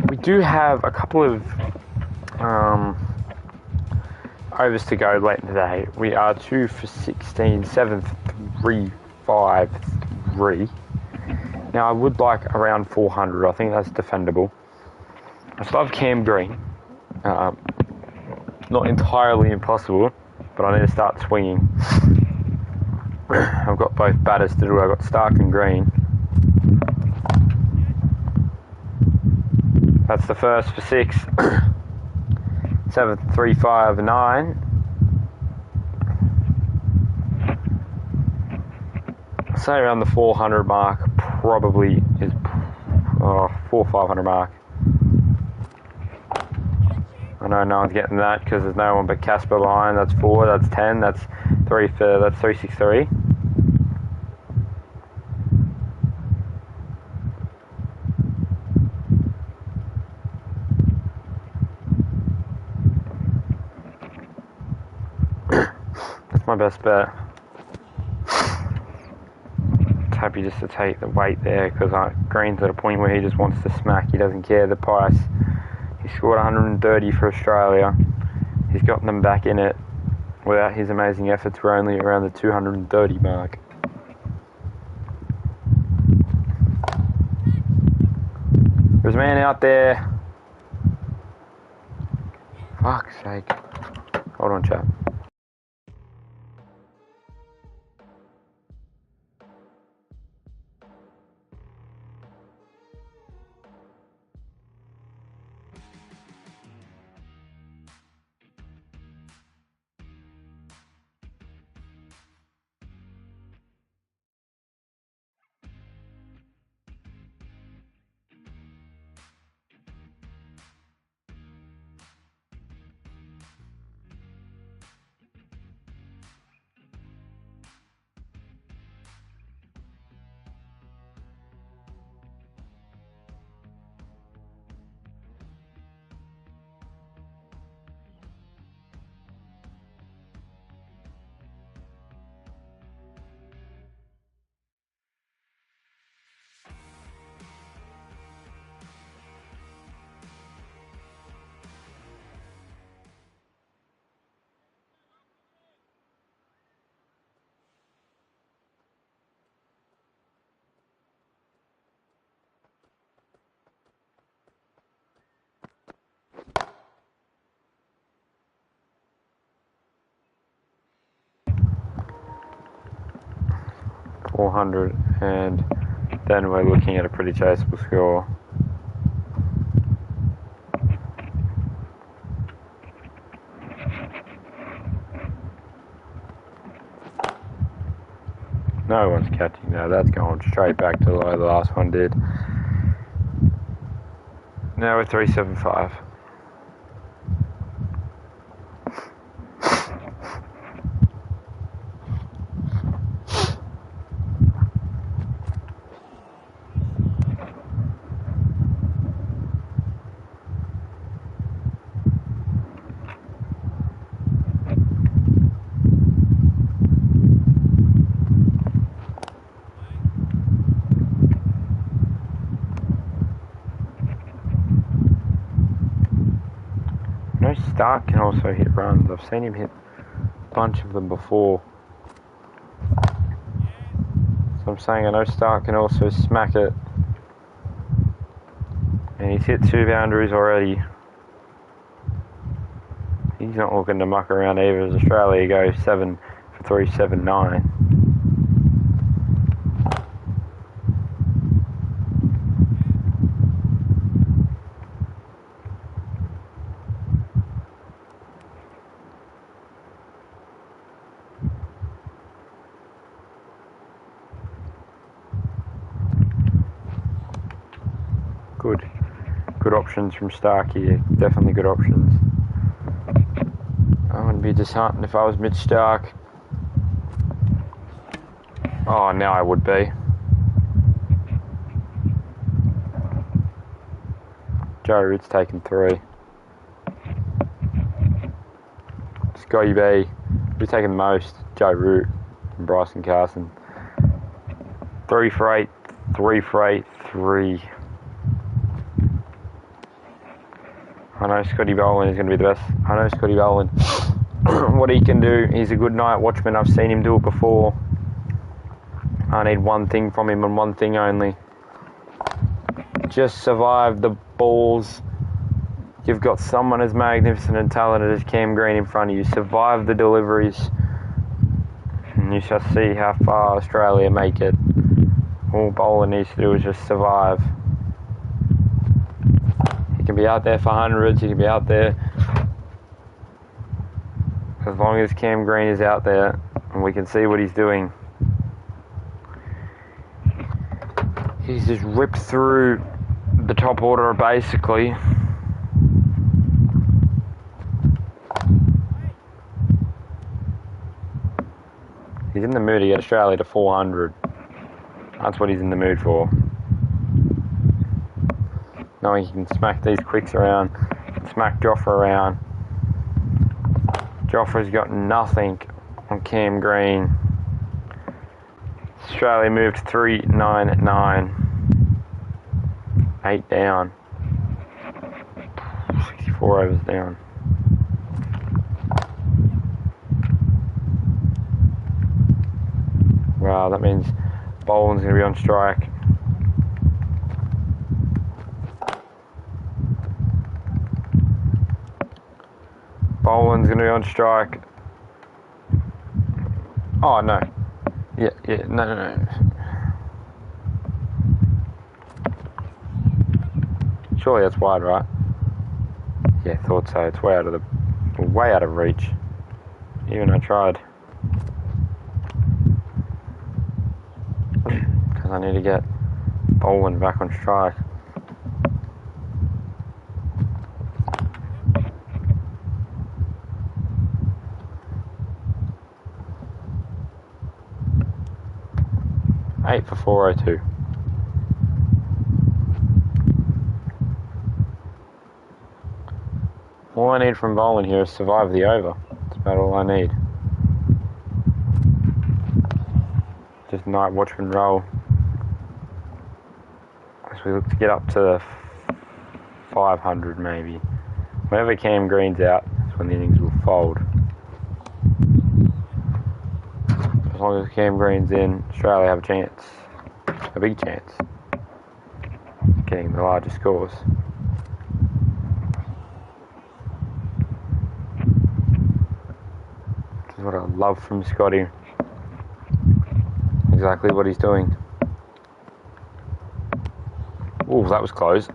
We do have a couple of overs to go late today. We are 2 for 16, 7th, 3, 5, 3. Now, I would like around 400. I think that's defendable. I still have Cam Green. Not entirely impossible, but I need to start swinging. I've got both batters to do. I've got Stark and Green. That's the first for 6. 7th, 3, 5, 9. Say around the 400 mark probably is 500 mark. I know no one's getting that because there's no one but Casper behind. That's 4, that's 10, that's 3 for, that's 363. That's my best bet. It's happy just to take the weight there because Green's at a point where he just wants to smack. He doesn't care the price. He scored 130 for Australia. He's gotten them back in it. Without his amazing efforts, we're only around the 230 mark. There's a man out there. Fuck's sake. Hold on, chat. .400, and then we're looking at a pretty chaseable score. No one's catching that. That's going straight back to the way the last one did. Now we're 375. Stark can also hit runs. I've seen him hit a bunch of them before. So I'm saying I know Stark can also smack it. And he's hit 2 boundaries already. He's not looking to muck around either as Australia goes 7 for 379. Good options from Stark here. Definitely good options. I wouldn't be disheartened if I was Mitch Stark. Oh, now I would be. Joe Root's taken 3. Scotty B. Who's taken the most? Joe Root and Bryson Carson. 3 for 8, 3 for 8, 3. I know Scotty Boland is going to be the best. I know Scotty Boland. What he can do, he's a good night watchman. I've seen him do it before. I need one thing from him and one thing only. Just survive the balls. You've got someone as magnificent and talented as Cam Green in front of you. Survive the deliveries. And you shall see how far Australia make it. All Boland needs to do is just survive. He can be out there for hundreds. He can be out there as long as Cam Green is out there and we can see what he's doing. He's just ripped through the top order basically. He's in the mood to get Australia to 400. That's what he's in the mood for. Knowing he can smack these quicks around, smack Joffa around. Joffa's got nothing on Cam Green. Australia moved 3-9-9. 8 down. 64 overs down. Wow, that means Boland's going to be on strike. Boland's going to be on strike. Oh, no. Yeah, no. Surely that's wide, right? Yeah, thought so. It's way out of reach. Even I tried. Because I need to get Boland back on strike. Eight for 402. All I need from Boland here is survive the over. That's about all I need. Just night watchman roll. As we look to get up to 500 maybe. Whenever Cam Green's out, that's when the innings will fold. As long as Cam Green's in, Australia have a chance. A big chance. Getting the largest scores. This is what I love from Scotty. Exactly what he's doing. Ooh, that was close.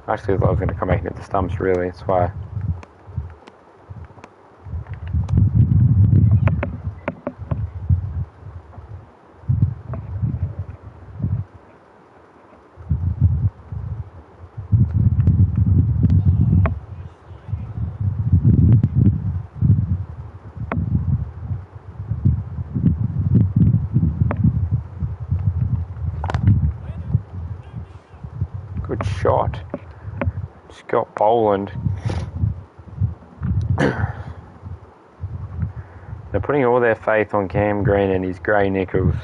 Actually, I thought I was going to come back and hit the stumps, really. That's why. Good shot. Scott Boland. They're putting all their faith on Cam Green and his grey nickels.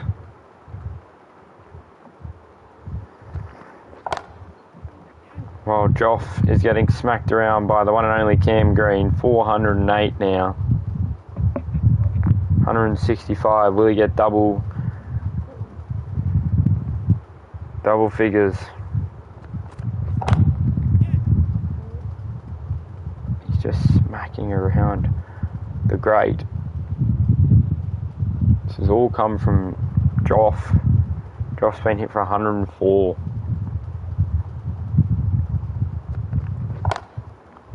While Joff is getting smacked around by the one and only Cam Green. 408 now. 165. Will he get double figures? Just smacking around the grate. This has all come from Joff. Joff's been hit for 104.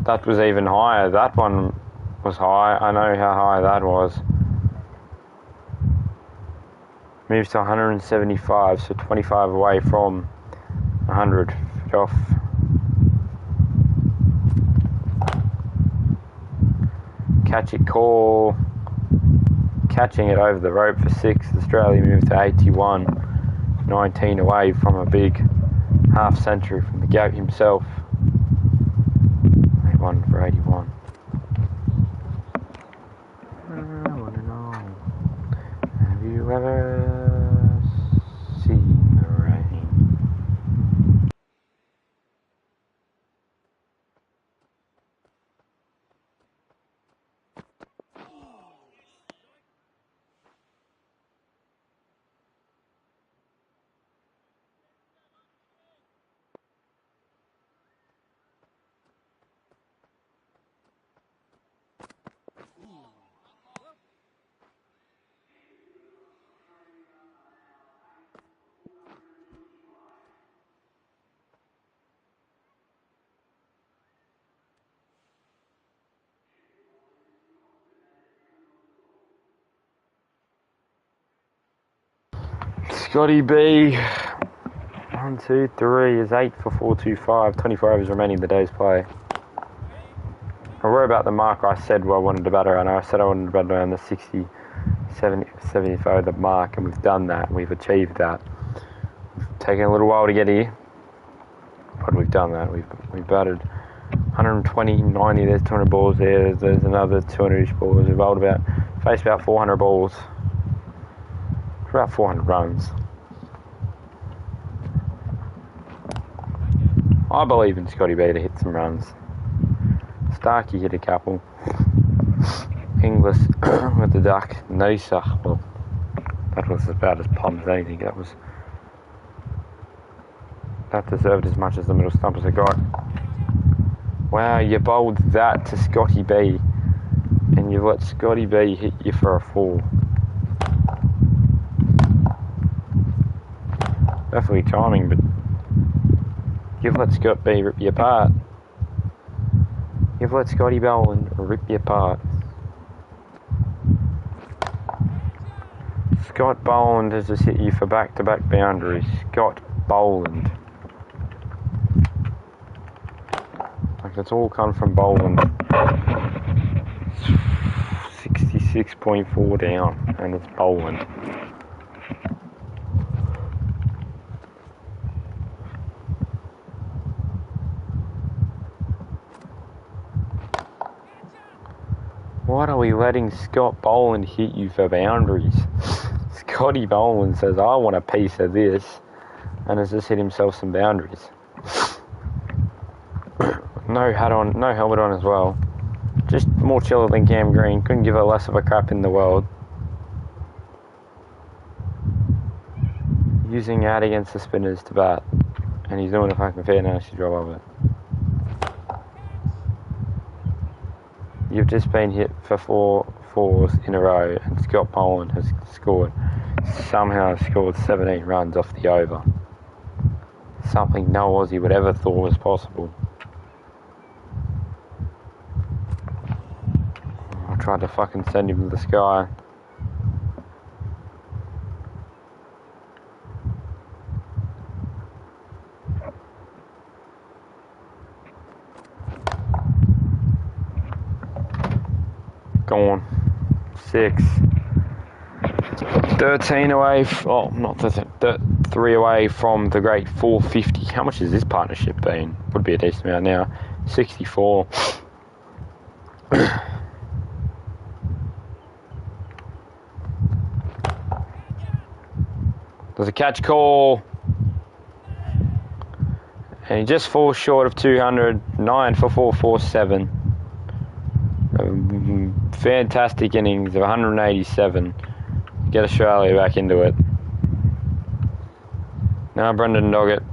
That was even higher. That one was high. I know how high that was. Moves to 175, so 25 away from 100 for Joff. Catch it call. Catching it over the rope for 6. Australia moved to 81. 19 away from a big half century from the GOAT himself. 81 for 81. I want to know, have you ever seen the rain? Scotty B. 1, 2, 3 is 8 for 425. 24 overs remaining in the day's play. I worry about the mark I said I wanted to bat around. I said I wanted to bat around the 60, 70, 75 the mark, and we've done that. We've achieved that. It's taken a little while to get here, but we've done that. We've batted 120, 90. There's 200 balls there. There's another 200-ish balls. We've bowled faced about 400 balls. For about 400 runs. I believe in Scotty B to hit some runs. Starkey hit a couple. Inglis with the duck. Noosa, well, that was about as plumb as anything. That deserved as much as the middle stumpers have got. Wow, you bowled that to Scotty B, and you let Scotty B hit you for a 4. Definitely timing, but you've let Scott B rip you apart. You've let Scotty Boland rip you apart. Scott Boland has just hit you for back-to-back boundaries. Scott Boland. Like, it's all come from Boland. 66.4 down, and it's Boland. What are we letting Scott Boland hit you for boundaries? Scotty Boland says, I want a piece of this, and has just hit himself some boundaries. No hat on, no helmet on as well. Just more chiller than Cam Green. Couldn't give a less of a crap in the world. Using out against the spinners to bat, and he's doing a fucking fair nasty job of it. You've just been hit for 4 fours in a row, and Scott Boland has somehow scored 17 runs off the over. Something no Aussie would ever thought was possible. I tried to fucking send him to the sky. Gone. 6. 13 away. Not 13. 3 away from the great 450. How much has this partnership been? Would be a decent amount now. 64. There's a catch call. And he just falls short of 200. 9 for 447. Fantastic innings of 187. Get Australia back into it. Now Brendan Doggett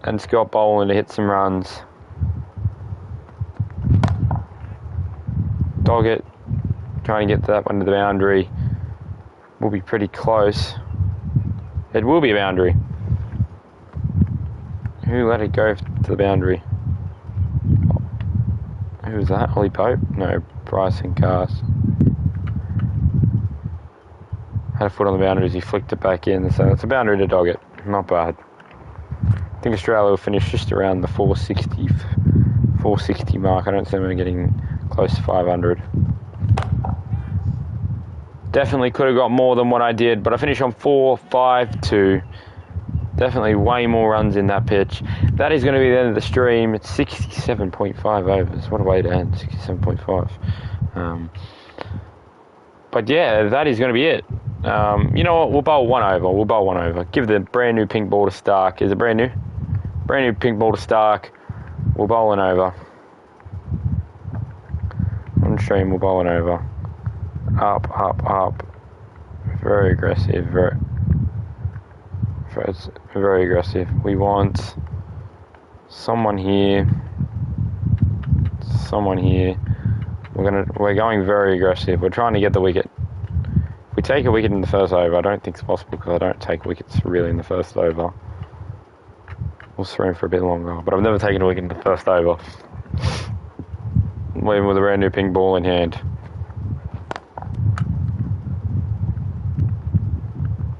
and Scott Boland to hit some runs. Doggett trying to get that one to the boundary. Will be pretty close. It will be a boundary. Who let it go to the boundary? Who was that? Ollie Pope? No, Bryson Cast. Had a foot on the boundary as he flicked it back in, so it's a boundary to Doggett. Not bad. I think Australia will finish just around the 460 mark. I don't see them getting close to 500. Definitely could have got more than what I did, but I finished on 452. Definitely way more runs in that pitch. That is going to be the end of the stream. It's 67.5 overs. What a way to end, 67.5. But yeah, that is going to be it. You know what? We'll bowl one over. Give the brand new pink ball to Stark. Is it brand new? Brand new pink ball to Stark. We'll bowl an over. On stream, we'll bowl an over. Up, up, up. Very aggressive. Very aggressive. We want someone here. We're going very aggressive. We're trying to get the wicket. If we take a wicket in the first over, I don't think it's possible because I don't take wickets really in the first over. We'll stream for a bit longer, but I've never taken a wicket in the first over. Even with a brand new pink ball in hand.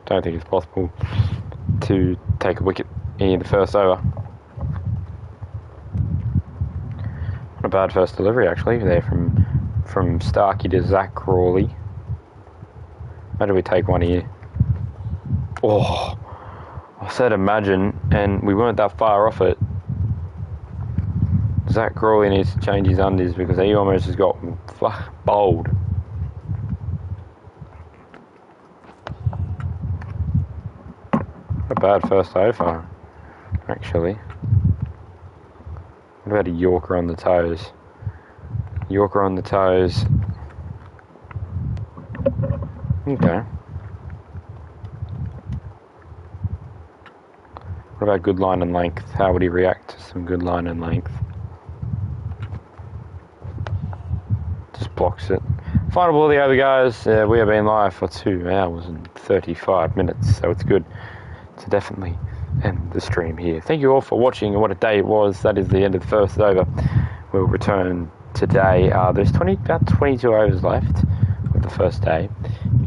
don't think it's possible to take a wicket in the first over. Not a bad first delivery actually there from Starkey to Zach Crawley. Maybe we take one here. Oh, I said imagine, and we weren't that far off it. Zach Crawley needs to change his undies because he almost just got bowled. Not a bad first over, actually. What about a Yorker on the toes? Yorker on the toes. Okay. What about good line and length? How would he react to some good line and length? Just blocks it. Final ball of the over, guys. We have been live for 2 hours and 35 minutes, so it's good to definitely end the stream here. Thank you all for watching, and what a day it was. That is the end of the first over. We'll return today. There's about 22 overs left of the first day.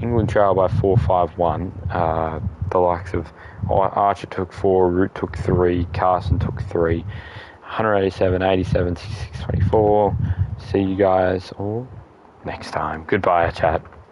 England trail by 4-5-1. The likes of Archer took 4, Root took 3, Carson took 3, 187, 87, 624. See you guys all next time. Goodbye, chat.